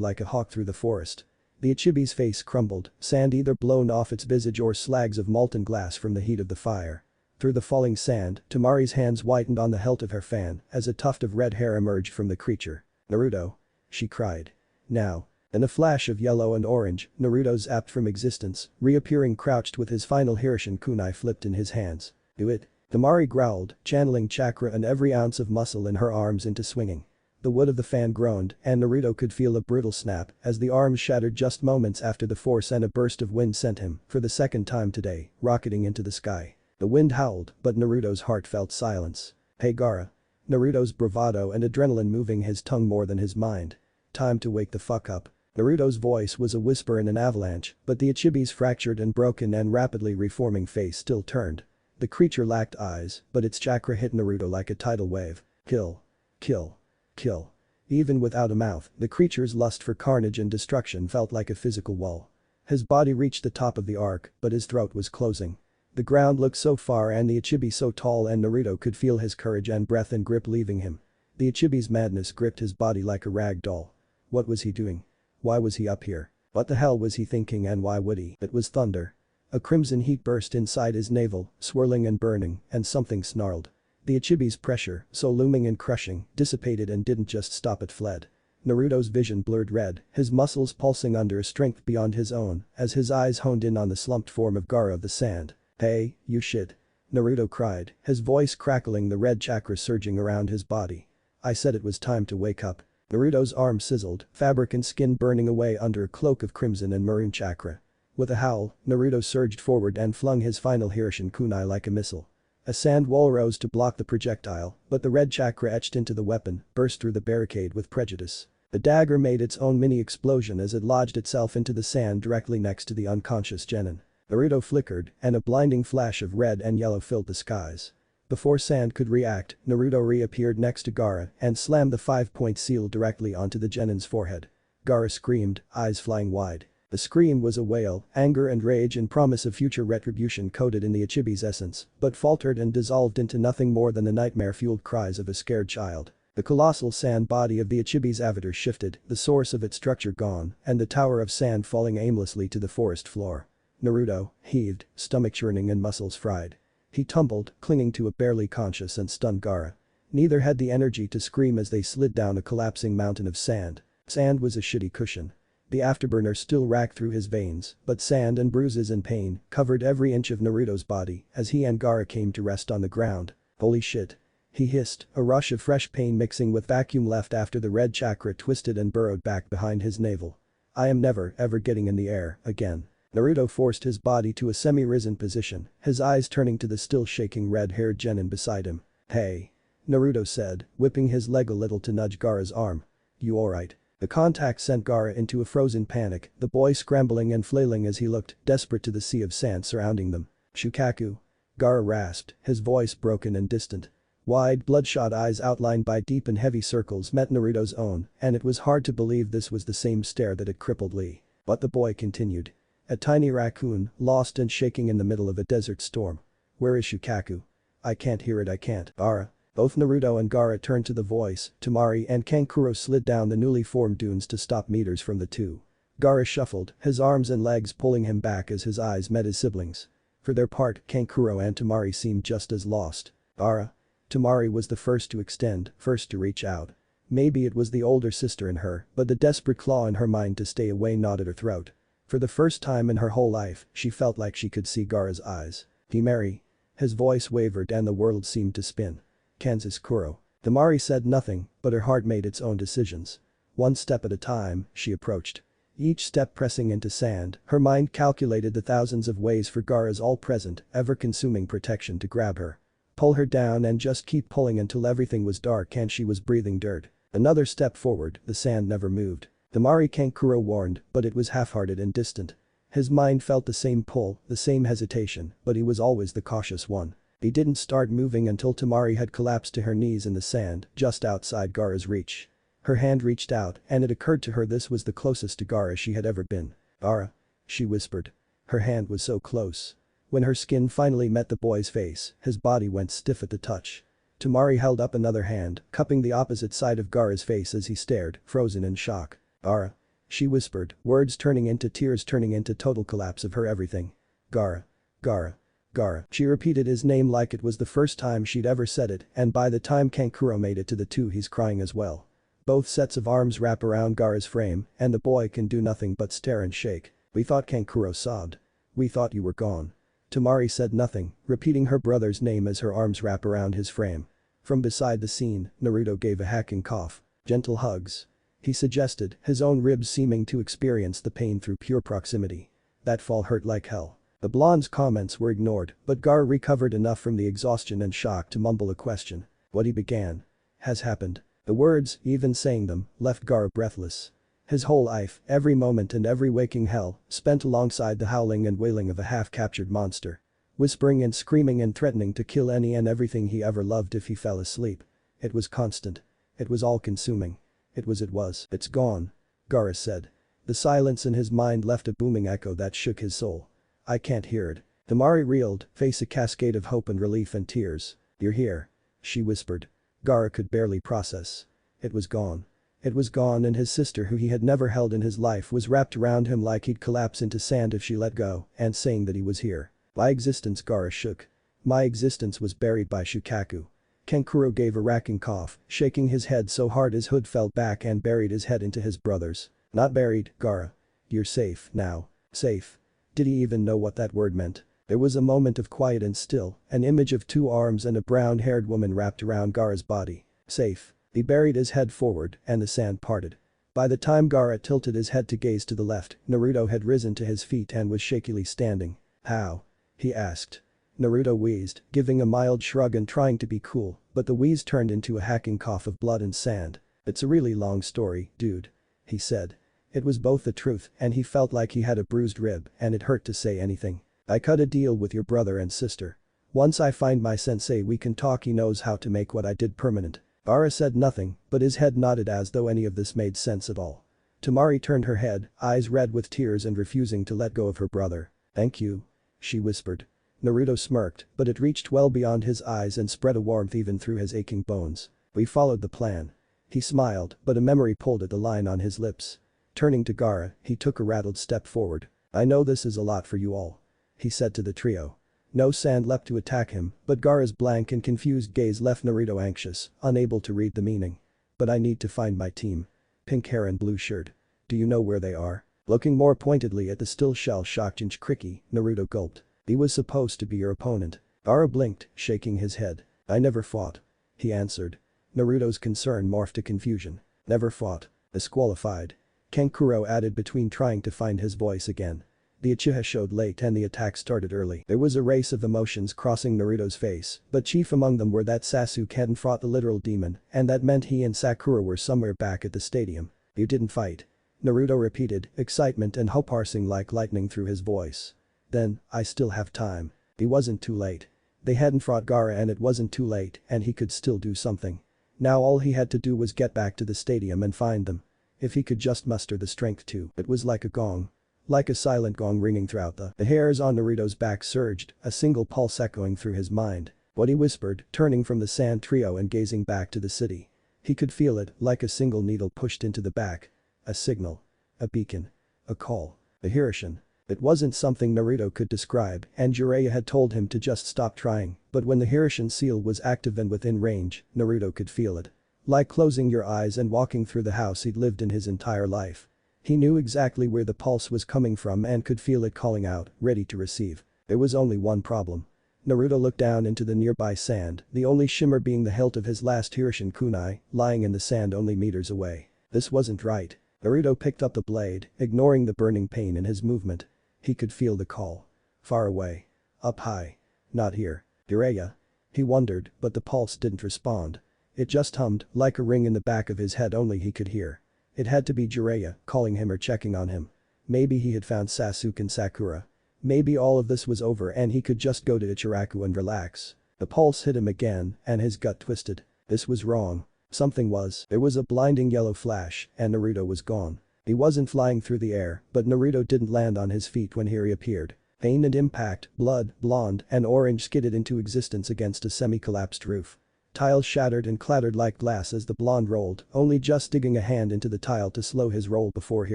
like a hawk through the forest. The Ichibi's face crumbled, sand either blown off its visage or slags of molten glass from the heat of the fire. Through the falling sand, Tamari's hands whitened on the hilt of her fan as a tuft of red hair emerged from the creature. "Naruto!" she cried. "Now." In a flash of yellow and orange, Naruto zapped from existence, reappearing crouched with his final Hiruzen kunai flipped in his hands. "Do it." Tamari growled, channeling chakra and every ounce of muscle in her arms into swinging. The wood of the fan groaned, and Naruto could feel a brutal snap as the arms shattered just moments after the force and a burst of wind sent him, for the second time today, rocketing into the sky. The wind howled, but Naruto's heart felt silence. "Hey Gaara." Naruto's bravado and adrenaline moving his tongue more than his mind. "Time to wake the fuck up." Naruto's voice was a whisper in an avalanche, but the Ichibi's fractured and broken and rapidly reforming face still turned. The creature lacked eyes, but its chakra hit Naruto like a tidal wave. Kill. Kill. Kill. Even without a mouth, the creature's lust for carnage and destruction felt like a physical wall. His body reached the top of the arc, but his throat was closing. The ground looked so far and the Ichibi so tall and Naruto could feel his courage and breath and grip leaving him. The Ichibi's madness gripped his body like a rag doll. What was he doing? Why was he up here? What the hell was he thinking and why would he? It was thunder. A crimson heat burst inside his navel, swirling and burning, and something snarled. The Ichibi's pressure, so looming and crushing, dissipated and didn't just stop, it fled. Naruto's vision blurred red, his muscles pulsing under a strength beyond his own as his eyes honed in on the slumped form of Gaara of the sand. "Hey, you shit." Naruto cried, his voice crackling, the red chakra surging around his body. "I said it was time to wake up." Naruto's arm sizzled, fabric and skin burning away under a cloak of crimson and maroon chakra. With a howl, Naruto surged forward and flung his final Hiruzen kunai like a missile. A sand wall rose to block the projectile, but the red chakra etched into the weapon, burst through the barricade with prejudice. The dagger made its own mini explosion as it lodged itself into the sand directly next to the unconscious genin. Naruto flickered, and a blinding flash of red and yellow filled the skies. Before Sand could react, Naruto reappeared next to Gaara and slammed the 5-point seal directly onto the genin's forehead. Gaara screamed, eyes flying wide. The scream was a wail, anger and rage and promise of future retribution coded in the Ichibi's essence, but faltered and dissolved into nothing more than the nightmare-fueled cries of a scared child. The colossal sand body of the Ichibi's avatar shifted, the source of its structure gone, and the tower of sand falling aimlessly to the forest floor. Naruto heaved, stomach churning and muscles fried. He tumbled, clinging to a barely conscious and stunned Gaara. Neither had the energy to scream as they slid down a collapsing mountain of sand. Sand was a shitty cushion. The afterburner still racked through his veins, but sand and bruises and pain covered every inch of Naruto's body as he and Gaara came to rest on the ground. "Holy shit." He hissed, a rush of fresh pain mixing with vacuum left after the red chakra twisted and burrowed back behind his navel. "I am never, ever getting in the air again." Naruto forced his body to a semi-risen position, his eyes turning to the still shaking red-haired genin beside him. "Hey." Naruto said, whipping his leg a little to nudge Gaara's arm. "You alright?" The contact sent Gaara into a frozen panic, the boy scrambling and flailing as he looked, desperate to the sea of sand surrounding them. "Shukaku." Gaara rasped, his voice broken and distant. Wide, bloodshot eyes outlined by deep and heavy circles met Naruto's own, and it was hard to believe this was the same stare that had crippled Lee. But the boy continued. "A tiny raccoon, lost and shaking in the middle of a desert storm. Where is Shukaku? I can't hear it, I can't." Gaara. Both Naruto and Gaara turned to the voice, Tamari and Kankuro slid down the newly formed dunes to stop meters from the two. Gaara shuffled, his arms and legs pulling him back as his eyes met his siblings. For their part, Kankuro and Tamari seemed just as lost. "Gaara." Tamari was the first to extend, first to reach out. Maybe it was the older sister in her, but the desperate claw in her mind to stay away gnawed at her throat. For the first time in her whole life, she felt like she could see Gaara's eyes. "Himari." His voice wavered and the world seemed to spin. "Kansas Kuro." Tamari said nothing, but her heart made its own decisions. One step at a time, she approached. Each step pressing into sand, her mind calculated the thousands of ways for Gaara's all-present, ever-consuming protection to grab her. Pull her down and just keep pulling until everything was dark and she was breathing dirt. Another step forward, the sand never moved. Tamari Kankuro warned, but it was half-hearted and distant. His mind felt the same pull, the same hesitation, but he was always the cautious one. He didn't start moving until Tamari had collapsed to her knees in the sand, just outside Gaara's reach. Her hand reached out, and it occurred to her this was the closest to Gaara she had ever been. "Gaara," she whispered. Her hand was so close. When her skin finally met the boy's face, his body went stiff at the touch. Tamari held up another hand, cupping the opposite side of Gaara's face as he stared, frozen in shock. "Gaara," she whispered, words turning into tears, turning into total collapse of her everything. "Gaara. Gaara. Gaara." She repeated his name like it was the first time she'd ever said it, and by the time Kankuro made it to the two, he's crying as well. Both sets of arms wrap around Gaara's frame, and the boy can do nothing but stare and shake. "We thought," Kankuro sobbed. "We thought you were gone." Tamari said nothing, repeating her brother's name as her arms wrap around his frame. From beside the scene, Naruto gave a hacking cough. "Gentle hugs," he suggested, his own ribs seeming to experience the pain through pure proximity. "That fall hurt like hell." The blonde's comments were ignored, but Gaara recovered enough from the exhaustion and shock to mumble a question. What he began has happened. The words, even saying them, left Gaara breathless. His whole life, every moment and every waking hell, spent alongside the howling and wailing of a half-captured monster. Whispering and screaming and threatening to kill any and everything he ever loved if he fell asleep. It was constant. It was all-consuming. It's gone. Gaara said. The silence in his mind left a booming echo that shook his soul. I can't hear it. Tamari reeled, face a cascade of hope and relief and tears. You're here. She whispered. Gaara could barely process. It was gone. It was gone, and his sister, who he had never held in his life, was wrapped around him like he'd collapse into sand if she let go, and saying that he was here. My existence, Gaara shook. My existence was buried by Shukaku. Kankuro gave a racking cough, shaking his head so hard his hood fell back and buried his head into his brother's. Not buried, Gaara. You're safe now. Safe. Did he even know what that word meant? There was a moment of quiet and still, an image of two arms and a brown-haired woman wrapped around Gaara's body. Safe. He buried his head forward, and the sand parted. By the time Gaara tilted his head to gaze to the left, Naruto had risen to his feet and was shakily standing. How? He asked. Naruto wheezed, giving a mild shrug and trying to be cool, but the wheeze turned into a hacking cough of blood and sand. It's a really long story, dude. He said. It was both the truth, and he felt like he had a bruised rib, and it hurt to say anything. I cut a deal with your brother and sister. Once I find my sensei, we can talk. He knows how to make what I did permanent. Gaara said nothing, but his head nodded as though any of this made sense at all. Tamari turned her head, eyes red with tears and refusing to let go of her brother. Thank you. She whispered. Naruto smirked, but it reached well beyond his eyes and spread a warmth even through his aching bones. We followed the plan. He smiled, but a memory pulled at the line on his lips. Turning to Gaara, he took a rattled step forward. I know this is a lot for you all. He said to the trio. No sand leapt to attack him, but Gaara's blank and confused gaze left Naruto anxious, unable to read the meaning. But I need to find my team. Pink hair and blue shirt. Do you know where they are? Looking more pointedly at the still shell-shocked ginch cricky, Naruto gulped. He was supposed to be your opponent. Gaara blinked, shaking his head. I never fought. He answered. Naruto's concern morphed to confusion. Never fought. Disqualified. Kankuro added between trying to find his voice again. The Uchiha showed late and the attack started early. There was a race of emotions crossing Naruto's face, but chief among them were that Sasuke hadn't fought the literal demon, and that meant he and Sakura were somewhere back at the stadium. You didn't fight. Naruto repeated, excitement and hope parsing like lightning through his voice. Then, I still have time. It wasn't too late. They hadn't fought Gaara and it wasn't too late, and he could still do something. Now all he had to do was get back to the stadium and find them. If he could just muster the strength to. It was like a gong. Like a silent gong ringing throughout the hairs on Naruto's back surged, a single pulse echoing through his mind. What he whispered, turning from the sand trio and gazing back to the city. He could feel it, like a single needle pushed into the back. A signal. A beacon. A call. A Hiruzen. It wasn't something Naruto could describe, and Jiraiya had told him to just stop trying, but when the Hiruzen seal was active and within range, Naruto could feel it. Like closing your eyes and walking through the house he'd lived in his entire life. He knew exactly where the pulse was coming from and could feel it calling out, ready to receive. There was only one problem. Naruto looked down into the nearby sand, the only shimmer being the hilt of his last Hiruzen kunai, lying in the sand only meters away. This wasn't right. Naruto picked up the blade, ignoring the burning pain in his movement. He could feel the call. Far away. Up high. Not here. Jiraiya? He wondered, but the pulse didn't respond. It just hummed, like a ring in the back of his head only he could hear. It had to be Jiraiya, calling him or checking on him. Maybe he had found Sasuke and Sakura. Maybe all of this was over and he could just go to Ichiraku and relax. The pulse hit him again, and his gut twisted. This was wrong. Something was. There was a blinding yellow flash, and Naruto was gone. He wasn't flying through the air, but Naruto didn't land on his feet when he reappeared. Pain and impact, blood, blonde, and orange skidded into existence against a semi-collapsed roof. Tiles shattered and clattered like glass as the blonde rolled, only just digging a hand into the tile to slow his roll before he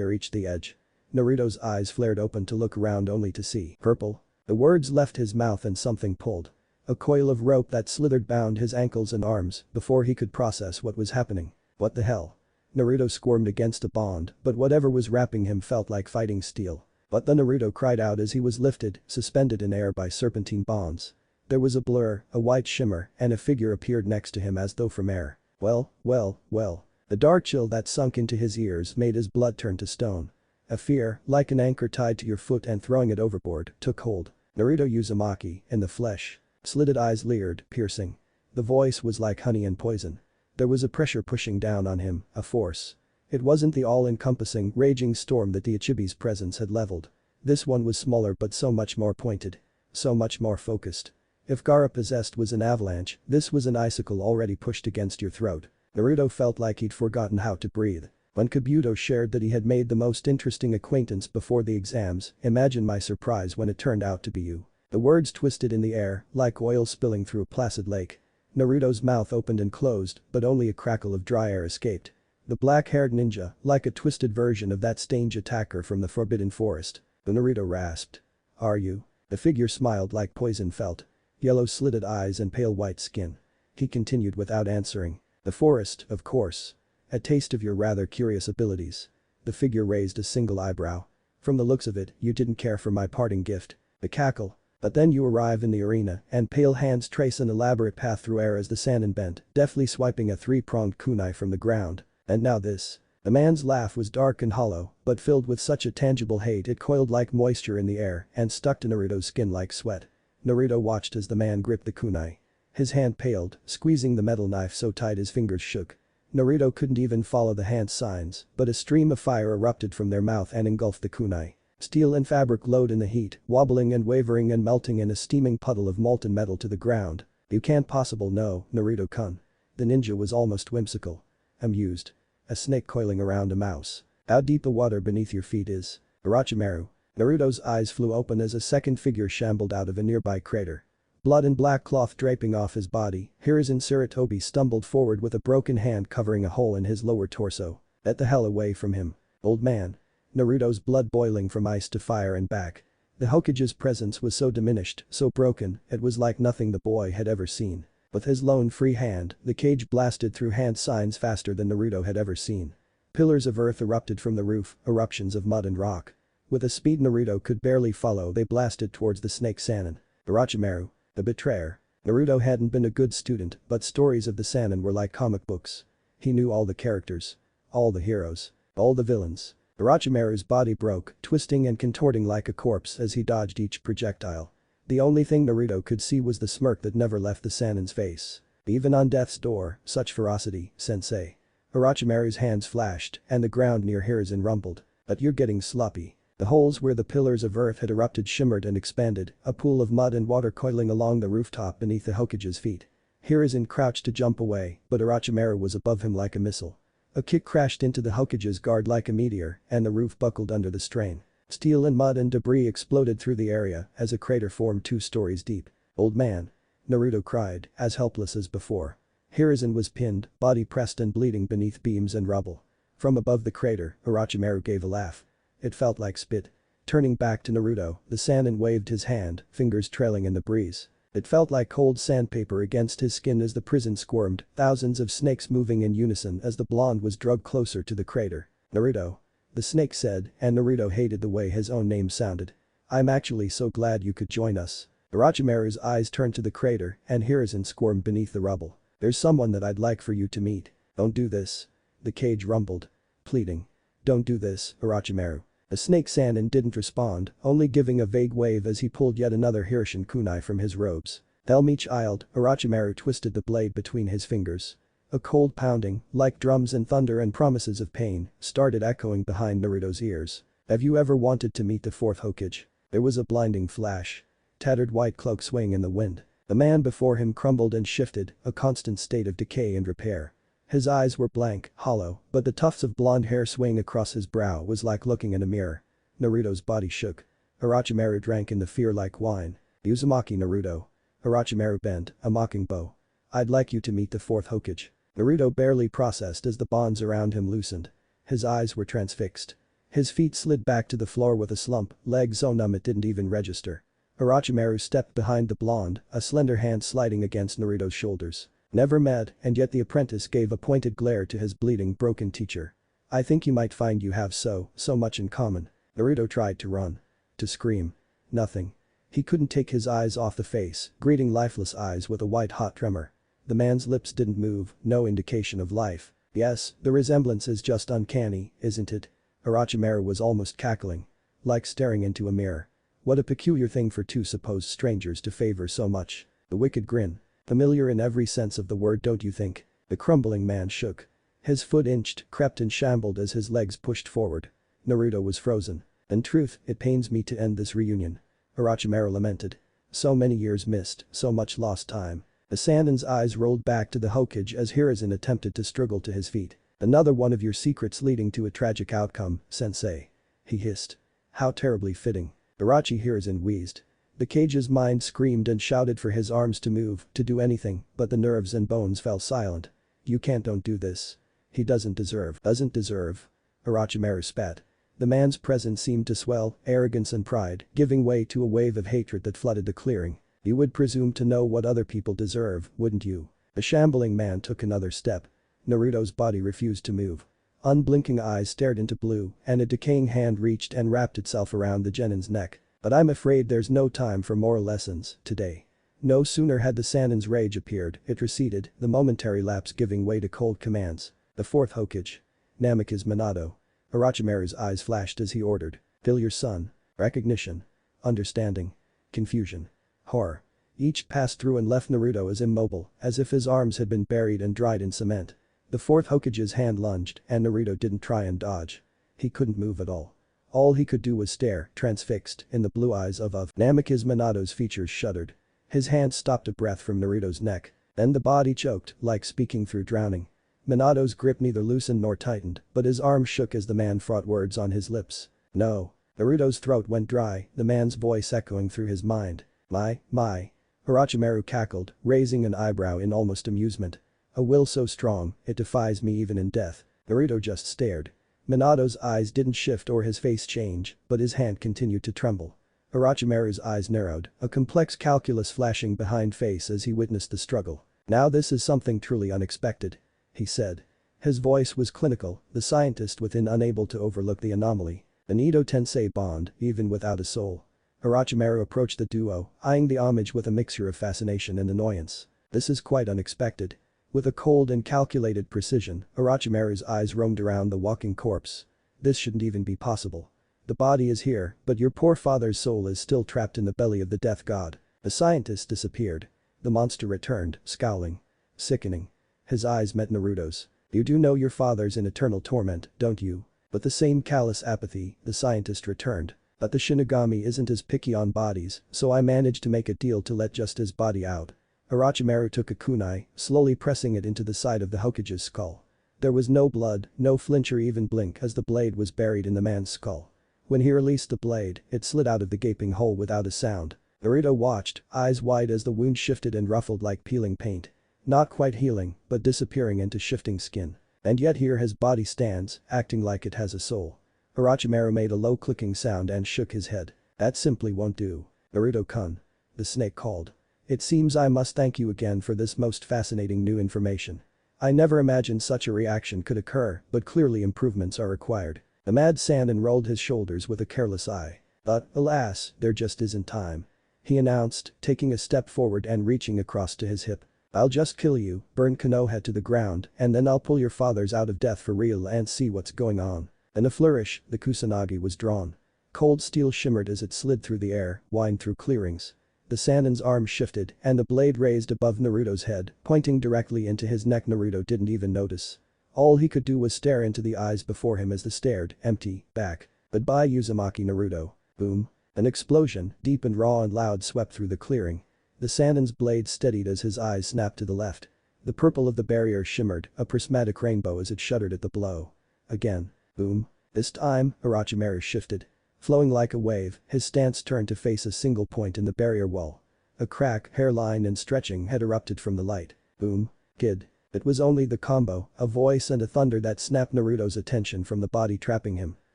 reached the edge. Naruto's eyes flared open to look around only to see purple. The words left his mouth and something pulled. A coil of rope that slithered bound his ankles and arms before he could process what was happening. What the hell? Naruto squirmed against a bond, but whatever was wrapping him felt like fighting steel. But the Naruto cried out as he was lifted, suspended in air by serpentine bonds. There was a blur, a white shimmer, and a figure appeared next to him as though from air. Well. The dark chill that sunk into his ears made his blood turn to stone. A fear, like an anchor tied to your foot and throwing it overboard, took hold. Naruto Uzumaki, in the flesh. Slitted eyes leered, piercing. The voice was like honey and poison. There was a pressure pushing down on him, a force. It wasn't the all-encompassing, raging storm that the Ichibi's presence had leveled. This one was smaller but so much more pointed. So much more focused. If Gaara possessed was an avalanche, this was an icicle already pushed against your throat. Naruto felt like he'd forgotten how to breathe. When Kabuto shared that he had made the most interesting acquaintance before the exams, imagine my surprise when it turned out to be you. The words twisted in the air, like oil spilling through a placid lake. Naruto's mouth opened and closed, but only a crackle of dry air escaped. The black-haired ninja, like a twisted version of that strange attacker from the Forbidden Forest. The Naruto rasped. Are you? The figure smiled like poison felt. Yellow slitted eyes and pale white skin. He continued without answering. The forest, of course. A taste of your rather curious abilities. The figure raised a single eyebrow. From the looks of it, you didn't care for my parting gift. The cackle. But then you arrive in the arena and pale hands trace an elaborate path through air as the Sannin bent, deftly swiping a three-pronged kunai from the ground. And now this. The man's laugh was dark and hollow, but filled with such a tangible hate it coiled like moisture in the air and stuck to Naruto's skin like sweat. Naruto watched as the man gripped the kunai. His hand paled, squeezing the metal knife so tight his fingers shook. Naruto couldn't even follow the hand signs, but a stream of fire erupted from their mouth and engulfed the kunai. Steel and fabric glowed in the heat, wobbling and wavering and melting in a steaming puddle of molten metal to the ground. You can't possibly know, Naruto-kun. The ninja was almost whimsical. Amused. A snake coiling around a mouse. How deep the water beneath your feet is. Orochimaru. Naruto's eyes flew open as a second figure shambled out of a nearby crater. Blood and black cloth draping off his body, Hiruzen Sarutobi stumbled forward with a broken hand covering a hole in his lower torso. Get the hell away from him. Old man. Naruto's blood boiling from ice to fire and back. The Hokage's presence was so diminished, so broken, it was like nothing the boy had ever seen. With his lone free hand, the cage blasted through hand signs faster than Naruto had ever seen. Pillars of earth erupted from the roof, eruptions of mud and rock. With a speed Naruto could barely follow they blasted towards the snake Sannin. Orochimaru. The betrayer. Naruto hadn't been a good student, but stories of the Sannin were like comic books. He knew all the characters. All the heroes. All the villains. Orochimaru's body broke, twisting and contorting like a corpse as he dodged each projectile. The only thing Naruto could see was the smirk that never left the Sannin's face. Even on death's door, such ferocity, sensei. Orochimaru's hands flashed, and the ground near Hiruzen rumbled. But you're getting sloppy. The holes where the pillars of earth had erupted shimmered and expanded, a pool of mud and water coiling along the rooftop beneath the Hokage's feet. Hiruzen crouched to jump away, but Orochimaru was above him like a missile. A kick crashed into the Hokage's guard like a meteor, and the roof buckled under the strain. Steel and mud and debris exploded through the area as a crater formed 2 stories deep. Old man. Naruto cried, as helpless as before. Hiruzen was pinned, body pressed and bleeding beneath beams and rubble. From above the crater, Orochimaru gave a laugh. It felt like spit. Turning back to Naruto, the Sannin waved his hand, fingers trailing in the breeze. It felt like cold sandpaper against his skin as the prison squirmed, thousands of snakes moving in unison as the blonde was dragged closer to the crater. Naruto. The snake said, and Naruto hated the way his own name sounded. I'm actually so glad you could join us. Orochimaru's eyes turned to the crater, and Hiruzen squirmed beneath the rubble. There's someone that I'd like for you to meet. Don't do this. The cage rumbled. Pleading. Don't do this, Orochimaru. The snake Sannin didn't respond, only giving a vague wave as he pulled yet another Hiruzen kunai from his robes. Helmeach-eyed, Orochimaru twisted the blade between his fingers. A cold pounding, like drums and thunder and promises of pain, started echoing behind Naruto's ears. Have you ever wanted to meet the 4th Hokage? There was a blinding flash. Tattered white cloak swaying in the wind. The man before him crumbled and shifted, a constant state of decay and repair. His eyes were blank, hollow, but the tufts of blonde hair swaying across his brow was like looking in a mirror. Naruto's body shook. Orochimaru drank in the fear like wine. Uzumaki Naruto. Orochimaru bent, a mocking bow. I'd like you to meet the fourth Hokage. Naruto barely processed as the bonds around him loosened. His eyes were transfixed. His feet slid back to the floor with a slump, legs so numb it didn't even register. Orochimaru stepped behind the blonde, a slender hand sliding against Naruto's shoulders. Never met, and yet the apprentice gave a pointed glare to his bleeding, broken teacher. I think you might find you have so much in common. Naruto tried to run. To scream. Nothing. He couldn't take his eyes off the face, greeting lifeless eyes with a white-hot tremor. The man's lips didn't move, no indication of life. Yes, the resemblance is just uncanny, isn't it? Orochimaru was almost cackling. Like staring into a mirror. What a peculiar thing for two supposed strangers to favor so much. The wicked grin. Familiar in every sense of the word, don't you think? The crumbling man shook. His foot inched, crept and shambled as his legs pushed forward. Naruto was frozen. In truth, it pains me to end this reunion. Orochimaru lamented. So many years missed, so much lost time. The Sannin's eyes rolled back to the Hokage as Hiruzen attempted to struggle to his feet. Another one of your secrets leading to a tragic outcome, sensei. He hissed. How terribly fitting. Hiruzen wheezed. The Kage's mind screamed and shouted for his arms to move, to do anything, but the nerves and bones fell silent. You don't do this. He doesn't deserve. Orochimaru spat. The man's presence seemed to swell, arrogance and pride, giving way to a wave of hatred that flooded the clearing. You would presume to know what other people deserve, wouldn't you? The shambling man took another step. Naruto's body refused to move. Unblinking eyes stared into blue, and a decaying hand reached and wrapped itself around the genin's neck. But I'm afraid there's no time for moral lessons today. No sooner had the Sannin's rage appeared, it receded, the momentary lapse giving way to cold commands. The fourth Hokage. Namikaze Minato. Orochimaru's eyes flashed as he ordered. Fill your son. Recognition. Understanding. Confusion. Horror. Each passed through and left Naruto as immobile, as if his arms had been buried and dried in cement. The fourth Hokage's hand lunged, and Naruto didn't try and dodge. He couldn't move at all. All he could do was stare, transfixed, in the blue eyes of Namikaze Minato's features shuddered. His hand stopped a breath from Naruto's neck. Then the body choked, like speaking through drowning. Minato's grip neither loosened nor tightened, but his arm shook as the man fought words on his lips. No. Naruto's throat went dry, the man's voice echoing through his mind. My. Orochimaru cackled, raising an eyebrow in almost amusement. A will so strong, it defies me even in death. Naruto just stared. Minato's eyes didn't shift or his face change, but his hand continued to tremble. Orochimaru's eyes narrowed, a complex calculus flashing behind face as he witnessed the struggle. Now this is something truly unexpected. He said. His voice was clinical, the scientist within unable to overlook the anomaly. An Edo-tensei bond, even without a soul. Orochimaru approached the duo, eyeing the homage with a mixture of fascination and annoyance. This is quite unexpected. With a cold and calculated precision, Orochimaru's eyes roamed around the walking corpse. This shouldn't even be possible. The body is here, but your poor father's soul is still trapped in the belly of the death god. The scientist disappeared. The monster returned, scowling. Sickening. His eyes met Naruto's. You do know your father's in eternal torment, don't you? With the same callous apathy, the scientist returned. But the Shinigami isn't as picky on bodies, so I managed to make a deal to let just his body out. Orochimaru took a kunai, slowly pressing it into the side of the Hokage's skull. There was no blood, no flinch or even blink as the blade was buried in the man's skull. When he released the blade, it slid out of the gaping hole without a sound. Naruto watched, eyes wide as the wound shifted and ruffled like peeling paint. Not quite healing, but disappearing into shifting skin. And yet here his body stands, acting like it has a soul. Orochimaru made a low clicking sound and shook his head. That simply won't do. Naruto-kun. The snake called. It seems I must thank you again for this most fascinating new information. I never imagined such a reaction could occur, but clearly improvements are required. The mad Sannin rolled his shoulders with a careless eye. But, alas, there just isn't time. He announced, taking a step forward and reaching across to his hip. I'll just kill you, burn Konoha to the ground, and then I'll pull your fathers out of death for real and see what's going on. In a flourish, the kusanagi was drawn. Cold steel shimmered as it slid through the air, whined through clearings. The Sannin's arm shifted, and the blade raised above Naruto's head, pointing directly into his neck. Naruto didn't even notice. All he could do was stare into the eyes before him as they stared, empty, back. Goodbye Uzumaki Naruto. Boom. An explosion, deep and raw and loud, swept through the clearing. The Sannin's blade steadied as his eyes snapped to the left. The purple of the barrier shimmered, a prismatic rainbow as it shuddered at the blow. Again. Boom. This time, Orochimaru shifted. Flowing like a wave, his stance turned to face a single point in the barrier wall. A crack, hairline and stretching had erupted from the light. Boom. Kid. It was only the combo, a voice and a thunder that snapped Naruto's attention from the body trapping him.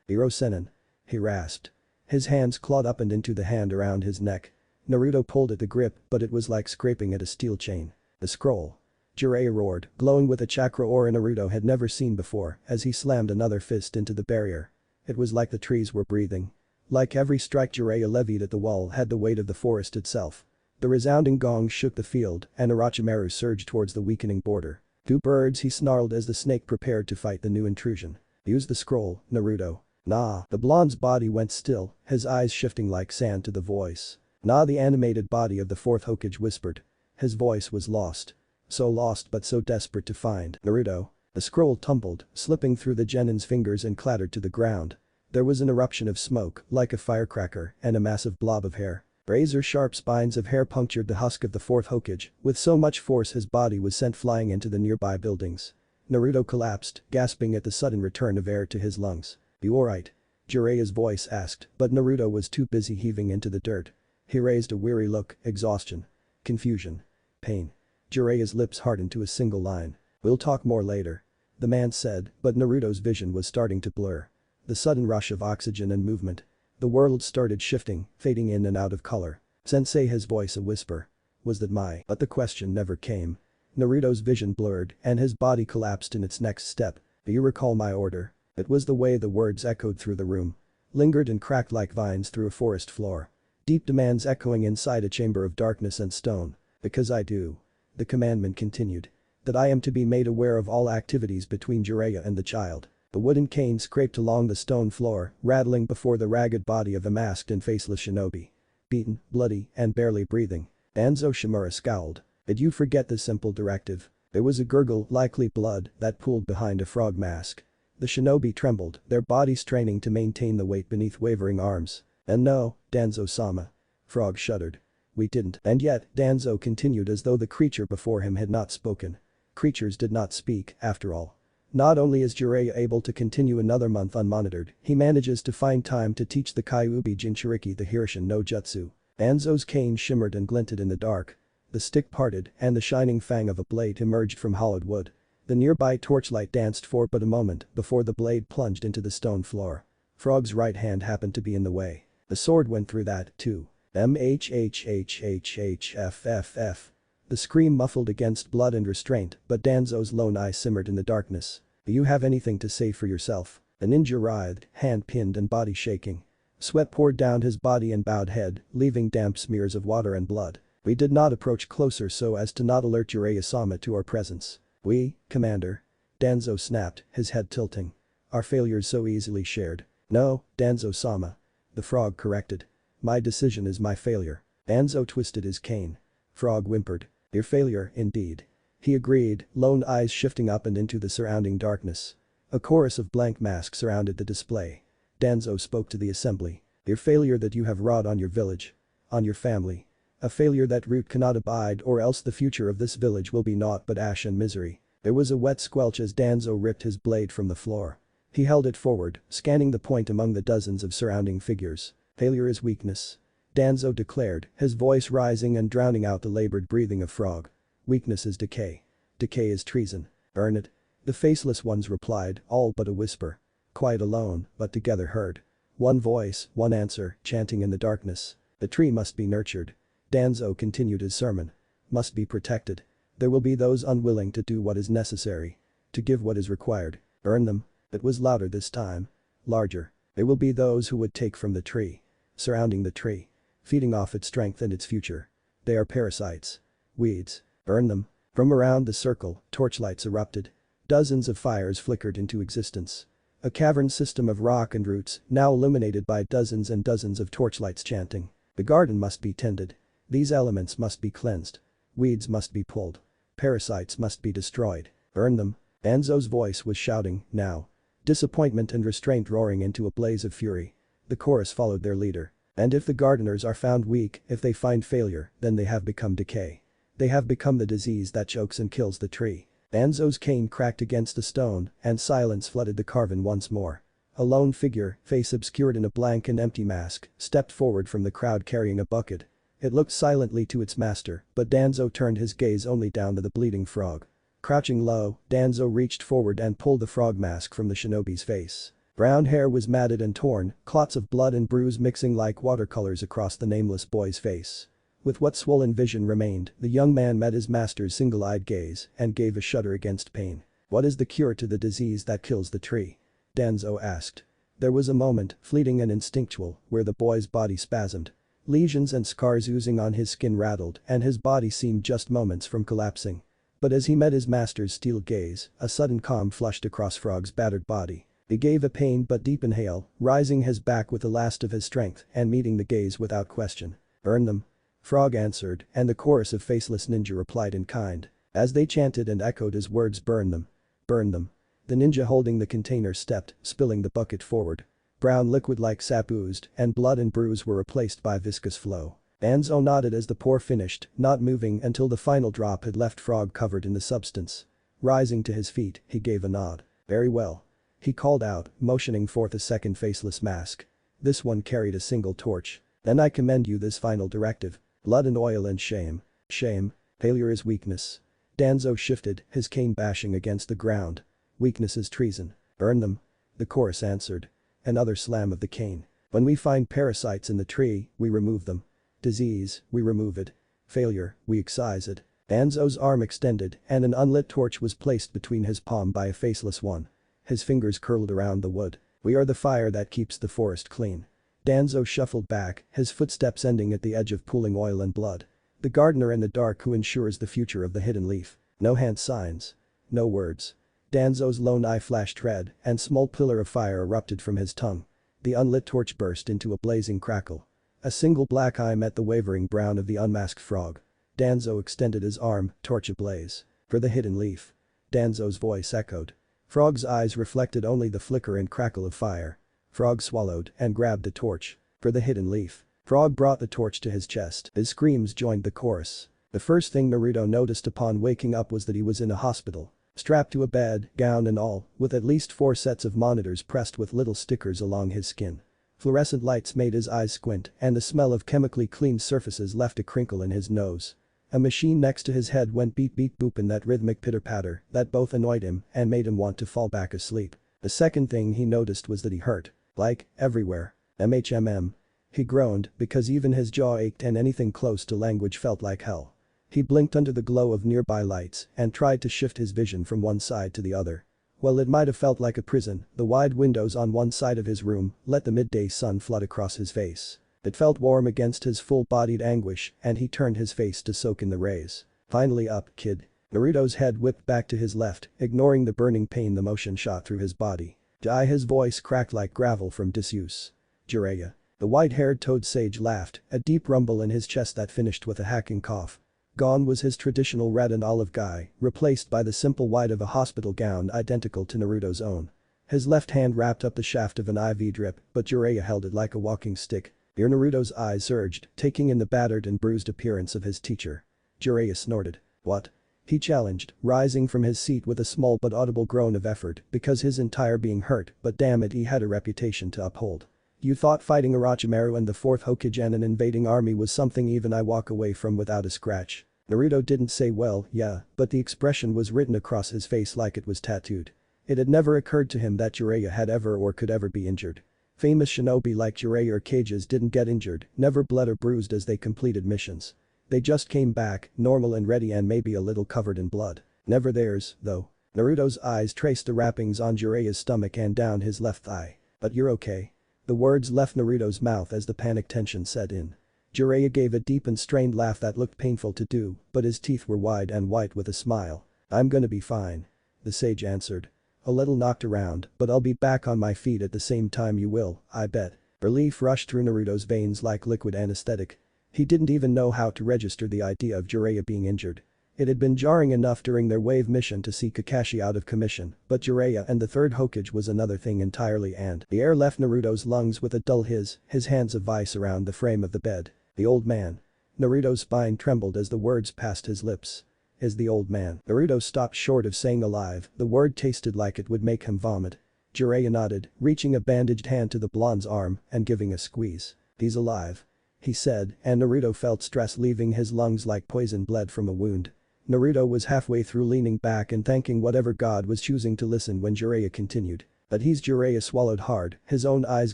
Hiruzen. He rasped. His hands clawed up and into the hand around his neck. Naruto pulled at the grip, but it was like scraping at a steel chain. The scroll. Jiraiya roared, glowing with a chakra aura Naruto had never seen before as he slammed another fist into the barrier. It was like the trees were breathing. Like every strike Jiraiya levied at the wall had the weight of the forest itself. The resounding gong shook the field and Orochimaru surged towards the weakening border. Two birds, he snarled as the snake prepared to fight the new intrusion. Use the scroll, Naruto. Nah. The blonde's body went still, his eyes shifting like sand to the voice. Nah, the animated body of the fourth Hokage whispered. His voice was lost. So lost but so desperate to find. Naruto. The scroll tumbled, slipping through the genin's fingers and clattered to the ground. There was an eruption of smoke, like a firecracker, and a massive blob of hair. Razor-sharp spines of hair punctured the husk of the fourth Hokage, with so much force his body was sent flying into the nearby buildings. Naruto collapsed, gasping at the sudden return of air to his lungs. You alright? Jiraiya's voice asked, but Naruto was too busy heaving into the dirt. He raised a weary look, exhaustion. Confusion. Pain. Jiraiya's lips hardened to a single line. We'll talk more later. The man said, but Naruto's vision was starting to blur. The sudden rush of oxygen and movement. The world started shifting, fading in and out of color. Sensei, his voice a whisper. Was that my? But the question never came. Naruto's vision blurred and his body collapsed in its next step. Do you recall my order? It was the way the words echoed through the room. Lingered and cracked like vines through a forest floor. Deep demands echoing inside a chamber of darkness and stone. Because I do. The commandment continued. That I am to be made aware of all activities between Jiraiya and the child. The wooden cane scraped along the stone floor, rattling before the ragged body of a masked and faceless shinobi. Beaten, bloody, and barely breathing. Danzo Shimura scowled. Did you forget the simple directive? There was a gurgle, likely blood, that pooled behind a frog mask. The shinobi trembled, their bodies straining to maintain the weight beneath wavering arms. And no, Danzo-sama. Frog shuddered. We didn't. And yet, Danzo continued as though the creature before him had not spoken. Creatures did not speak, after all. Not only is Jiraiya able to continue another month unmonitored, he manages to find time to teach the Kyuubi Jinchuriki the Hiruzen no jutsu. Danzo's cane shimmered and glinted in the dark. The stick parted and the shining fang of a blade emerged from hollowed wood. The nearby torchlight danced for but a moment before the blade plunged into the stone floor. Frog's right hand happened to be in the way. The sword went through that, too. MHHHHHFFF. The scream muffled against blood and restraint, but Danzo's lone eye simmered in the darkness. Do you have anything to say for yourself? The ninja writhed, hand pinned and body shaking. Sweat poured down his body and bowed head, leaving damp smears of water and blood. We did not approach closer so as to not alert Jiraiya-sama to our presence. We, Commander. Danzo snapped, his head tilting. Our failures so easily shared. No, Danzo-sama. The frog corrected. My decision is my failure. Danzo twisted his cane. Frog whimpered. Your failure, indeed. He agreed, lone eyes shifting up and into the surrounding darkness. A chorus of blank masks surrounded the display. Danzo spoke to the assembly. Your failure that you have wrought on your village. On your family. A failure that root cannot abide or else the future of this village will be naught but ash and misery. There was a wet squelch as Danzo ripped his blade from the floor. He held it forward, scanning the point among the dozens of surrounding figures. Failure is weakness. Danzo declared, his voice rising and drowning out the labored breathing of Frog. Weakness is decay. Decay is treason. Burn it. The faceless ones replied, all but a whisper. Quite alone, but together heard. One voice, one answer, chanting in the darkness. The tree must be nurtured. Danzo continued his sermon. Must be protected. There will be those unwilling to do what is necessary. To give what is required. Burn them. It was louder this time. Larger. There will be those who would take from the tree. Surrounding the tree. Feeding off its strength and its future. They are parasites. Weeds. Burn them. From around the circle, torchlights erupted. Dozens of fires flickered into existence. A cavern system of rock and roots, now illuminated by dozens and dozens of torchlights chanting. The garden must be tended. These elements must be cleansed. Weeds must be pulled. Parasites must be destroyed. Burn them. Danzo's voice was shouting, now. Disappointment and restraint roaring into a blaze of fury. The chorus followed their leader. And if the gardeners are found weak, if they find failure, then they have become decay. They have become the disease that chokes and kills the tree. Danzo's cane cracked against the stone, and silence flooded the cavern once more. A lone figure, face obscured in a blank and empty mask, stepped forward from the crowd carrying a bucket. It looked silently to its master, but Danzo turned his gaze only down to the bleeding frog. Crouching low, Danzo reached forward and pulled the frog mask from the shinobi's face. Brown hair was matted and torn, clots of blood and bruise mixing like watercolors across the nameless boy's face. With what swollen vision remained, the young man met his master's single-eyed gaze and gave a shudder against pain. "What is the cure to the disease that kills the tree?" Danzo asked. There was a moment, fleeting and instinctual, where the boy's body spasmed. Lesions and scars oozing on his skin rattled and his body seemed just moments from collapsing. But as he met his master's steel gaze, a sudden calm flushed across Frog's battered body. He gave a pained but deep inhale, rising his back with the last of his strength and meeting the gaze without question. "Burn them." Frog answered, and the chorus of faceless ninja replied in kind. As they chanted and echoed his words, "Burn them. Burn them." The ninja holding the container stepped, spilling the bucket forward. Brown liquid like sap oozed, and blood and bruise were replaced by viscous flow. Danzo nodded as the pour finished, not moving until the final drop had left Frog covered in the substance. Rising to his feet, he gave a nod. "Very well." He called out, motioning forth a second faceless mask. This one carried a single torch. "Then I commend you this final directive. Blood and oil and shame. Shame. Failure is weakness." Danzo shifted, his cane bashing against the ground. "Weakness is treason. Burn them." The chorus answered. Another slam of the cane. "When we find parasites in the tree, we remove them. Disease, we remove it. Failure, we excise it." Danzo's arm extended and an unlit torch was placed between his palm by a faceless one. His fingers curled around the wood. "We are the fire that keeps the forest clean." Danzo shuffled back, his footsteps ending at the edge of pooling oil and blood. The gardener in the dark who ensures the future of the hidden leaf. No hand signs. No words. Danzo's lone eye flashed red and small pillar of fire erupted from his tongue. The unlit torch burst into a blazing crackle. A single black eye met the wavering brown of the unmasked frog. Danzo extended his arm, torch ablaze. "For the hidden leaf." Danzo's voice echoed. Frog's eyes reflected only the flicker and crackle of fire. Frog swallowed and grabbed the torch. "For the hidden leaf." Frog brought the torch to his chest. His screams joined the chorus. The first thing Naruto noticed upon waking up was that he was in a hospital. Strapped to a bed, gown and all, with at least 4 sets of monitors pressed with little stickers along his skin. Fluorescent lights made his eyes squint and the smell of chemically cleaned surfaces left a crinkle in his nose. A machine next to his head went beep beep boop in that rhythmic pitter-patter that both annoyed him and made him want to fall back asleep. The second thing he noticed was that he hurt. Like, everywhere. MHMM. He groaned because even his jaw ached and anything close to language felt like hell. He blinked under the glow of nearby lights and tried to shift his vision from one side to the other. Well, it might have felt like a prison, the wide windows on one side of his room let the midday sun flood across his face. It felt warm against his full-bodied anguish and he turned his face to soak in the rays. "Finally up, kid." Naruto's head whipped back to his left, ignoring the burning pain the motion shot through his body. His voice cracked like gravel from disuse. "Jiraiya." The white-haired toad sage laughed, a deep rumble in his chest that finished with a hacking cough. Gone was his traditional red and olive guy, replaced by the simple white of a hospital gown identical to Naruto's own. His left hand wrapped up the shaft of an IV drip, but Jiraiya held it like a walking stick. Here Naruto's eyes surged, taking in the battered and bruised appearance of his teacher. Jiraiya snorted. "What?" he challenged, rising from his seat with a small but audible groan of effort because his entire being hurt, but damn it, he had a reputation to uphold. "You thought fighting Orochimaru and the 4th Hokage and an invading army was something even I walk away from without a scratch?" Naruto didn't say well, yeah, but the expression was written across his face like it was tattooed. It had never occurred to him that Jiraiya had ever or could ever be injured. Famous shinobi like Jiraiya or Kages didn't get injured, never bled or bruised as they completed missions. They just came back, normal and ready and maybe a little covered in blood. Never theirs, though. Naruto's eyes traced the wrappings on Jiraiya's stomach and down his left thigh. "But you're okay." The words left Naruto's mouth as the panic tension set in. Jiraiya gave a deep and strained laugh that looked painful to do, but his teeth were wide and white with a smile. "I'm gonna be fine." The sage answered. "A little knocked around, but I'll be back on my feet at the same time you will, I bet." Relief rushed through Naruto's veins like liquid anesthetic. He didn't even know how to register the idea of Jiraiya being injured. It had been jarring enough during their wave mission to see Kakashi out of commission, but Jiraiya and the 3rd Hokage was another thing entirely and the air left Naruto's lungs with a dull hiss, his hands a vice around the frame of the bed. "The old man." Naruto's spine trembled as the words passed his lips. "Is the old man." Naruto stopped short of saying alive, the word tasted like it would make him vomit. Jiraiya nodded, reaching a bandaged hand to the blonde's arm and giving a squeeze. "He's alive." he said, and Naruto felt stress leaving his lungs like poison bled from a wound. Naruto was halfway through leaning back and thanking whatever god was choosing to listen when Jiraiya continued. But Jiraiya swallowed hard, his own eyes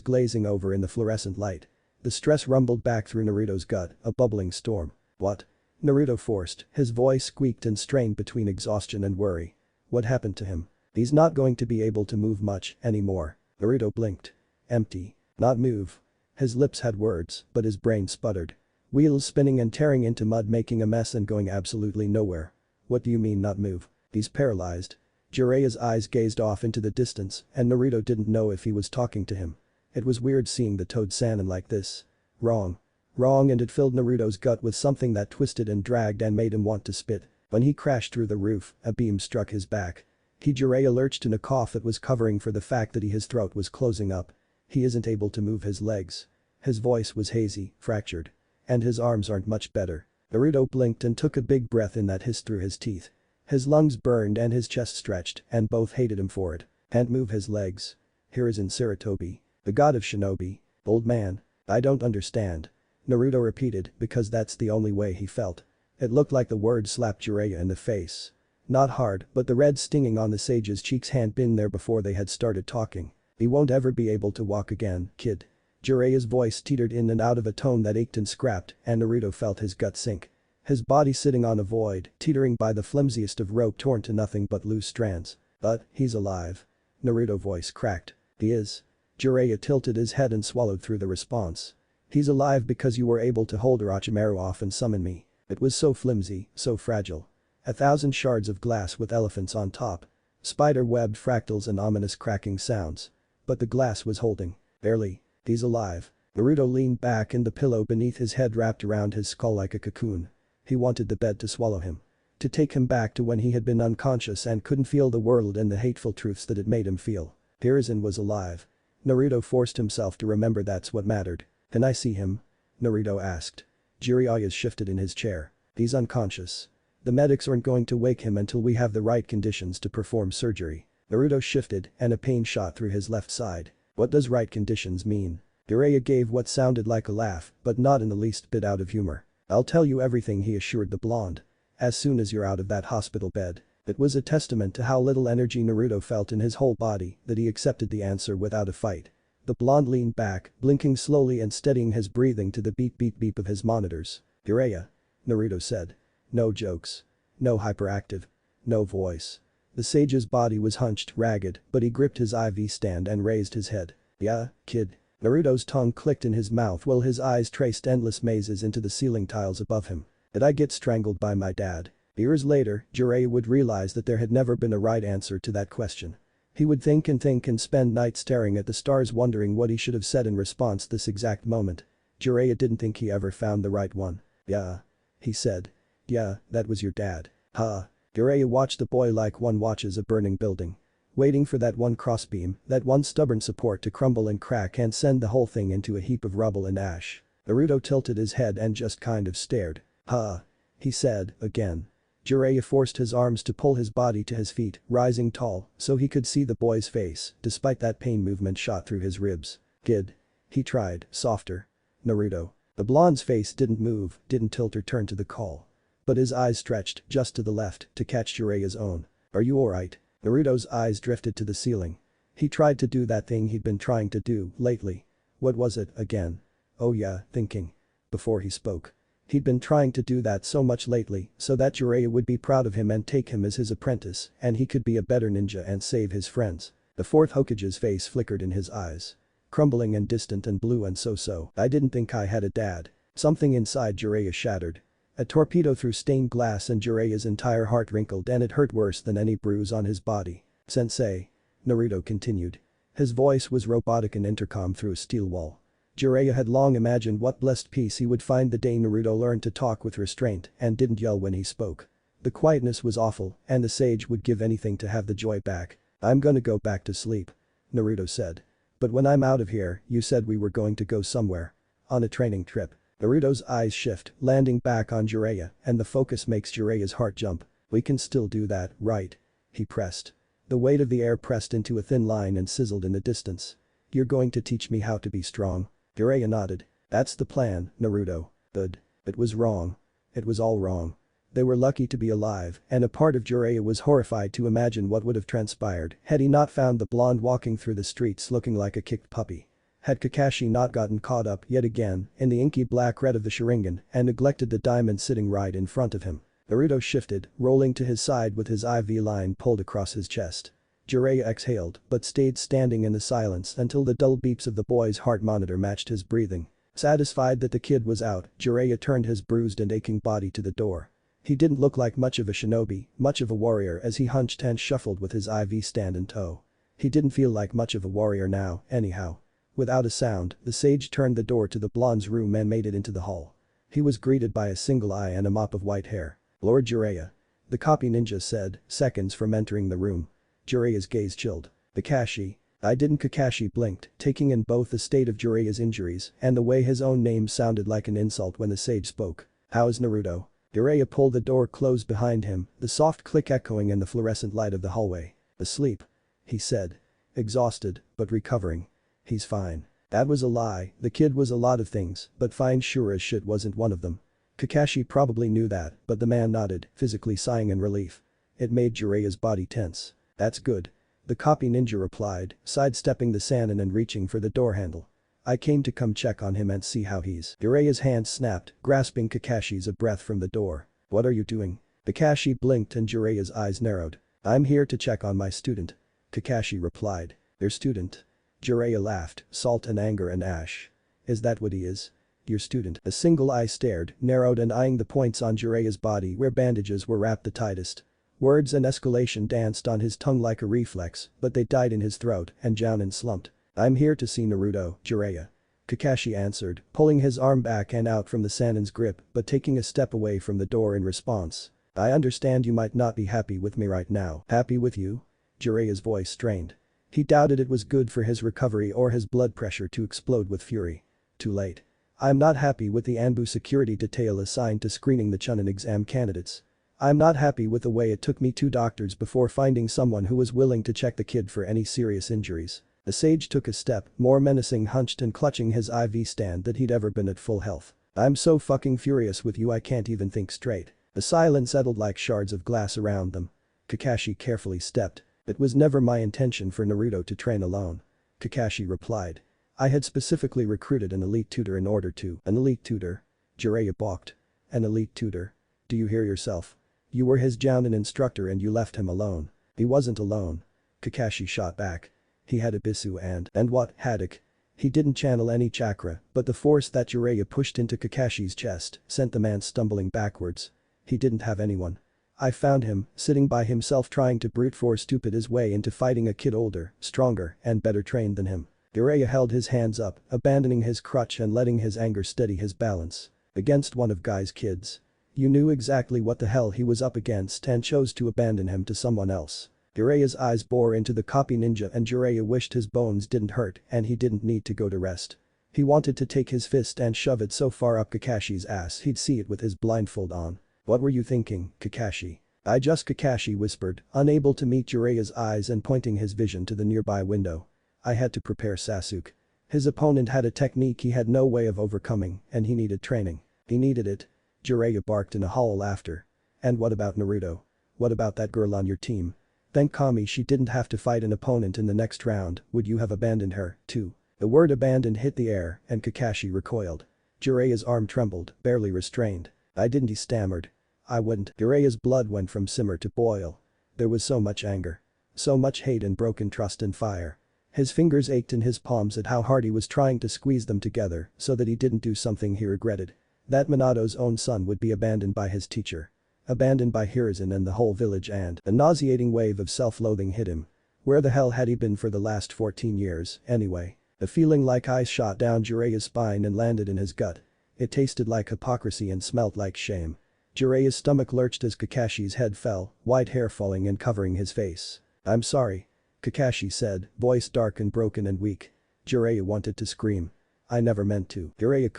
glazing over in the fluorescent light. The stress rumbled back through Naruto's gut, a bubbling storm. What? Naruto forced, his voice squeaked and strained between exhaustion and worry. What happened to him? He's not going to be able to move much anymore. Naruto blinked. Empty. Not move. His lips had words, but his brain sputtered. Wheels spinning and tearing into mud, making a mess and going absolutely nowhere. What do you mean not move? He's paralyzed. Jiraiya's eyes gazed off into the distance, and Naruto didn't know if he was talking to him. It was weird seeing the Toad Sannin like this. Wrong. Wrong, and it filled Naruto's gut with something that twisted and dragged and made him want to spit. When he crashed through the roof, a beam struck his back. Jiraiya lurched in a cough that was covering for the fact that his throat was closing up. He isn't able to move his legs. His voice was hazy, fractured. And his arms aren't much better. Naruto blinked and took a big breath in that hissed through his teeth. His lungs burned and his chest stretched, and both hated him for it. Can't move his legs. Hiruzen Sarutobi, the god of Shinobi. Old man. I don't understand. Naruto repeated because that's the only way he felt. It looked like the word slapped Jiraiya in the face. Not hard, but the red stinging on the sage's cheeks hadn't been there before they had started talking. He won't ever be able to walk again, kid. Jiraiya's voice teetered in and out of a tone that ached and scrapped, and Naruto felt his gut sink. His body sitting on a void, teetering by the flimsiest of rope torn to nothing but loose strands. But, he's alive. Naruto's voice cracked. He is. Jiraiya tilted his head and swallowed through the response. He's alive because you were able to hold Orochimaru off and summon me. It was so flimsy, so fragile. 1,000 shards of glass with elephants on top. Spider-webbed fractals and ominous cracking sounds. But the glass was holding. Barely. He's alive. Naruto leaned back and the pillow beneath his head wrapped around his skull like a cocoon. He wanted the bed to swallow him. To take him back to when he had been unconscious and couldn't feel the world and the hateful truths that it made him feel. Hiruzen was alive. Naruto forced himself to remember that's what mattered. Can I see him? Naruto asked. Jiraiya shifted in his chair. He's unconscious. The medics aren't going to wake him until we have the right conditions to perform surgery. Naruto shifted and a pain shot through his left side. What does right conditions mean? Jiraiya gave what sounded like a laugh, but not in the least bit out of humor. I'll tell you everything, he assured the blonde. As soon as you're out of that hospital bed. It was a testament to how little energy Naruto felt in his whole body that he accepted the answer without a fight. The blonde leaned back, blinking slowly and steadying his breathing to the beep beep beep of his monitors. Jiraiya. Naruto said. No jokes. No hyperactive. No voice. The sage's body was hunched, ragged, but he gripped his IV stand and raised his head. Yeah, kid. Naruto's tongue clicked in his mouth while his eyes traced endless mazes into the ceiling tiles above him. Did I get strangled by my dad? Years later, Jiraiya would realize that there had never been a right answer to that question. He would think and spend nights staring at the stars wondering what he should have said in response this exact moment. Jiraiya didn't think he ever found the right one. Yeah. He said. Yeah, that was your dad. Huh. Jiraiya watched the boy like one watches a burning building. Waiting for that one crossbeam, that one stubborn support to crumble and crack and send the whole thing into a heap of rubble and ash. Naruto tilted his head and just kind of stared. Huh. He said, again. Jiraiya forced his arms to pull his body to his feet, rising tall, so he could see the boy's face, despite that pain movement shot through his ribs. Kid. He tried, softer. Naruto. The blonde's face didn't move, didn't tilt or turn to the call. But his eyes stretched just to the left to catch Jiraiya's own. Are you alright? Naruto's eyes drifted to the ceiling. He tried to do that thing he'd been trying to do lately. What was it, again? Oh yeah, thinking. Before he spoke. He'd been trying to do that so much lately so that Jiraiya would be proud of him and take him as his apprentice and he could be a better ninja and save his friends. The fourth Hokage's face flickered in his eyes. Crumbling and distant and blue and so. I didn't think I had a dad. Something inside Jiraiya shattered. A torpedo through stained glass and Jiraiya's entire heart wrinkled and it hurt worse than any bruise on his body. Sensei. Naruto continued. His voice was robotic and intercom through a steel wall. Jiraiya had long imagined what blessed peace he would find the day Naruto learned to talk with restraint and didn't yell when he spoke. The quietness was awful and the sage would give anything to have the joy back. I'm gonna go back to sleep. Naruto said. But when I'm out of here, you said we were going to go somewhere. On a training trip. Naruto's eyes shift, landing back on Jiraiya, and the focus makes Jiraiya's heart jump. We can still do that, right? He pressed. The weight of the air pressed into a thin line and sizzled in the distance. You're going to teach me how to be strong? Jiraiya nodded. That's the plan, Naruto. But it was wrong. It was all wrong. They were lucky to be alive, and a part of Jiraiya was horrified to imagine what would have transpired had he not found the blonde walking through the streets looking like a kicked puppy. Had Kakashi not gotten caught up yet again in the inky black red of the Sharingan and neglected the diamond sitting right in front of him. Naruto shifted, rolling to his side with his IV line pulled across his chest. Jiraiya exhaled but stayed standing in the silence until the dull beeps of the boy's heart monitor matched his breathing. Satisfied that the kid was out, Jiraiya turned his bruised and aching body to the door. He didn't look like much of a shinobi, much of a warrior as he hunched and shuffled with his IV stand in tow. He didn't feel like much of a warrior now, anyhow. Without a sound, the sage turned the door to the blonde's room and made it into the hall. He was greeted by a single eye and a mop of white hair. "Lord Jiraiya." The copy ninja said, seconds from entering the room. Jiraiya's gaze chilled. "Kakashi." I didn't. Kakashi blinked, taking in both the state of Jiraiya's injuries and the way his own name sounded like an insult when the sage spoke. "How's Naruto?" Jiraiya pulled the door closed behind him, the soft click echoing in the fluorescent light of the hallway. "Asleep," he said. "Exhausted, but recovering. He's fine." That was a lie, the kid was a lot of things, but fine sure as shit wasn't one of them. Kakashi probably knew that, but the man nodded, physically sighing in relief. It made Jiraiya's body tense. "That's good." The copy ninja replied, sidestepping the Sannin and reaching for the door handle. "I came to come check on him and see how he's." Jiraiya's hand snapped, grasping Kakashi's breath from the door. "What are you doing?" Kakashi blinked and Jiraiya's eyes narrowed. "I'm here to check on my student." Kakashi replied. "Your student?" Jiraiya laughed, salt and anger and ash. "Is that what he is? Your student?" A single eye stared, narrowed and eyeing the points on Jiraiya's body where bandages were wrapped the tightest. Words and escalation danced on his tongue like a reflex, but they died in his throat and Jounin slumped. "I'm here to see Naruto, Jiraiya." Kakashi answered, pulling his arm back and out from the Sannin's grip but taking a step away from the door in response. "I understand you might not be happy with me right now." "Happy with you?" Jiraiya's voice strained. He doubted it was good for his recovery or his blood pressure to explode with fury. Too late. "I'm not happy with the Anbu security detail assigned to screening the Chunin exam candidates. I'm not happy with the way it took me 2 doctors before finding someone who was willing to check the kid for any serious injuries." The sage took a step, more menacing, hunched and clutching his IV stand that he'd ever been at full health. "I'm so fucking furious with you I can't even think straight." The silence settled like shards of glass around them. Kakashi carefully stepped. "It was never my intention for Naruto to train alone." Kakashi replied. "I had specifically recruited an elite tutor in order to." "An elite tutor?" Jiraiya balked. "An elite tutor? Do you hear yourself? You were his Jounin instructor and you left him alone." "He wasn't alone." Kakashi shot back. "He had Ibisu and what, Haddock?" He didn't channel any chakra, but the force that Jiraiya pushed into Kakashi's chest sent the man stumbling backwards. "He didn't have anyone. I found him, sitting by himself trying to brute force stupid his way into fighting a kid older, stronger, and better trained than him." Jiraiya held his hands up, abandoning his crutch and letting his anger steady his balance. "Against one of Guy's kids. You knew exactly what the hell he was up against and chose to abandon him to someone else." Jiraiya's eyes bore into the copy ninja and Jiraiya wished his bones didn't hurt and he didn't need to go to rest. He wanted to take his fist and shove it so far up Kakashi's ass he'd see it with his blindfold on. "What were you thinking, Kakashi?" Kakashi whispered, unable to meet Jiraiya's eyes and pointing his vision to the nearby window. "I had to prepare Sasuke. His opponent had a technique he had no way of overcoming and he needed training. He needed it." Jiraiya barked in a hollow laughter. "And what about Naruto? What about that girl on your team? Thank Kami she didn't have to fight an opponent in the next round, would you have abandoned her, too?" The word abandoned hit the air and Kakashi recoiled. Jiraiya's arm trembled, barely restrained. "I didn't," he stammered. "I wouldn't." Jiraiya's blood went from simmer to boil. There was so much anger. So much hate and broken trust and fire. His fingers ached in his palms at how hard he was trying to squeeze them together so that he didn't do something he regretted. That Minato's own son would be abandoned by his teacher. Abandoned by Hiruzen and the whole village, and a nauseating wave of self-loathing hit him. Where the hell had he been for the last 14 years, anyway? A feeling like ice shot down Jiraiya's spine and landed in his gut. It tasted like hypocrisy and smelt like shame. Jiraiya's stomach lurched as Kakashi's head fell, white hair falling and covering his face. "I'm sorry," Kakashi said, voice dark and broken and weak. Jiraiya wanted to scream. "I never meant to." Jiraiya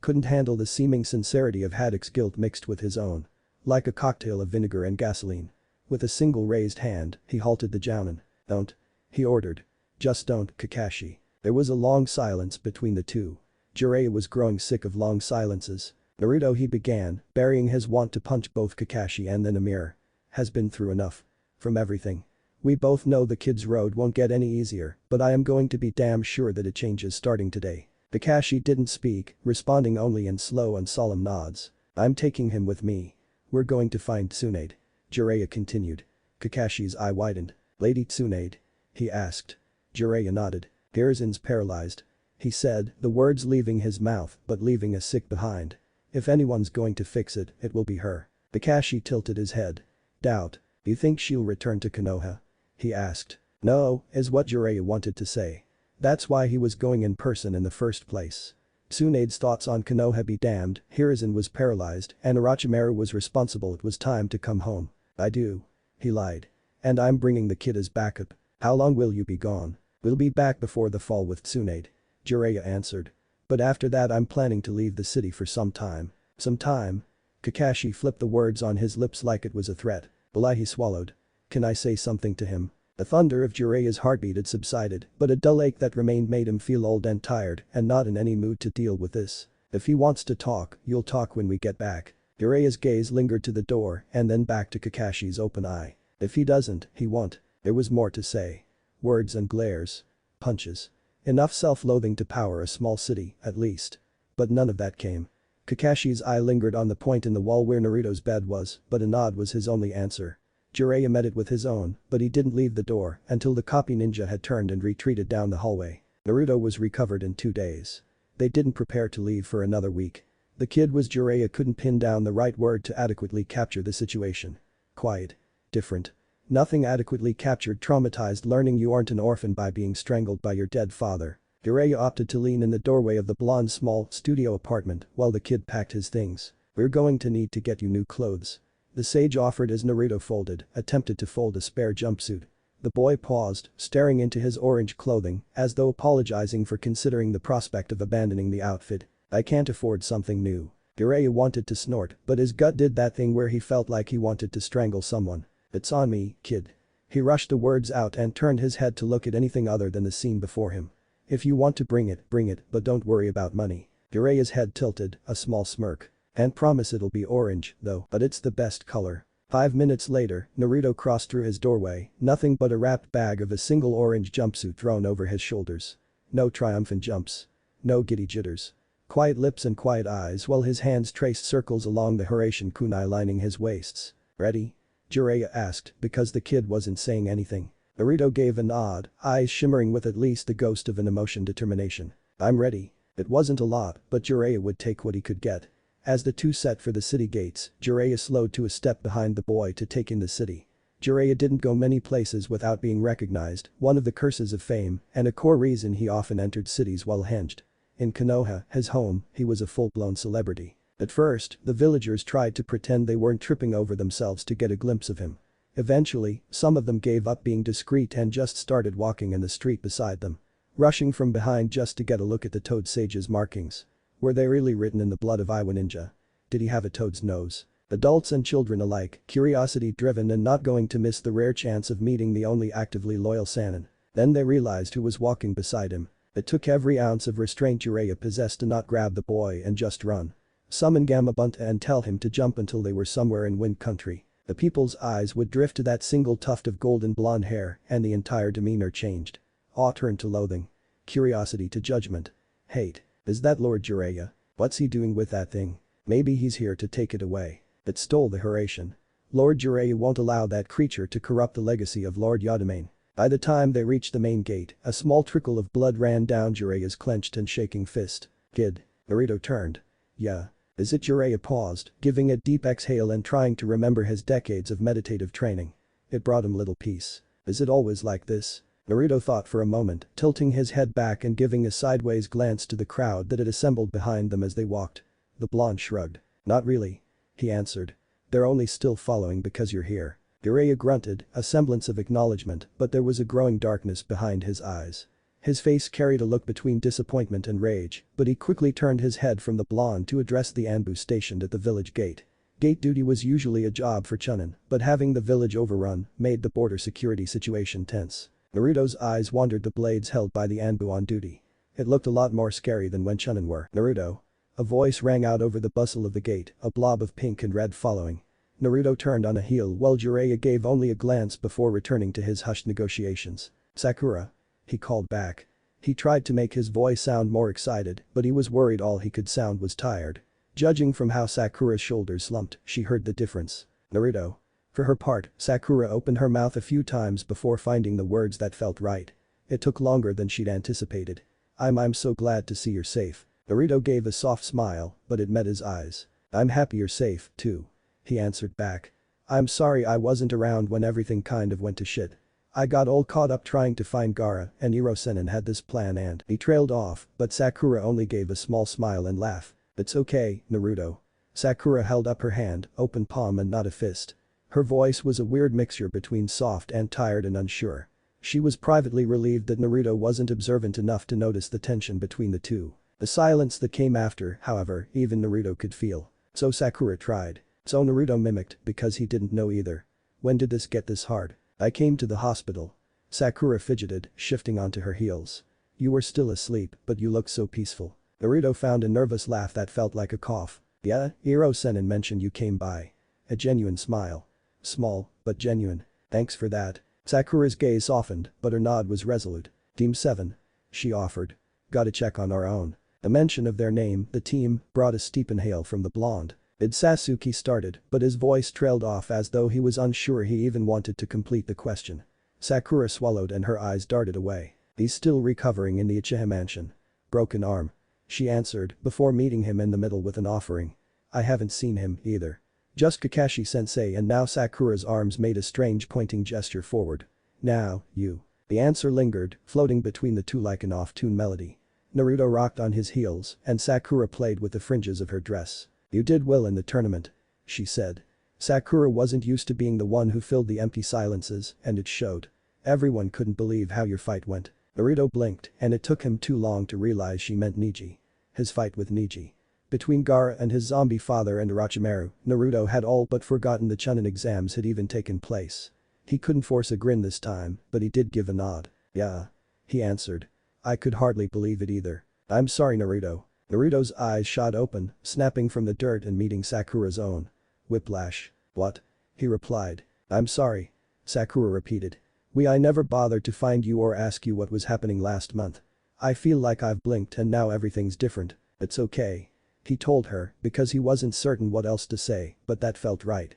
couldn't handle the seeming sincerity of Haddock's guilt mixed with his own. Like a cocktail of vinegar and gasoline. With a single raised hand, he halted the Jounin. "Don't," he ordered. "Just don't, Kakashi." There was a long silence between the two. Jiraiya was growing sick of long silences. "Naruto," he began, burying his want to punch both Kakashi and then a mirror. "Has been through enough. From everything. We both know the kid's road won't get any easier, but I am going to be damn sure that it changes starting today." Kakashi didn't speak, responding only in slow and solemn nods. "I'm taking him with me. We're going to find Tsunade," Jiraiya continued. Kakashi's eye widened. "Lady Tsunade?" he asked. Jiraiya nodded. "Hiruzen's paralyzed," he said, the words leaving his mouth but leaving a sick behind. "If anyone's going to fix it, it will be her." Kakashi tilted his head. "Doubt. You think she'll return to Konoha?" he asked. "No," is what Jiraiya wanted to say. That's why he was going in person in the first place. Tsunade's thoughts on Konoha be damned, Hiruzen was paralyzed and Orochimaru was responsible. It was time to come home. "I do." He lied. "And I'm bringing the kid as backup." "How long will you be gone?" "We'll be back before the fall with Tsunade," Jiraiya answered. "But after that I'm planning to leave the city for some time." "Some time?" Kakashi flipped the words on his lips like it was a threat. "Well, he swallowed. Can I say something to him?" The thunder of Jiraiya's heartbeat had subsided, but a dull ache that remained made him feel old and tired and not in any mood to deal with this. "If he wants to talk, you'll talk when we get back." Jiraiya's gaze lingered to the door and then back to Kakashi's open eye. "If he doesn't, he won't." There was more to say. Words and glares. Punches. Enough self-loathing to power a small city, at least. But none of that came. Kakashi's eye lingered on the point in the wall where Naruto's bed was, but a nod was his only answer. Jiraiya met it with his own, but he didn't leave the door until the copy ninja had turned and retreated down the hallway. Naruto was recovered in 2 days. They didn't prepare to leave for another week. The kid was Jiraiya couldn't pin down the right word to adequately capture the situation. Quiet. Different. Nothing adequately captured traumatized learning you aren't an orphan by being strangled by your dead father. Jiraiya opted to lean in the doorway of the blonde's small studio apartment while the kid packed his things. "We're going to need to get you new clothes," the sage offered as Naruto attempted to fold a spare jumpsuit. The boy paused, staring into his orange clothing, as though apologizing for considering the prospect of abandoning the outfit. "I can't afford something new." Jiraiya wanted to snort, but his gut did that thing where he felt like he wanted to strangle someone. "It's on me, kid." He rushed the words out and turned his head to look at anything other than the scene before him. "If you want to bring it, but don't worry about money." Jiraiya's head tilted, a small smirk. "And promise it'll be orange, though, but it's the best color." 5 minutes later, Naruto crossed through his doorway, nothing but a wrapped bag of a single orange jumpsuit thrown over his shoulders. No triumphant jumps. No giddy jitters. Quiet lips and quiet eyes while his hands traced circles along the Hiraishin kunai lining his waists. "Ready?" Jiraiya asked because the kid wasn't saying anything. Naruto gave a nod, eyes shimmering with at least the ghost of an emotion determination. "I'm ready." It wasn't a lot, but Jiraiya would take what he could get. As the two set for the city gates, Jiraiya slowed to a step behind the boy to take in the city. Jiraiya didn't go many places without being recognized, one of the curses of fame, and a core reason he often entered cities well hinged. In Konoha, his home, he was a full-blown celebrity. At first, the villagers tried to pretend they weren't tripping over themselves to get a glimpse of him. Eventually, some of them gave up being discreet and just started walking in the street beside them. Rushing from behind just to get a look at the Toad Sage's markings. Were they really written in the blood of Iwa Ninja? Did he have a toad's nose? Adults and children alike, curiosity-driven and not going to miss the rare chance of meeting the only actively loyal Sannin. Then they realized who was walking beside him. It took every ounce of restraint Jiraiya possessed to not grab the boy and just run. Summon Gamabunta and tell him to jump until they were somewhere in Wind Country. The people's eyes would drift to that single tuft of golden blonde hair and the entire demeanor changed. Awe turned to loathing. Curiosity to judgment. Hate. Is that Lord Jiraiya? What's he doing with that thing? Maybe he's here to take it away. It stole the Hiraishin. Lord Jiraiya won't allow that creature to corrupt the legacy of Lord Yodamane. By the time they reached the main gate, a small trickle of blood ran down Jiraiya's clenched and shaking fist. "Kid." Naruto turned. "Yeah." Is it? Jiraiya paused, giving a deep exhale and trying to remember his decades of meditative training. It brought him little peace. Is it always like this? Naruto thought for a moment, tilting his head back and giving a sideways glance to the crowd that had assembled behind them as they walked. The blonde shrugged. "Not really," he answered. "They're only still following because you're here." Jiraiya grunted, a semblance of acknowledgement, but there was a growing darkness behind his eyes. His face carried a look between disappointment and rage, but he quickly turned his head from the blonde to address the Anbu stationed at the village gate. Gate duty was usually a job for Chunin, but having the village overrun made the border security situation tense. Naruto's eyes wandered the blades held by the Anbu on duty. It looked a lot more scary than when Chunin were. Naruto. A voice rang out over the bustle of the gate, a blob of pink and red following. Naruto turned on a heel while Jiraiya gave only a glance before returning to his hushed negotiations. Sakura. He called back. He tried to make his voice sound more excited, but he was worried all he could sound was tired. Judging from how Sakura's shoulders slumped, she heard the difference. Naruto. For her part, Sakura opened her mouth a few times before finding the words that felt right. It took longer than she'd anticipated. I'm so glad to see you're safe. Naruto gave a soft smile, but it met his eyes. I'm happy you're safe, too. He answered back. I'm sorry I wasn't around when everything kind of went to shit. I got all caught up trying to find Gaara and Hiruzen and had this plan and he trailed off, but Sakura only gave a small smile and laugh. It's okay, Naruto. Sakura held up her hand, open palm and not a fist. Her voice was a weird mixture between soft and tired and unsure. She was privately relieved that Naruto wasn't observant enough to notice the tension between the two. The silence that came after, however, even Naruto could feel. So Sakura tried. So Naruto mimicked because he didn't know either. When did this get this hard? I came to the hospital. Sakura fidgeted, shifting onto her heels. You were still asleep, but you looked so peaceful. Naruto found a nervous laugh that felt like a cough. Yeah, Hiruzen mentioned you came by. A genuine smile. Small, but genuine. Thanks for that. Sakura's gaze softened, but her nod was resolute. Team 7. She offered. Gotta check on our own. The mention of their name, the team, brought a steep inhale from the blonde. Sasuke started, but his voice trailed off as though he was unsure he even wanted to complete the question. Sakura swallowed and her eyes darted away. He's still recovering in the Uchiha mansion. Broken arm. She answered, before meeting him in the middle with an offering. I haven't seen him, either. Just Kakashi-sensei and now Sakura's arms made a strange pointing gesture forward. Now, you. The answer lingered, floating between the two like an off-tune melody. Naruto rocked on his heels, and Sakura played with the fringes of her dress. You did well in the tournament. She said. Sakura wasn't used to being the one who filled the empty silences, and it showed. Everyone couldn't believe how your fight went. Naruto blinked, and it took him too long to realize she meant Neji. His fight with Neji. Between Gaara and his zombie father and Orochimaru, Naruto had all but forgotten the Chunin exams had even taken place. He couldn't force a grin this time, but he did give a nod. Yeah. He answered. I could hardly believe it either. I'm sorry, Naruto. Naruto's eyes shot open, snapping from the dirt and meeting Sakura's own. Whiplash. What? He replied. I'm sorry. Sakura repeated. I never bothered to find you or ask you what was happening last month. I feel like I've blinked and now everything's different. It's okay. He told her, because he wasn't certain what else to say, but that felt right.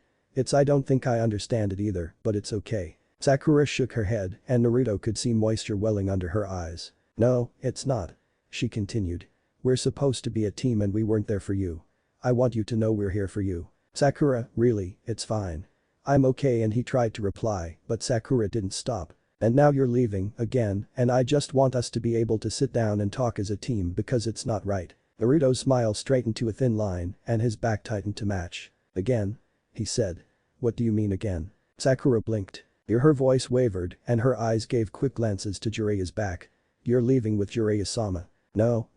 I don't think I understand it either, but it's okay. Sakura shook her head and Naruto could see moisture welling under her eyes. No, it's not. She continued. We're supposed to be a team and we weren't there for you. I want you to know we're here for you. Sakura, really, it's fine. I'm okay, and he tried to reply, but Sakura didn't stop. And now you're leaving, again, and I just want us to be able to sit down and talk as a team because it's not right. Naruto's smile straightened to a thin line and his back tightened to match. Again? He said. What do you mean again? Sakura blinked. Her voice wavered and her eyes gave quick glances to Jiraiya's back. You're leaving with Jiraiya-sama. No.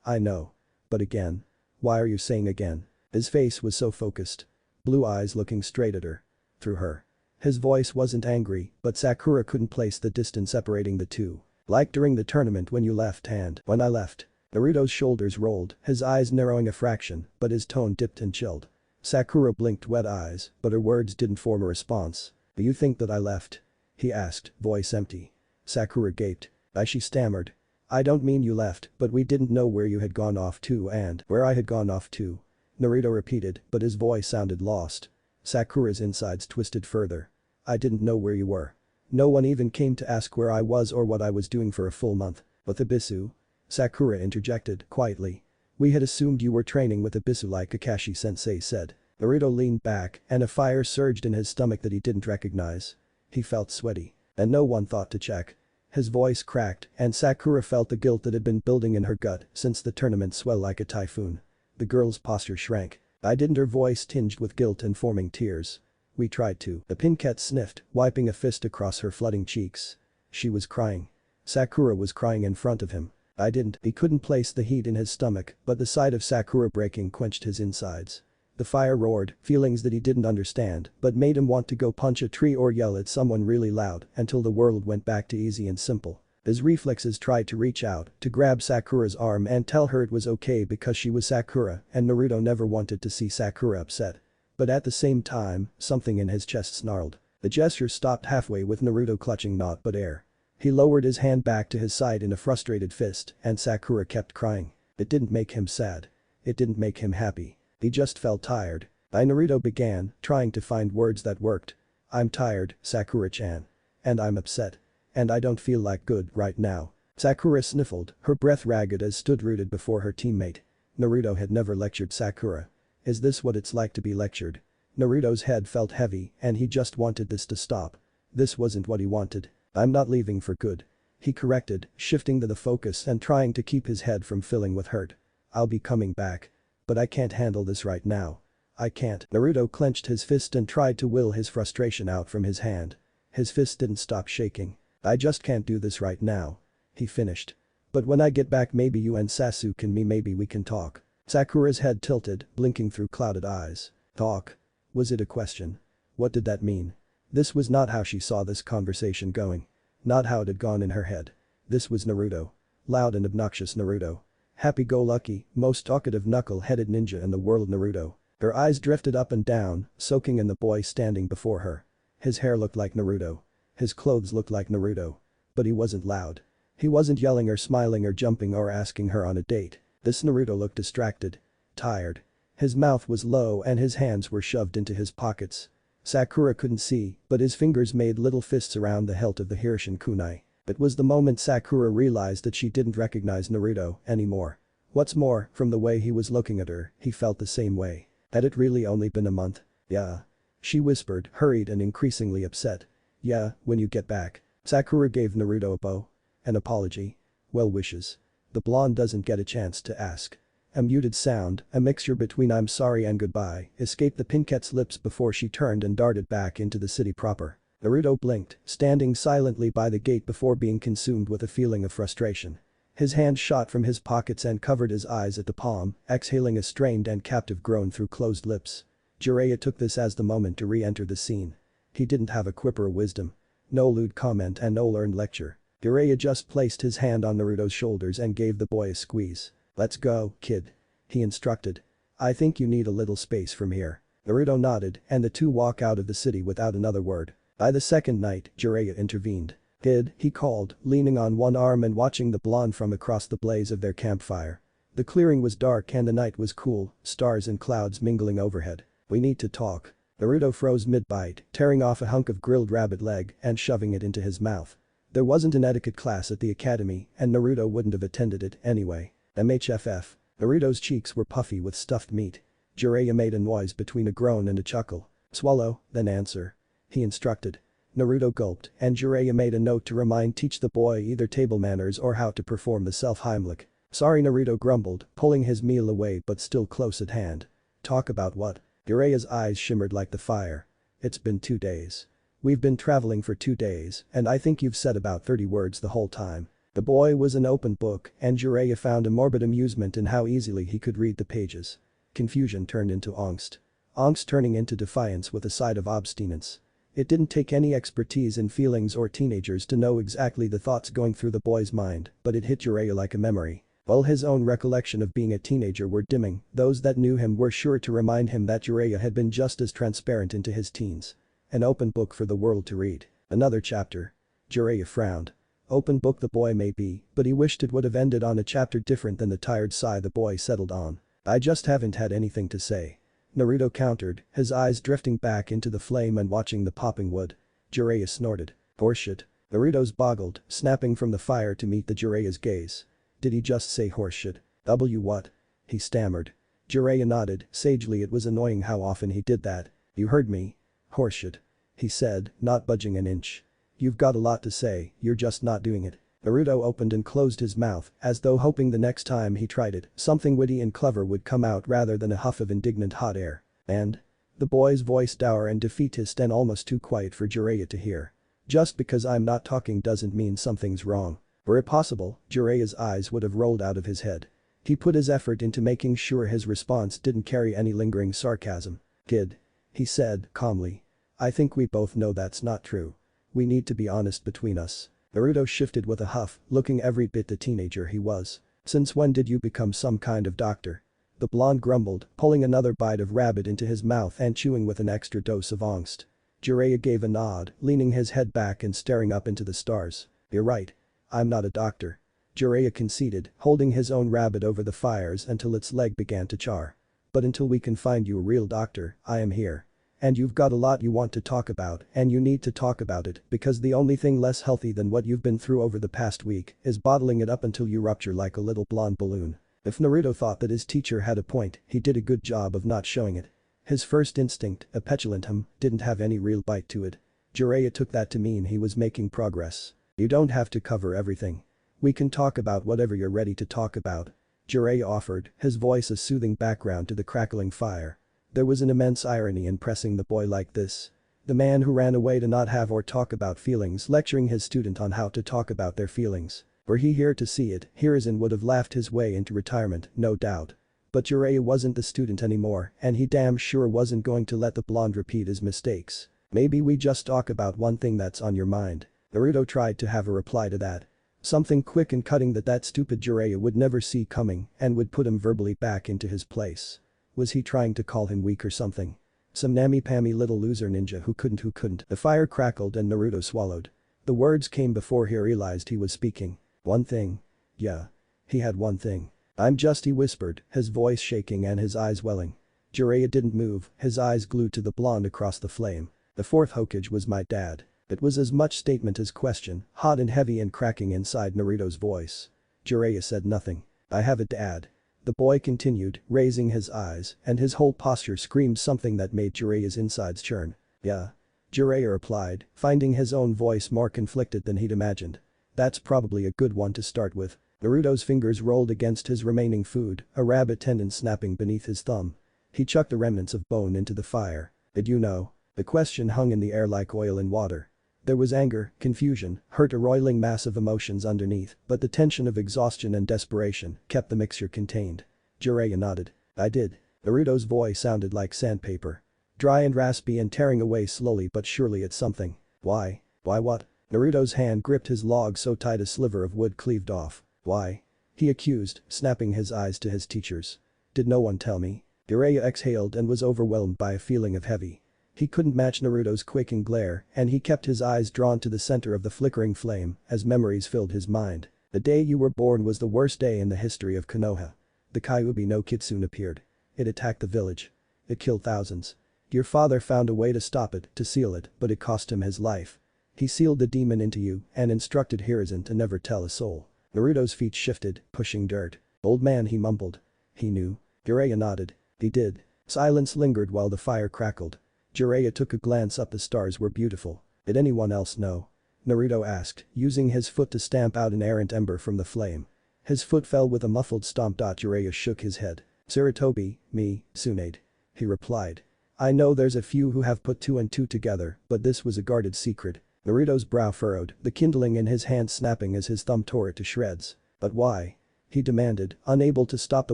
I know. But again. Why are you saying again? His face was so focused. Blue eyes looking straight at her. Through her. His voice wasn't angry, but Sakura couldn't place the distance separating the two. Like during the tournament when you left and when I left. Naruto's shoulders rolled, his eyes narrowing a fraction, but his tone dipped and chilled. Sakura blinked wet eyes, but her words didn't form a response. Do you think that I left? He asked, voice empty. Sakura gaped. She stammered. I don't mean you left, but we didn't know where you had gone off to and where I had gone off to. Naruto repeated, but his voice sounded lost. Sakura's insides twisted further. I didn't know where you were. No one even came to ask where I was or what I was doing for a full month. With Ibisu? Sakura interjected, quietly. We had assumed you were training with Ibisu like Kakashi-sensei said. Naruto leaned back and a fire surged in his stomach that he didn't recognize. He felt sweaty. And no one thought to check. His voice cracked and Sakura felt the guilt that had been building in her gut since the tournament swelled like a typhoon. The girl's posture shrank. I didn't, her voice tinged with guilt and forming tears. We tried to. The Pinkette sniffed, wiping a fist across her flooding cheeks. She was crying. Sakura was crying in front of him. I didn't. He couldn't place the heat in his stomach, but the sight of Sakura breaking quenched his insides. The fire roared, feelings that he didn't understand, but made him want to go punch a tree or yell at someone really loud until the world went back to easy and simple. His reflexes tried to reach out, to grab Sakura's arm and tell her it was okay because she was Sakura and Naruto never wanted to see Sakura upset. But at the same time, something in his chest snarled. The gesture stopped halfway with Naruto clutching naught but air. He lowered his hand back to his side in a frustrated fist and Sakura kept crying. It didn't make him sad. It didn't make him happy. He just felt tired. Naruto began, trying to find words that worked. I'm tired, Sakura-chan. And I'm upset. And I don't feel like good right now. Sakura sniffled, her breath ragged as stood rooted before her teammate. Naruto had never lectured Sakura. Is this what it's like to be lectured? Naruto's head felt heavy and he just wanted this to stop. This wasn't what he wanted. I'm not leaving for good. He corrected, shifting the focus and trying to keep his head from filling with hurt. I'll be coming back. But I can't handle this right now. I can't. Naruto clenched his fist and tried to will his frustration out from his hand. His fist didn't stop shaking. I just can't do this right now. He finished. But when I get back maybe you and Sasuke and me maybe we can talk. Sakura's head tilted, blinking through clouded eyes. Talk? Was it a question? What did that mean? This was not how she saw this conversation going. Not how it had gone in her head. This was Naruto. Loud and obnoxious Naruto. Happy-go-lucky, most talkative knuckle-headed ninja in the world Naruto. Her eyes drifted up and down, soaking in the boy standing before her. His hair looked like Naruto. His clothes looked like Naruto. But he wasn't loud. He wasn't yelling or smiling or jumping or asking her on a date. This Naruto looked distracted. Tired. His mouth was low and his hands were shoved into his pockets. Sakura couldn't see, but his fingers made little fists around the hilt of the Hiruzen kunai. It was the moment Sakura realized that she didn't recognize Naruto anymore. What's more, from the way he was looking at her, he felt the same way. Had it really only been a month? Yeah. She whispered, hurried and increasingly upset. Yeah, when you get back. Sakura gave Naruto a bow. An apology. Well wishes. The blonde doesn't get a chance to ask. A muted sound, a mixture between I'm sorry and goodbye, escaped the Pinkette's lips before she turned and darted back into the city proper. Naruto blinked, standing silently by the gate before being consumed with a feeling of frustration. His hand shot from his pockets and covered his eyes at the palm, exhaling a strained and captive groan through closed lips. Jiraiya took this as the moment to re-enter the scene. He didn't have a quip or wisdom. No lewd comment and no learned lecture. Jiraiya just placed his hand on Naruto's shoulders and gave the boy a squeeze. Let's go, kid. He instructed. I think you need a little space from here. Naruto nodded and the two walk out of the city without another word. By the second night, Jiraiya intervened. Kid, he called, leaning on one arm and watching the blonde from across the blaze of their campfire. The clearing was dark and the night was cool, stars and clouds mingling overhead. We need to talk. Naruto froze mid-bite, tearing off a hunk of grilled rabbit leg and shoving it into his mouth. There wasn't an etiquette class at the academy and Naruto wouldn't have attended it anyway. MHFF. Naruto's cheeks were puffy with stuffed meat. Jiraiya made a noise between a groan and a chuckle. Swallow, then answer. He instructed. Naruto gulped and Jiraiya made a note to teach the boy either table manners or how to perform the self-Heimlich. Sorry, Naruto grumbled, pulling his meal away but still close at hand. Talk about what? Jiraiya's eyes shimmered like the fire. It's been 2 days. We've been traveling for 2 days and I think you've said about 30 words the whole time. The boy was an open book and Jiraiya found a morbid amusement in how easily he could read the pages. Confusion turned into angst. Angst turning into defiance with a side of obstinance. It didn't take any expertise in feelings or teenagers to know exactly the thoughts going through the boy's mind, but it hit Jiraiya like a memory. While his own recollection of being a teenager were dimming, those that knew him were sure to remind him that Jiraiya had been just as transparent into his teens. An open book for the world to read. Another chapter. Jiraiya frowned. Open book the boy may be, but he wished it would have ended on a chapter different than the tired sigh the boy settled on. I just haven't had anything to say. Naruto countered, his eyes drifting back into the flame and watching the popping wood. Jiraiya snorted. Horseshit. Naruto's boggled, snapping from the fire to meet the Jiraiya's gaze. Did he just say horseshit? What? He stammered. Jiraiya nodded, sagely. It was annoying how often he did that. You heard me. Horseshit. He said, not budging an inch. You've got a lot to say, you're just not doing it. Naruto opened and closed his mouth, as though hoping the next time he tried it, something witty and clever would come out rather than a huff of indignant hot air. And? The boy's voice dour and defeatist and almost too quiet for Jiraiya to hear. Just because I'm not talking doesn't mean something's wrong. Were it possible, Jiraiya's eyes would have rolled out of his head. He put his effort into making sure his response didn't carry any lingering sarcasm. Kid. He said, calmly. I think we both know that's not true. We need to be honest between us. Naruto shifted with a huff, looking every bit the teenager he was. Since when did you become some kind of doctor? The blonde grumbled, pulling another bite of rabbit into his mouth and chewing with an extra dose of angst. Jiraiya gave a nod, leaning his head back and staring up into the stars. You're right. I'm not a doctor. Jiraiya conceded, holding his own rabbit over the fires until its leg began to char. But until we can find you a real doctor, I am here. And you've got a lot you want to talk about, and you need to talk about it because the only thing less healthy than what you've been through over the past week is bottling it up until you rupture like a little blonde balloon. If Naruto thought that his teacher had a point, he did a good job of not showing it. His first instinct, a petulant didn't have any real bite to it. Jiraiya took that to mean he was making progress. You don't have to cover everything. We can talk about whatever you're ready to talk about. Jiraiya offered, his voice a soothing background to the crackling fire. There was an immense irony in pressing the boy like this. The man who ran away to not have or talk about feelings lecturing his student on how to talk about their feelings. Were he here to see it, Hiruzen would have laughed his way into retirement, no doubt. But Jiraiya wasn't the student anymore, and he damn sure wasn't going to let the blonde repeat his mistakes. Maybe we just talk about one thing that's on your mind. Naruto tried to have a reply to that. Something quick and cutting that stupid Jiraiya would never see coming and would put him verbally back into his place. Was he trying to call him weak or something? Some nammy-pammy little loser ninja who couldn't. The fire crackled and Naruto swallowed. The words came before he realized he was speaking. One thing. Yeah. He had one thing. He whispered, his voice shaking and his eyes welling. Jiraiya didn't move, his eyes glued to the blonde across the flame. The fourth Hokage was my dad. It was as much statement as question, hot and heavy and cracking inside Naruto's voice. Jiraiya said nothing. I have a dad. The boy continued, raising his eyes, and his whole posture screamed something that made Jiraiya's insides churn. Yeah. Jiraiya replied, finding his own voice more conflicted than he'd imagined. That's probably a good one to start with. Naruto's fingers rolled against his remaining food, a rabbit tendon snapping beneath his thumb. He chucked the remnants of bone into the fire. Did you know? The question hung in the air like oil in water. There was anger, confusion, hurt, a roiling mass of emotions underneath, but the tension of exhaustion and desperation kept the mixture contained. Jiraiya nodded. I did. Naruto's voice sounded like sandpaper. Dry and raspy and tearing away slowly but surely at something. Why? Why what? Naruto's hand gripped his log so tight a sliver of wood cleaved off. Why? He accused, snapping his eyes to his teachers. Did no one tell me? Jiraiya exhaled and was overwhelmed by a feeling of heavy. He couldn't match Naruto's quaking glare, and he kept his eyes drawn to the center of the flickering flame as memories filled his mind. The day you were born was the worst day in the history of Konoha. The Kyuubi no Kitsune appeared. It attacked the village. It killed thousands. Your father found a way to stop it, to seal it, but it cost him his life. He sealed the demon into you and instructed Hiruzen to never tell a soul. Naruto's feet shifted, pushing dirt. Old man, he mumbled. He knew. Jiraiya nodded. He did. Silence lingered while the fire crackled. Jiraiya took a glance up. The stars were beautiful. Did anyone else know? Naruto asked, using his foot to stamp out an errant ember from the flame. His foot fell with a muffled stomp. Jiraiya shook his head. Sarutobi, me, Tsunade. He replied. I know there's a few who have put two and two together, but this was a guarded secret. Naruto's brow furrowed, the kindling in his hand snapping as his thumb tore it to shreds. But why? He demanded, unable to stop the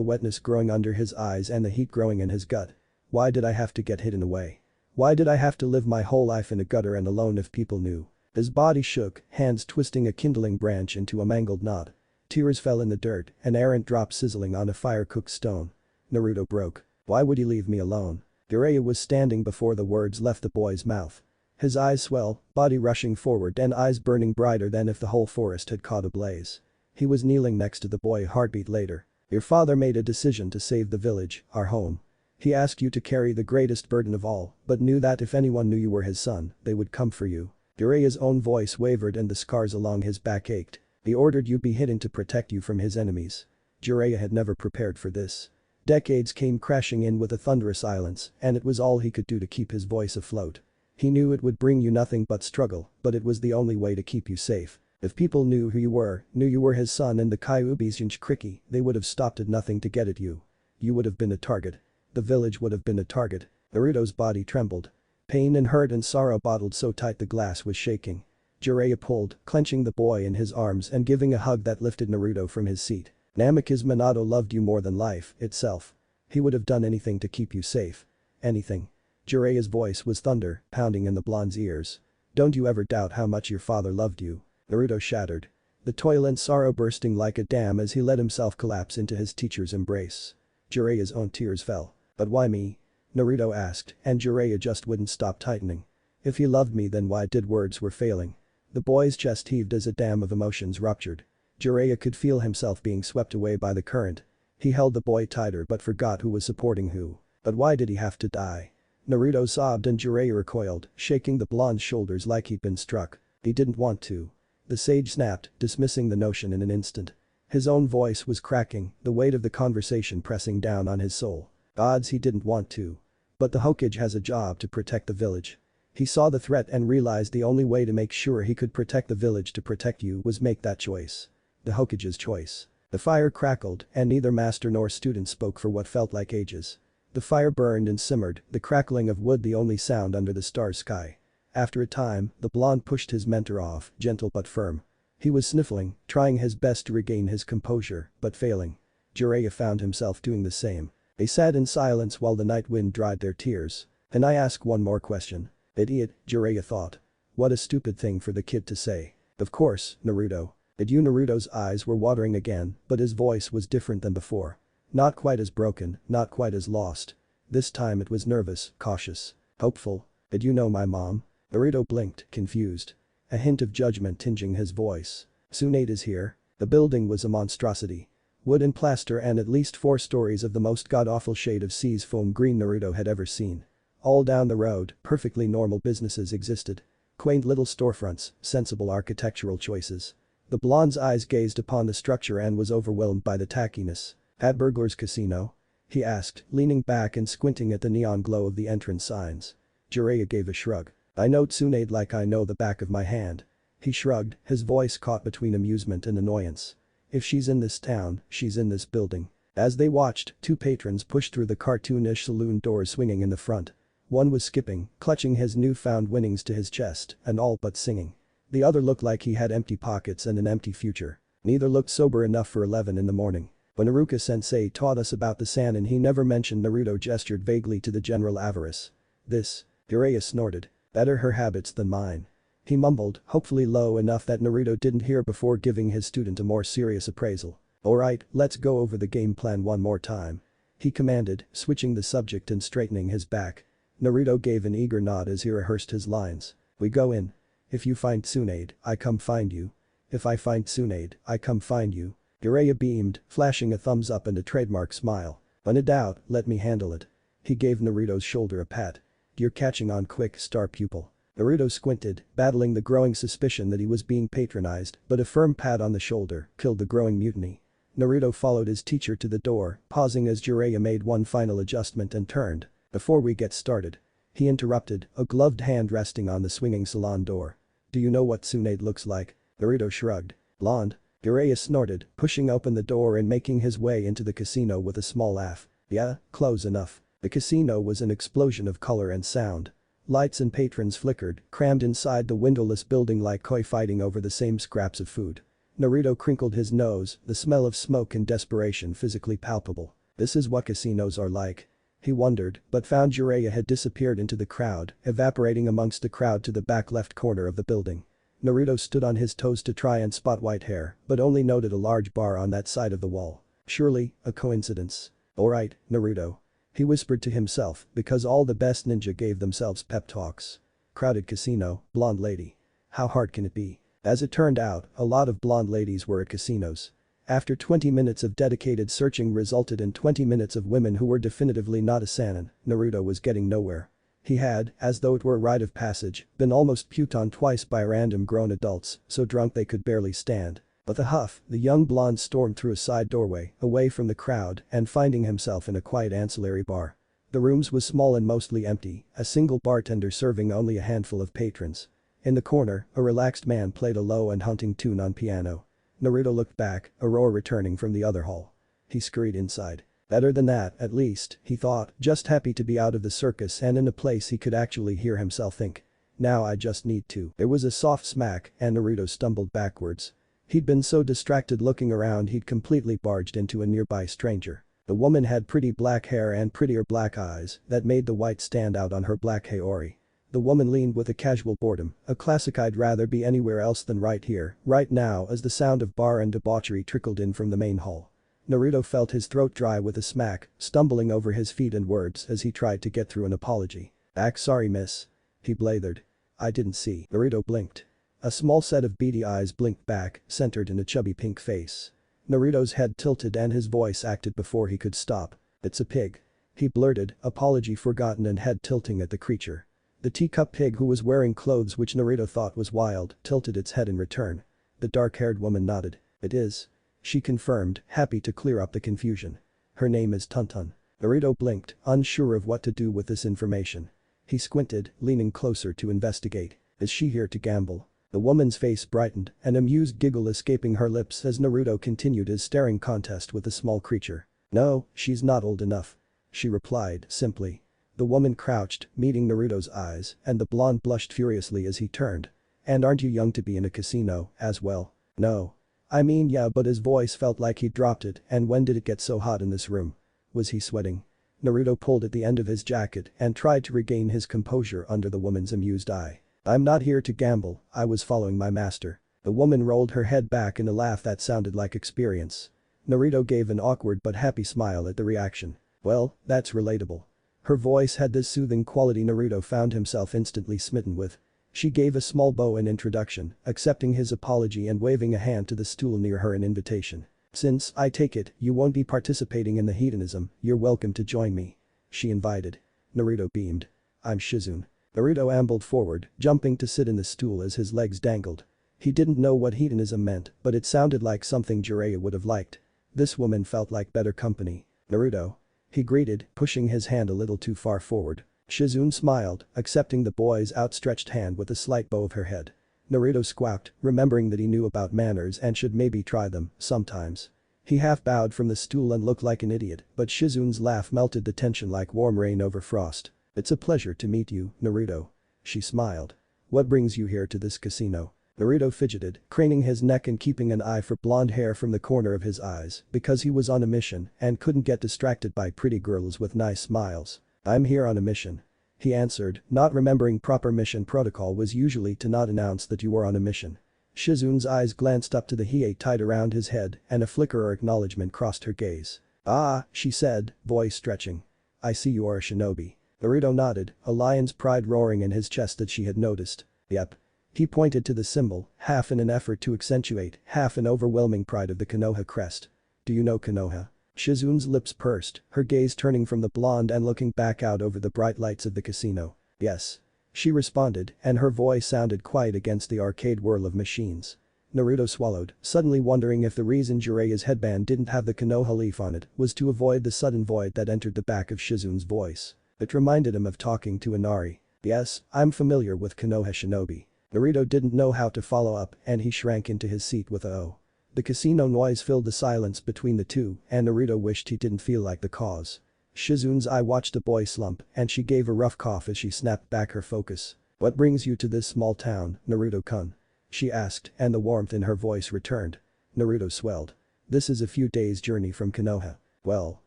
wetness growing under his eyes and the heat growing in his gut. Why did I have to get hidden away? Why did I have to live my whole life in a gutter and alone if people knew? His body shook, hands twisting a kindling branch into a mangled knot. Tears fell in the dirt, an errant drop sizzling on a fire-cooked stone. Naruto broke. Why would he leave me alone? Jiraiya was standing before the words left the boy's mouth. His eyes swell, body rushing forward and eyes burning brighter than if the whole forest had caught ablaze. He was kneeling next to the boy. Heartbeat later. Your father made a decision to save the village, our home. He asked you to carry the greatest burden of all, but knew that if anyone knew you were his son, they would come for you. Jiraiya's own voice wavered and the scars along his back ached. He ordered you be hidden to protect you from his enemies. Jiraiya had never prepared for this. Decades came crashing in with a thunderous silence, and it was all he could do to keep his voice afloat. He knew it would bring you nothing but struggle, but it was the only way to keep you safe. If people knew who you were his son and the Kyuubi's ginch cricky, they would have stopped at nothing to get at you. You would have been a target. The village would have been a target. Naruto's body trembled. Pain and hurt and sorrow bottled so tight the glass was shaking. Jiraiya pulled, clenching the boy in his arms and giving a hug that lifted Naruto from his seat. Namikaze Minato loved you more than life itself. He would have done anything to keep you safe. Anything. Jiraiya's voice was thunder, pounding in the blonde's ears. Don't you ever doubt how much your father loved you. Naruto shattered. The toil and sorrow bursting like a dam as he let himself collapse into his teacher's embrace. Jiraiya's own tears fell. But why me? Naruto asked, and Jiraiya just wouldn't stop tightening. If he loved me then why did words were failing? The boy's chest heaved as a dam of emotions ruptured. Jiraiya could feel himself being swept away by the current. He held the boy tighter but forgot who was supporting who. But why did he have to die? Naruto sobbed and Jiraiya recoiled, shaking the blonde's shoulders like he'd been struck. He didn't want to. The sage snapped, dismissing the notion in an instant. His own voice was cracking, the weight of the conversation pressing down on his soul. Odds he didn't want to. But the Hokage has a job to protect the village. He saw the threat and realized the only way to make sure he could protect the village to protect you was make that choice. The Hokage's choice. The fire crackled and neither master nor student spoke for what felt like ages. The fire burned and simmered, the crackling of wood the only sound under the starry sky. After a time, the blonde pushed his mentor off, gentle but firm. He was sniffling, trying his best to regain his composure, but failing. Jiraiya found himself doing the same. They sat in silence while the night wind dried their tears. "Can I ask one more question?" "Idiot," Jiraiya thought. What a stupid thing for the kid to say. "Of course, Naruto." Naruto's eyes were watering again, but his voice was different than before. Not quite as broken, not quite as lost. This time it was nervous, cautious, hopeful. "Did you know my mom?" Naruto blinked, confused. A hint of judgment tinging his voice. "Tsunade is here." The building was a monstrosity. Wood and plaster and at least 4 stories of the most god-awful shade of sea's foam green Naruto had ever seen. All down the road, perfectly normal businesses existed. Quaint little storefronts, sensible architectural choices. The blonde's eyes gazed upon the structure and was overwhelmed by the tackiness. "At Burglar's Casino?" he asked, leaning back and squinting at the neon glow of the entrance signs. Jiraiya gave a shrug. "I know Tsunade like I know the back of my hand." He shrugged, his voice caught between amusement and annoyance. "If she's in this town, she's in this building." As they watched, 2 patrons pushed through the cartoonish saloon doors swinging in the front. One was skipping, clutching his newfound winnings to his chest, and all but singing. The other looked like he had empty pockets and an empty future. Neither looked sober enough for 11 in the morning. When Iruka-sensei taught us about the Sannin he never mentioned Naruto gestured vaguely to the general avarice. "This?" Jiraiya snorted. "Better her habits than mine." He mumbled, hopefully low enough that Naruto didn't hear before giving his student a more serious appraisal. "Alright, let's go over the game plan one more time." He commanded, switching the subject and straightening his back. Naruto gave an eager nod as he rehearsed his lines. "We go in. If you find Tsunade, I come find you. If I find Tsunade, I come find you." Jiraiya beamed, flashing a thumbs up and a trademark smile. "When in doubt, let me handle it." He gave Naruto's shoulder a pat. "You're catching on quick, star pupil." Naruto squinted, battling the growing suspicion that he was being patronized, but a firm pat on the shoulder killed the growing mutiny. Naruto followed his teacher to the door, pausing as Jiraiya made one final adjustment and turned. "Before we get started," he interrupted, a gloved hand resting on the swinging salon door. "Do you know what Tsunade looks like?" Naruto shrugged. "Blonde?" Jiraiya snorted, pushing open the door and making his way into the casino with a small laugh. "Yeah, close enough." The casino was an explosion of color and sound. Lights and patrons flickered, crammed inside the windowless building like koi fighting over the same scraps of food. Naruto crinkled his nose, the smell of smoke and desperation physically palpable. This is what casinos are like. He wondered, but found Jiraiya had disappeared into the crowd, evaporating amongst the crowd to the back left corner of the building. Naruto stood on his toes to try and spot white hair, but only noted a large bar on that side of the wall. Surely, a coincidence. "Alright, Naruto." He whispered to himself, because all the best ninja gave themselves pep talks. Crowded casino, blonde lady. How hard can it be? As it turned out, a lot of blonde ladies were at casinos. After 20 minutes of dedicated searching resulted in 20 minutes of women who were definitively not a Sannin, Naruto was getting nowhere. He had, as though it were a rite of passage, been almost puked on twice by random grown adults, so drunk they could barely stand. But the young blonde stormed through a side doorway, away from the crowd, and finding himself in a quiet ancillary bar. The rooms was small and mostly empty, a single bartender serving only a handful of patrons. In the corner, a relaxed man played a low and haunting tune on piano. Naruto looked back, a roar returning from the other hall. He scurried inside. Better than that, at least, he thought, just happy to be out of the circus and in a place he could actually hear himself think. "Now I just need to." There was a soft smack and Naruto stumbled backwards. He'd been so distracted looking around he'd completely barged into a nearby stranger. The woman had pretty black hair and prettier black eyes that made the white stand out on her black haori. The woman leaned with a casual boredom, a classic "I'd rather be anywhere else than right here, right now" as the sound of bar and debauchery trickled in from the main hall. Naruto felt his throat dry with a smack, stumbling over his feet and words as he tried to get through an apology. Sorry miss." He blathered. "I didn't see." Naruto blinked. A small set of beady eyes blinked back, centered in a chubby pink face. Naruto's head tilted and his voice acted before he could stop. "It's a pig." He blurted, apology forgotten and head tilting at the creature. The teacup pig, who was wearing clothes which Naruto thought was wild, tilted its head in return. The dark-haired woman nodded. "It is," she confirmed, happy to clear up the confusion. "Her name is Tuntun." Naruto blinked, unsure of what to do with this information. He squinted, leaning closer to investigate. "Is she here to gamble?" The woman's face brightened, an amused giggle escaping her lips as Naruto continued his staring contest with the small creature. "No, she's not old enough," she replied, simply. The woman crouched, meeting Naruto's eyes, and the blonde blushed furiously as he turned. "And aren't you young to be in a casino, as well?" "No. I mean yeah," but his voice felt like he'd dropped it. "And when did it get so hot in this room?" Was he sweating? Naruto pulled at the end of his jacket and tried to regain his composure under the woman's amused eye. "I'm not here to gamble, I was following my master." The woman rolled her head back in a laugh that sounded like experience. Naruto gave an awkward but happy smile at the reaction. "Well, that's relatable." Her voice had this soothing quality Naruto found himself instantly smitten with. She gave a small bow in introduction, accepting his apology and waving a hand to the stool near her in invitation. "Since, I take it, you won't be participating in the hedonism, you're welcome to join me," she invited. Naruto beamed. "I'm Shizune." Naruto ambled forward, jumping to sit in the stool as his legs dangled. He didn't know what hedonism meant, but it sounded like something Jiraiya would have liked. This woman felt like better company. "Naruto," he greeted, pushing his hand a little too far forward. Shizune smiled, accepting the boy's outstretched hand with a slight bow of her head. Naruto squawked, remembering that he knew about manners and should maybe try them, sometimes. He half bowed from the stool and looked like an idiot, but Shizune's laugh melted the tension like warm rain over frost. "It's a pleasure to meet you, Naruto." She smiled. "What brings you here to this casino?" Naruto fidgeted, craning his neck and keeping an eye for blonde hair from the corner of his eyes, because he was on a mission and couldn't get distracted by pretty girls with nice smiles. "I'm here on a mission," he answered, not remembering proper mission protocol was usually to not announce that you were on a mission. Shizune's eyes glanced up to the hiei tied around his head and a flicker or acknowledgement crossed her gaze. "Ah," she said, voice stretching. "I see you are a shinobi." Naruto nodded, a lion's pride roaring in his chest that she had noticed. "Yep." He pointed to the symbol, half in an effort to accentuate, half in overwhelming pride of the Konoha crest. "Do you know Konoha?" Shizune's lips pursed, her gaze turning from the blonde and looking back out over the bright lights of the casino. "Yes." She responded, and her voice sounded quiet against the arcade whirl of machines. Naruto swallowed, suddenly wondering if the reason Jiraiya's headband didn't have the Konoha leaf on it was to avoid the sudden void that entered the back of Shizune's voice. It reminded him of talking to Inari. "Yes, I'm familiar with Konoha shinobi." Naruto didn't know how to follow up and he shrank into his seat with a "oh." The casino noise filled the silence between the two and Naruto wished he didn't feel like the cause. Shizune's eye watched the boy slump and she gave a rough cough as she snapped back her focus. "What brings you to this small town, Naruto-kun?" she asked and the warmth in her voice returned. Naruto swelled. "This is a few days' journey from Konoha." "Well."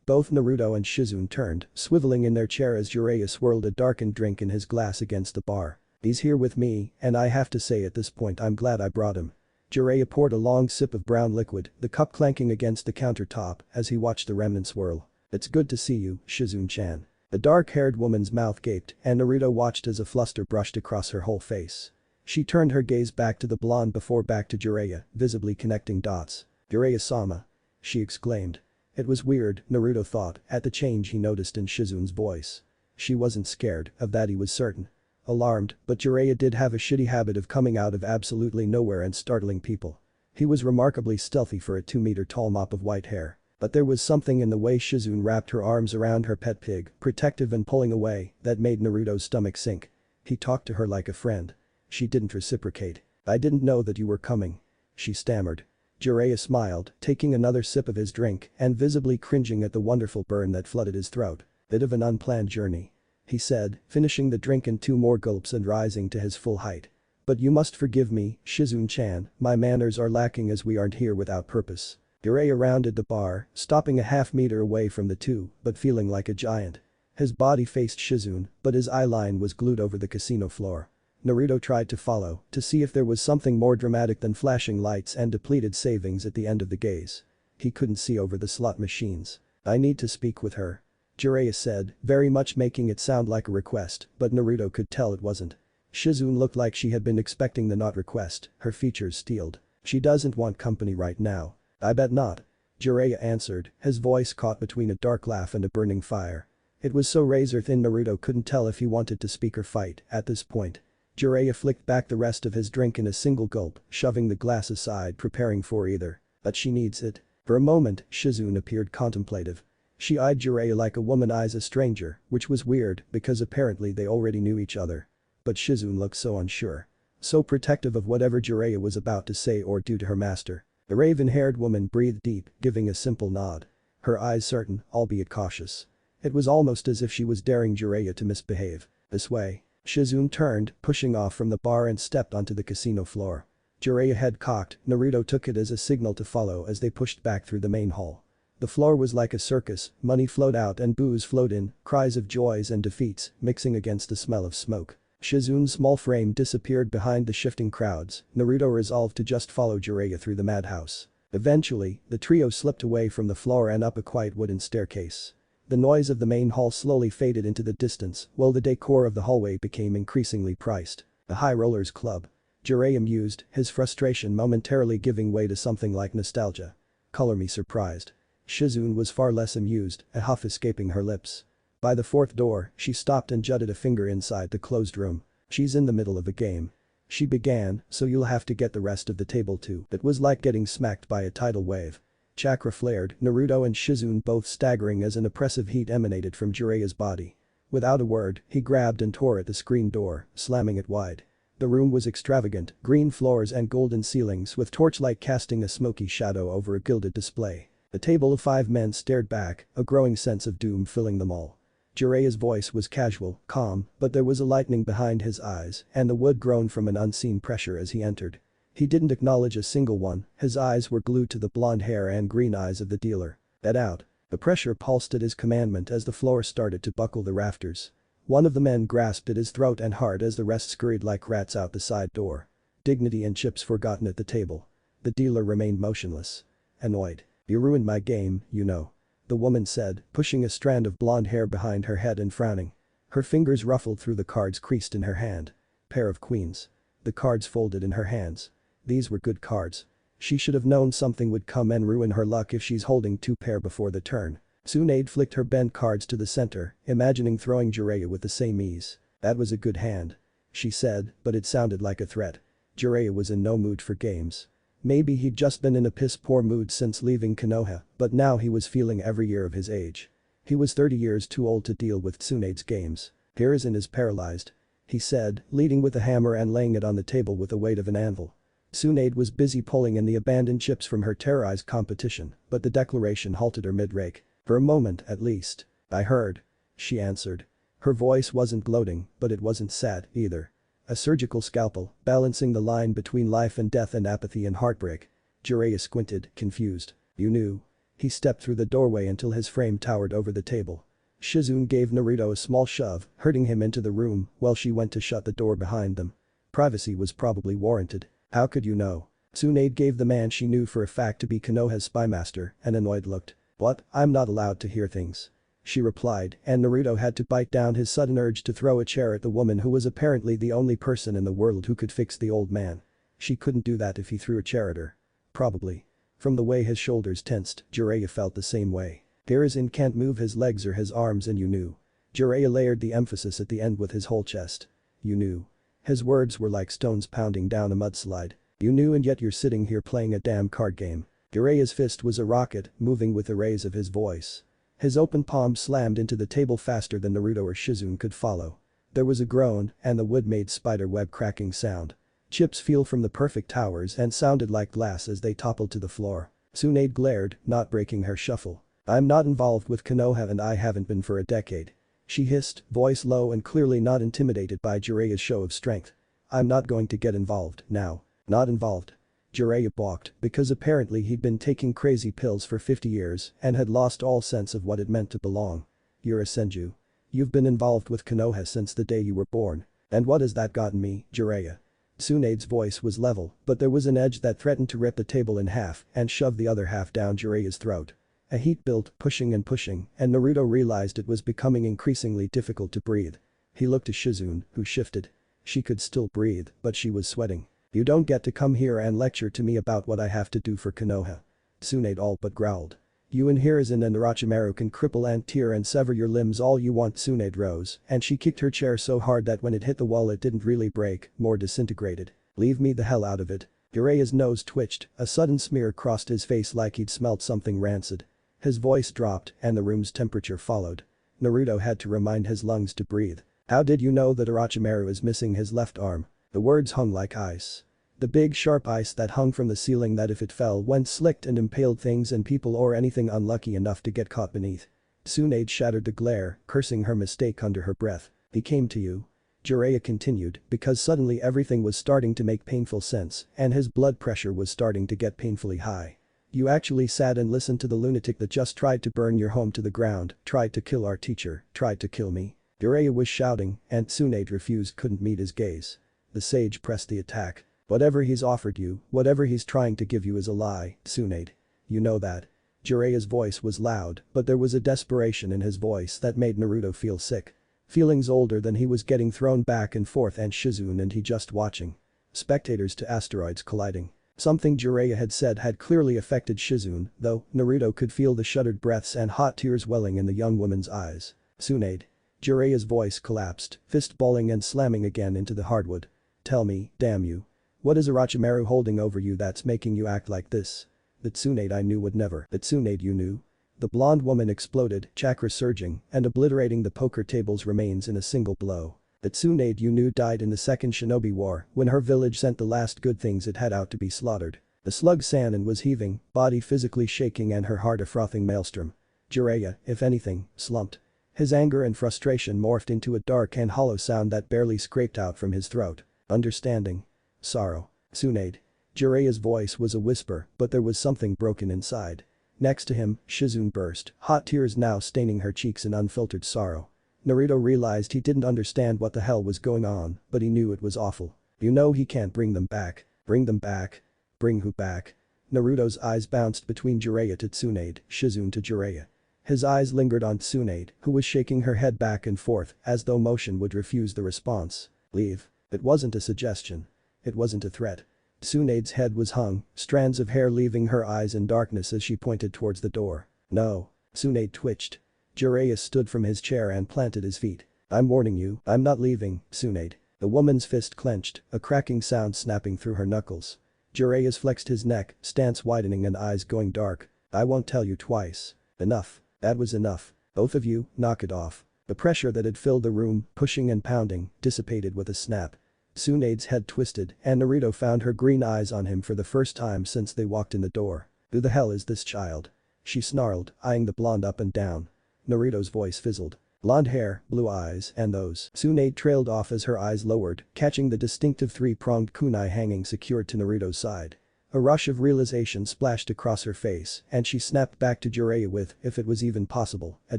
Both Naruto and Shizune turned, swiveling in their chair as Jiraiya swirled a darkened drink in his glass against the bar. "He's here with me and I have to say at this point I'm glad I brought him." Jiraiya poured a long sip of brown liquid, the cup clanking against the countertop as he watched the remnant swirl. "It's good to see you, Shizune-chan." The dark-haired woman's mouth gaped and Naruto watched as a fluster brushed across her whole face. She turned her gaze back to the blonde before back to Jiraiya, visibly connecting dots. "Jiraiya-sama," she exclaimed. It was weird, Naruto thought, at the change he noticed in Shizune's voice. She wasn't scared, of that he was certain. Alarmed, but Jiraiya did have a shitty habit of coming out of absolutely nowhere and startling people. He was remarkably stealthy for a 2-meter-tall mop of white hair. But there was something in the way Shizune wrapped her arms around her pet pig, protective and pulling away, that made Naruto's stomach sink. He talked to her like a friend. She didn't reciprocate. "I didn't know that you were coming," she stammered. Jiraiya smiled, taking another sip of his drink and visibly cringing at the wonderful burn that flooded his throat. "Bit of an unplanned journey," he said, finishing the drink in 2 more gulps and rising to his full height. "But you must forgive me, Shizune-chan, my manners are lacking as we aren't here without purpose." Jiraiya rounded the bar, stopping a half meter away from the two, but feeling like a giant. His body faced Shizune, but his eyeline was glued over the casino floor. Naruto tried to follow, to see if there was something more dramatic than flashing lights and depleted savings at the end of the gaze. He couldn't see over the slot machines. "I need to speak with her," Jiraiya said, very much making it sound like a request, but Naruto could tell it wasn't. Shizune looked like she had been expecting the not request, her features steeled. "She doesn't want company right now." "I bet not," Jiraiya answered, his voice caught between a dark laugh and a burning fire. It was so razor-thin Naruto couldn't tell if he wanted to speak or fight at this point. Jiraiya flicked back the rest of his drink in a single gulp, shoving the glass aside preparing for either. "But she needs it." For a moment, Shizune appeared contemplative. She eyed Jiraiya like a woman eyes a stranger, which was weird because apparently they already knew each other. But Shizune looked so unsure. So protective of whatever Jiraiya was about to say or do to her master. The raven-haired woman breathed deep, giving a simple nod. Her eyes certain, albeit cautious. It was almost as if she was daring Jiraiya to misbehave. "This way." Shizune turned, pushing off from the bar and stepped onto the casino floor. Jiraiya head cocked, Naruto took it as a signal to follow as they pushed back through the main hall. The floor was like a circus, money flowed out and booze flowed in, cries of joys and defeats, mixing against the smell of smoke. Shizune's small frame disappeared behind the shifting crowds, Naruto resolved to just follow Jiraiya through the madhouse. Eventually, the trio slipped away from the floor and up a quiet wooden staircase. The noise of the main hall slowly faded into the distance, while the decor of the hallway became increasingly priced. The High Rollers Club. Jiraiya mused, his frustration momentarily giving way to something like nostalgia. "Color me surprised." Shizune was far less amused, a huff escaping her lips. By the fourth door, she stopped and jutted a finger inside the closed room. "She's in the middle of a game," she began, "so you'll have to get the rest of the table too." It was like getting smacked by a tidal wave. Chakra flared, Naruto and Shizune both staggering as an oppressive heat emanated from Jiraiya's body. Without a word, he grabbed and tore at the screen door, slamming it wide. The room was extravagant, green floors and golden ceilings with torchlight casting a smoky shadow over a gilded display. A table of 5 men stared back, a growing sense of doom filling them all. Jiraiya's voice was casual, calm, but there was a lightning behind his eyes and the wood groaned from an unseen pressure as he entered. He didn't acknowledge a single one, his eyes were glued to the blonde hair and green eyes of the dealer. "Get out." The pressure pulsed at his commandment as the floor started to buckle the rafters. One of the men grasped at his throat and heart as the rest scurried like rats out the side door. Dignity and chips forgotten at the table. The dealer remained motionless. Annoyed. "You ruined my game, you know," the woman said, pushing a strand of blonde hair behind her head and frowning. Her fingers ruffled through the cards creased in her hand. Pair of queens. The cards folded in her hands. These were good cards. She should have known something would come and ruin her luck if she's holding 2 pair before the turn. Tsunade flicked her bent cards to the center, imagining throwing Jiraiya with the same ease. "That was a good hand," she said, but it sounded like a threat. Jiraiya was in no mood for games. Maybe he'd just been in a piss-poor mood since leaving Konoha, but now he was feeling every year of his age. He was 30 years too old to deal with Tsunade's games. "Hiruzen is paralyzed," he said, leading with a hammer and laying it on the table with the weight of an anvil. Tsunade was busy pulling in the abandoned chips from her terrorized competition, but the declaration halted her mid-rake. "For a moment, at least." "I heard," she answered. Her voice wasn't gloating, but it wasn't sad, either. A surgical scalpel, balancing the line between life and death and apathy and heartbreak. Jiraiya squinted, confused. "You knew." He stepped through the doorway until his frame towered over the table. Shizune gave Naruto a small shove, herding him into the room while she went to shut the door behind them. Privacy was probably warranted. "How could you know?" Tsunade gave the man she knew for a fact to be Konoha's spymaster an annoyed look. "What? I'm not allowed to hear things," she replied, and Naruto had to bite down his sudden urge to throw a chair at the woman who was apparently the only person in the world who could fix the old man. She couldn't do that if he threw a chair at her. Probably. From the way his shoulders tensed, Jiraiya felt the same way. Hiruzen can't move his legs or his arms and you knew. Jiraiya layered the emphasis at the end with his whole chest. "You knew." His words were like stones pounding down a mudslide. "You knew and yet you're sitting here playing a damn card game." Jiraiya's fist was a rocket, moving with the rays of his voice. His open palm slammed into the table faster than Naruto or Shizune could follow. There was a groan, and the wood made spider web cracking sound. Chips fell from the perfect towers and sounded like glass as they toppled to the floor. Tsunade glared, not breaking her shuffle. "I'm not involved with Konoha and I haven't been for a decade," she hissed, voice low and clearly not intimidated by Jiraiya's show of strength. "I'm not going to get involved now. Not involved." Jiraiya balked because apparently he'd been taking crazy pills for 50 years and had lost all sense of what it meant to belong. "You're a senju," You've been involved with Konoha since the day you were born. And what has that gotten me, Jiraiya? Tsunade's voice was level, but there was an edge that threatened to rip the table in half and shove the other half down Jiraiya's throat. A heat built, pushing, and Naruto realized it was becoming increasingly difficult to breathe. He looked to Shizune, who shifted. She could still breathe, but she was sweating. You don't get to come here and lecture to me about what I have to do for Konoha. Tsunade all but growled. You and Hiruzen and Orochimaru can cripple and tear and sever your limbs all you want. Tsunade rose, and she kicked her chair so hard that when it hit the wall it didn't really break, more disintegrated. Leave me the hell out of it. Jiraiya's nose twitched, a sudden smear crossed his face like he'd smelt something rancid. His voice dropped and the room's temperature followed. Naruto had to remind his lungs to breathe. How did you know that Orochimaru is missing his left arm? The words hung like ice. The big sharp ice that hung from the ceiling that if it fell went slicked and impaled things and people or anything unlucky enough to get caught beneath. Tsunade shattered the glare, cursing her mistake under her breath. He came to you. Jiraiya continued, because suddenly everything was starting to make painful sense and his blood pressure was starting to get painfully high. You actually sat and listened to the lunatic that just tried to burn your home to the ground, tried to kill our teacher, tried to kill me. Jiraiya was shouting and Tsunade refused couldn't meet his gaze. The sage pressed the attack. Whatever he's offered you, whatever he's trying to give you is a lie, Tsunade. You know that. Jiraiya's voice was loud, but there was a desperation in his voice that made Naruto feel sick. Feelings older than he was getting thrown back and forth and Shizune and he just watching. Spectators to asteroids colliding. Something Jiraiya had said had clearly affected Shizune, though Naruto could feel the shuddered breaths and hot tears welling in the young woman's eyes. Tsunade. Jiraiya's voice collapsed, fist balling and slamming again into the hardwood. Tell me, damn you. What is Orochimaru holding over you that's making you act like this? The Tsunade I knew would never. The Tsunade you knew? The blonde woman exploded, chakra surging and obliterating the poker table's remains in a single blow. The Tsunade you knew died in the second Shinobi War when her village sent the last good things it had out to be slaughtered. The slug Sanin was heaving, body physically shaking and her heart a frothing maelstrom. Jiraiya, if anything, slumped. His anger and frustration morphed into a dark and hollow sound that barely scraped out from his throat. Understanding. Sorrow. Tsunade. Jiraiya's voice was a whisper, but there was something broken inside. Next to him, Shizune burst, hot tears now staining her cheeks in unfiltered sorrow. Naruto realized he didn't understand what the hell was going on, but he knew it was awful. You know he can't bring them back. Bring them back? Bring who back? Naruto's eyes bounced between Jiraiya to Tsunade, Shizune to Jiraiya. His eyes lingered on Tsunade, who was shaking her head back and forth as though motion would refuse the response. Leave. It wasn't a suggestion. It wasn't a threat. Tsunade's head was hung, strands of hair leaving her eyes in darkness as she pointed towards the door. No. Tsunade twitched. Jiraiya stood from his chair and planted his feet. I'm warning you, I'm not leaving, Tsunade. The woman's fist clenched, a cracking sound snapping through her knuckles. Jiraiya's flexed his neck, stance widening and eyes going dark. I won't tell you twice. Enough. That was enough. Both of you, knock it off. The pressure that had filled the room, pushing and pounding, dissipated with a snap. Tsunade's head twisted and Naruto found her green eyes on him for the first time since they walked in the door. Who the hell is this child? She snarled, eyeing the blonde up and down. Naruto's voice fizzled. Blonde hair, blue eyes, and those. Tsunade trailed off as her eyes lowered, catching the distinctive three-pronged kunai hanging secured to Naruto's side. A rush of realization splashed across her face and she snapped back to Jiraiya with, if it was even possible, a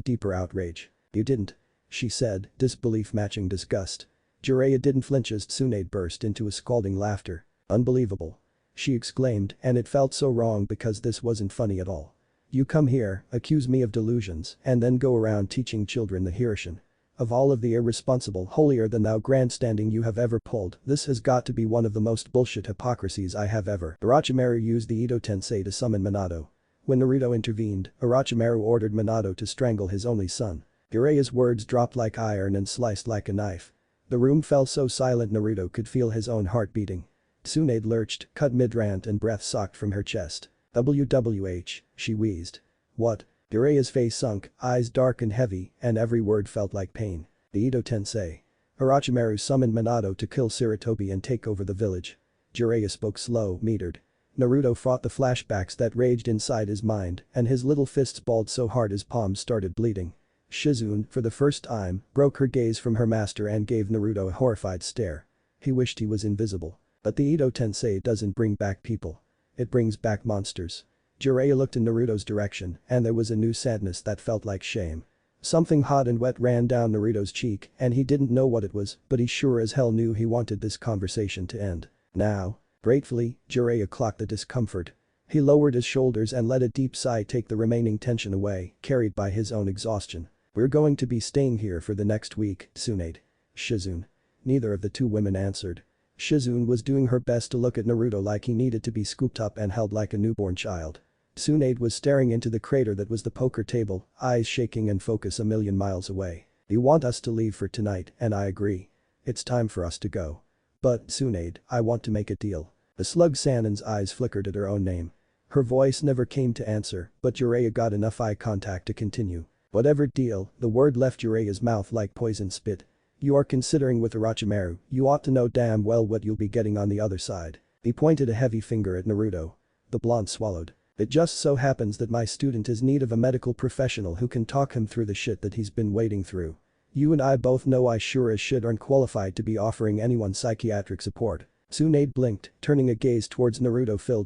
deeper outrage. You didn't. She said, disbelief matching disgust. Jiraiya didn't flinch as Tsunade burst into a scalding laughter. Unbelievable. She exclaimed and it felt so wrong because this wasn't funny at all. You come here, accuse me of delusions and then go around teaching children the Hiruzen. Of all of the irresponsible holier-than-thou grandstanding you have ever pulled, this has got to be one of the most bullshit hypocrisies I have ever. Orochimaru used the Ito-tensei to summon Minato. When Naruto intervened, Orochimaru ordered Minato to strangle his only son. Jiraiya's words dropped like iron and sliced like a knife. The room fell so silent Naruto could feel his own heart beating. Tsunade lurched, cut mid-rant and breath sucked from her chest. WWH, she wheezed. What? Jiraiya's face sunk, eyes dark and heavy, and every word felt like pain. The Ito-tensei. Orochimaru summoned Minato to kill Sarutobi and take over the village. Jiraiya spoke slow, metered. Naruto fought the flashbacks that raged inside his mind and his little fists balled so hard his palms started bleeding. Shizune, for the first time, broke her gaze from her master and gave Naruto a horrified stare. He wished he was invisible. But the Ito-tensei doesn't bring back people. It brings back monsters. Jiraiya looked in Naruto's direction and there was a new sadness that felt like shame. Something hot and wet ran down Naruto's cheek and he didn't know what it was, but he sure as hell knew he wanted this conversation to end. Now. Gratefully, Jiraiya clocked the discomfort. He lowered his shoulders and let a deep sigh take the remaining tension away, carried by his own exhaustion. We're going to be staying here for the next week, Tsunade. Shizune. Neither of the two women answered. Shizune was doing her best to look at Naruto like he needed to be scooped up and held like a newborn child. Tsunade was staring into the crater that was the poker table, eyes shaking and focus a million miles away. You want us to leave for tonight, and I agree. It's time for us to go. But, Tsunade, I want to make a deal. The slug Sanon's eyes flickered at her own name. Her voice never came to answer, but Jiraiya got enough eye contact to continue. Whatever deal, the word left Jiraiya's mouth like poison spit. You are considering with Orochimaru, you ought to know damn well what you'll be getting on the other side. He pointed a heavy finger at Naruto. The blonde swallowed. It just so happens that my student is in need of a medical professional who can talk him through the shit that he's been wading through. You and I both know I sure as shit aren't qualified to be offering anyone psychiatric support. Tsunade blinked, turning a gaze towards Naruto filled